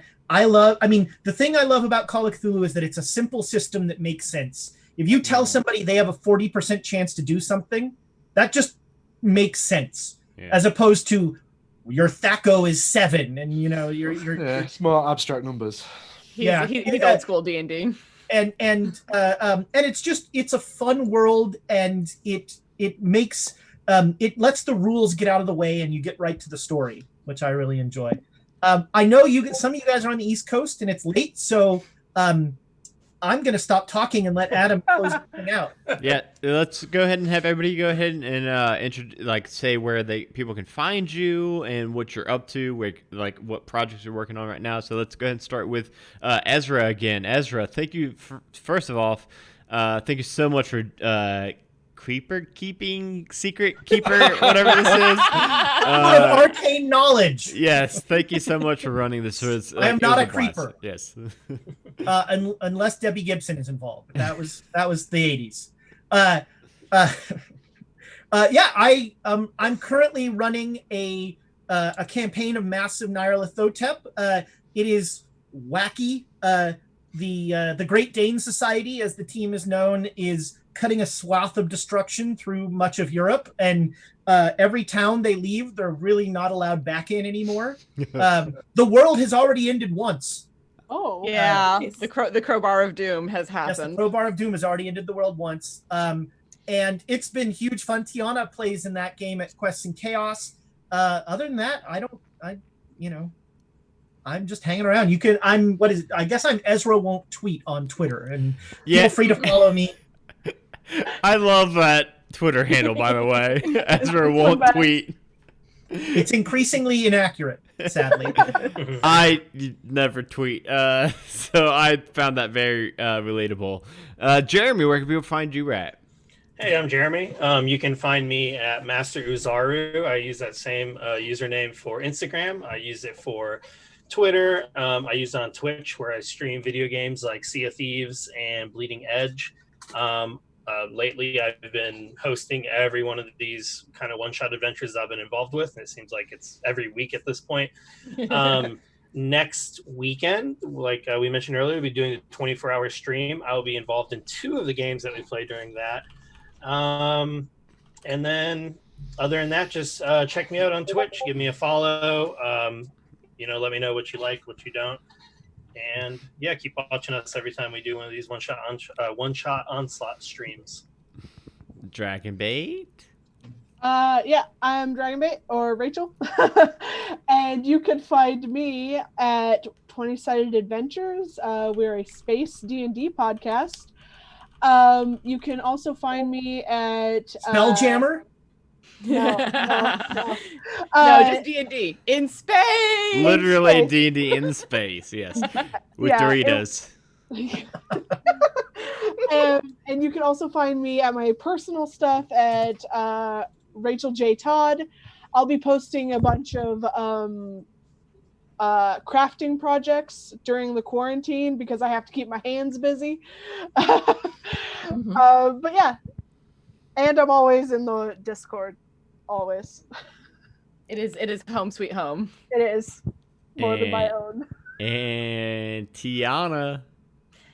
thing I love about Call of Cthulhu is that it's a simple system that makes sense. If you tell somebody they have a 40% chance to do something, that just makes sense. Yeah. As opposed to your THACO is 7 and you're It's more abstract numbers. He's old school D&D. And it's a fun world, and it makes it lets the rules get out of the way and you get right to the story, which I really enjoy. I know some of you guys are on the East Coast and it's late, so I'm going to stop talking and let Adam close everything out. Yeah, let's go ahead and have everybody go ahead and say where people can find you and what you're up to, what projects you're working on right now. So let's go ahead and start with Ezra again. Ezra, thank you first of all. Thank you so much for secret keeper, whatever this is. Arcane knowledge. Yes, thank you so much for running this. I am not a creeper. Yes. Unless Debbie Gibson is involved. That was the 80s. I'm currently running a campaign of Massive Nyarlathotep. It is wacky. The Great Dane Society, as the team is known, is cutting a swath of destruction through much of Europe, and every town they leave, they're really not allowed back in anymore. The world has already ended once. Oh, yeah. The crowbar of doom has happened. Yes, the crowbar of doom has already ended the world once. And it's been huge fun. Tiana plays in that game at Quests and Chaos. Other than that, I'm just hanging around. I guess I'm Ezra Won't Tweet on Twitter, and feel free to follow me. I love that Twitter handle, by the way. Ezra Won't Tweet. It's increasingly inaccurate, sadly. I never tweet, so I found that very relatable. Jeremy, where can people find you at? Hey, I'm Jeremy. You can find me at Master Uzaru. I use that same username for Instagram. I use it for Twitter. I use it on Twitch, where I stream video games like Sea of Thieves and Bleeding Edge. Lately, I've been hosting every one of these kind of one-shot adventures I've been involved with, and it seems like it's every week at this point. Next weekend, like we mentioned earlier, we'll be doing a 24-hour stream. I will be involved in 2 of the games that we play during that. And then, other than that, just check me out on Twitch. Give me a follow. Let me know what you like, what you don't. And yeah, keep watching us every time we do one of these one-shot onslaught streams. Dragonbait? I'm Dragonbait, or Rachel. And you can find me at 20-Sided Adventures. We're a space D&D podcast. You can also find me at Spelljammer? No, just D&D in space. Literally space. D&D in space, yes. With Yeah, Doritos. And you can also find me at my personal stuff at Rachel J. Todd. I'll be posting a bunch of crafting projects during the quarantine because I have to keep my hands busy. But yeah, and I'm always in the Discord. Always. It is home sweet home. It is more than my own. And Tiana.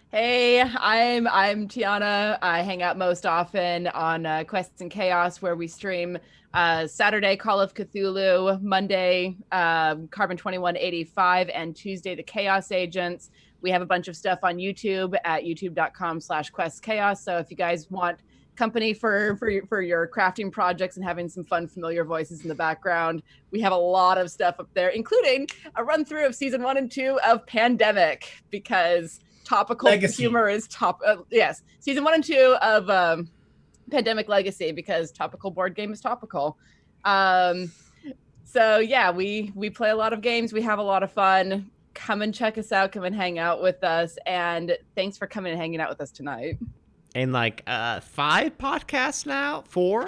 Hey, I'm Tiana. I hang out most often on Quests and Chaos, where we stream Saturday Call of Cthulhu, Monday Carbon 2185, and Tuesday the Chaos Agents. We have a bunch of stuff on YouTube at youtube.com/questchaos. So if you guys want company for your crafting projects and having some fun familiar voices in the background, we have a lot of stuff up there, including a run through of season 1 and 2 of Pandemic, because topical Legacy. humor is yes, season 1 and 2 of Pandemic Legacy, because topical board game is topical. So yeah, we play a lot of games, we have a lot of fun. Come and check us out, come and hang out with us, and thanks for coming and hanging out with us tonight. And 5 podcasts now? 4?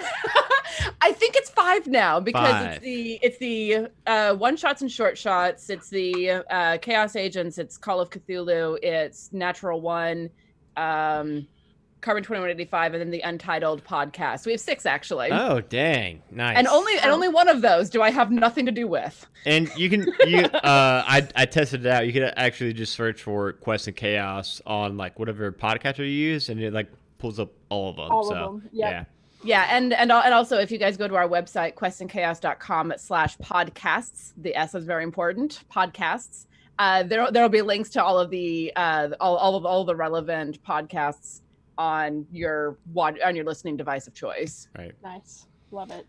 I think it's 5 now, because 5. it's the one shots and short shots. It's the Chaos Agents. It's Call of Cthulhu. It's Natural One, Carbon 2185, and then the Untitled podcast. We have 6 actually. Oh, dang. Nice. And only one of those do I have nothing to do with. And I tested it out. You could actually just search for Quest and Chaos on whatever podcatcher you use, and it pulls up all of them. All of them. Yep. Yeah. Yeah, and also if you guys go to our website, questandchaos.com/podcasts, the S is very important, podcasts. There'll be links to all of the all the relevant podcasts on your listening device of choice. Right. Nice. Love it.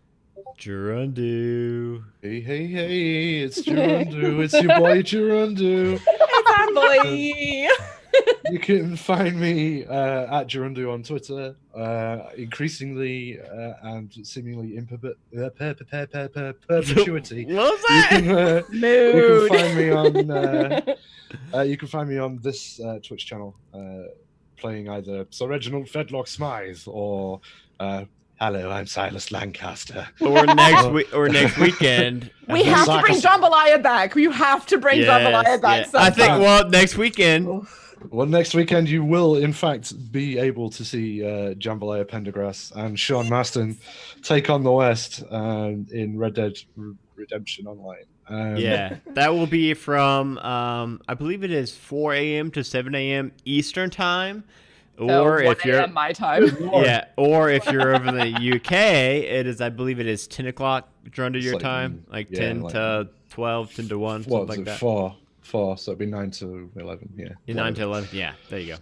Gerundu. Hey, it's Gerundu. It's your boy Gerundu. It's our boy. You can find me at Gerundu on Twitter, increasingly and seemingly in perpetuity. What was that? You can find me on you can find me on this Twitch channel, playing either Sir Reginald Fedlock Smythe or hello, I'm Silas Lancaster. Or next weekend. We have to bring Jambalaya back. You have to bring Jambalaya back. Yeah. I think next weekend. Well, next weekend you will, in fact, be able to see Jambalaya Pendergrass and Sean Maston take on the West in Red Dead Redemption Online. Yeah, that will be from, I believe it is 4 a.m. to 7 a.m. Eastern time. Or if you're my time. Yeah, or if you're over in the UK, I believe it is 10 o'clock under your time, 10 to 12, 10 to 1, something like that. 4, so it'd be 9 to 11, yeah. 9 to 11, yeah, there you go.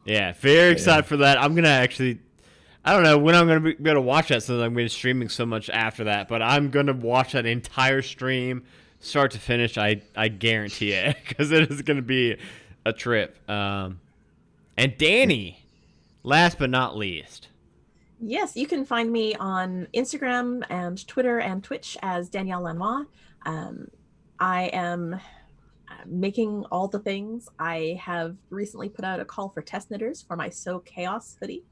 Yeah, very excited for that. I'm going to actually, I don't know when I'm going to be able to watch that, since I'm going to be streaming so much after that, but I'm going to watch that entire stream, start to finish, I guarantee it, because it is going to be a trip. And Danny, last but not least. Yes, you can find me on Instagram and Twitter and Twitch as Danielle Lanois. I am making all the things. I have recently put out a call for test knitters for my So Chaos hoodie.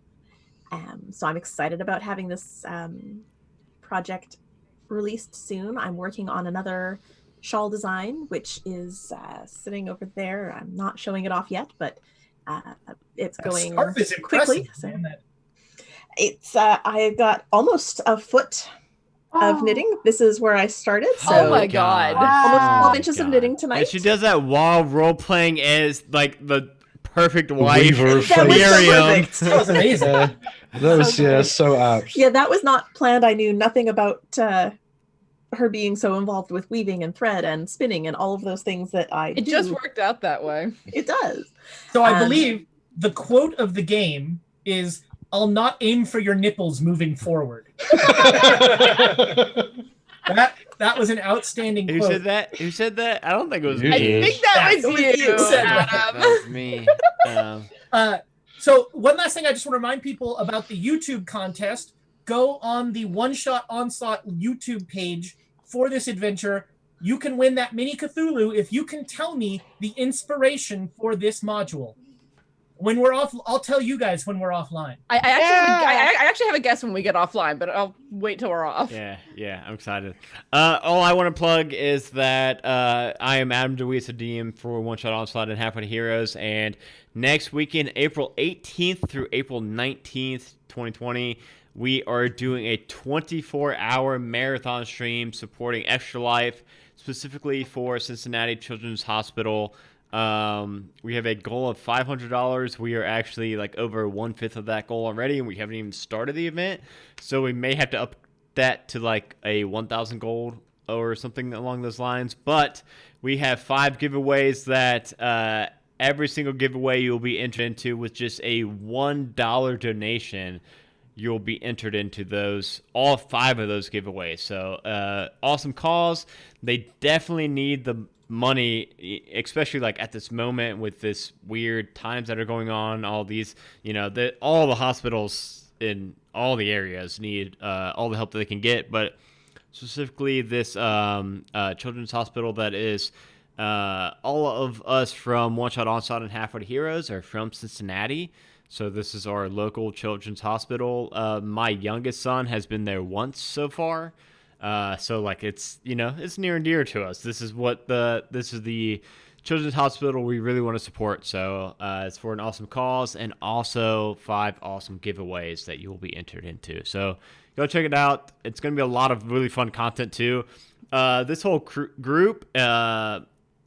So I'm excited about having this project released soon. I'm working on another shawl design, which is sitting over there. I'm not showing it off yet, but it's going quickly. So it's I've got almost a foot of knitting. This is where I started. So oh my god. Almost 12 inches of knitting tonight. And she does that while role-playing as the perfect wife. Weaver of That Miriam. That was amazing. that was so apt. Yeah, that was not planned. I knew nothing about her being so involved with weaving and thread and spinning and all of those things that I do. It just worked out that way. It does. So I believe the quote of the game is, "I'll not aim for your nipples moving forward." That was an outstanding Who quote. said that? Who said that? I don't think it was You me. did. I think that was you. That was me. So one last thing I just want to remind people about the YouTube contest. go on the One Shot Onslaught YouTube page for this adventure. You can win that mini Cthulhu if you can tell me the inspiration for this module. When we're off, I'll tell you guys when we're offline. I actually have a guess when we get offline, but I'll wait till we're off. Yeah, I'm excited. All I want to plug is that I am Adam DeWeese, a DM for One Shot Onslaught and Halfway to Heroes, and next weekend, April 18th through April 19th, 2020, we are doing a 24-hour marathon stream supporting Extra Life, specifically for Cincinnati Children's Hospital. We have a goal of $500. We are actually like over 1/5 of that goal already, and we haven't even started the event. So we may have to up that to like a 1,000 gold or something along those lines. But we have 5 giveaways that every single giveaway you'll be entered into with just a $1 donation. You'll be entered into those, all 5 of those giveaways. So awesome cause. They definitely need the money, especially like at this moment with this weird times that are going on. All these, all the hospitals in all the areas need all the help that they can get, but specifically this children's hospital that is all of us from One Shot Onslaught and Halfway to Heroes are from Cincinnati. So this is our local children's hospital. My youngest son has been there once so far. So like it's it's near and dear to us. This is the children's hospital we really want to support. So it's for an awesome cause, and also 5 awesome giveaways that you will be entered into. So go check it out. It's going to be a lot of really fun content too. This whole group,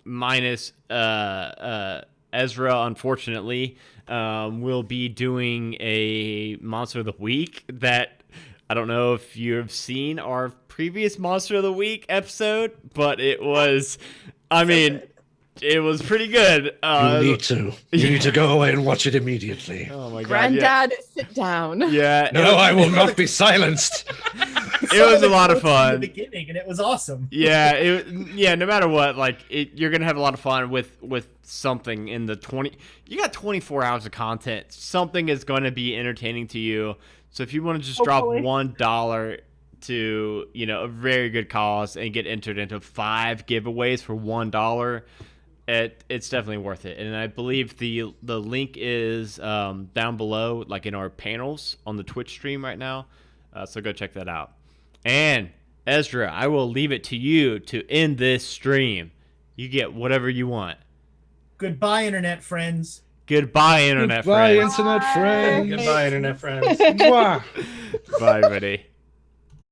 minus Ezra, unfortunately, will be doing a Monster of the Week that I don't know if you have seen our previous Monster of the Week episode, but it was, it was pretty good. You need to go away and watch it immediately. Oh my God! Granddad, sit down. Yeah. No, I will not be silenced. It was a lot of fun. In the beginning, and it was awesome. Yeah, no matter what, you're gonna have a lot of fun with something in the 20. You got 24 hours of content. Something is going to be entertaining to you. So if you want to just drop $1 to a very good cause and get entered into 5 giveaways for $1, it's definitely worth it. And I believe the link is down below, like in our panels on the Twitch stream right now. So go check that out. And Ezra, I will leave it to you to end this stream. You get whatever you want. Goodbye, internet friends. Goodbye, internet Goodbye, friends. internet friends. Goodbye, internet friends. Mwah. Bye, everybody.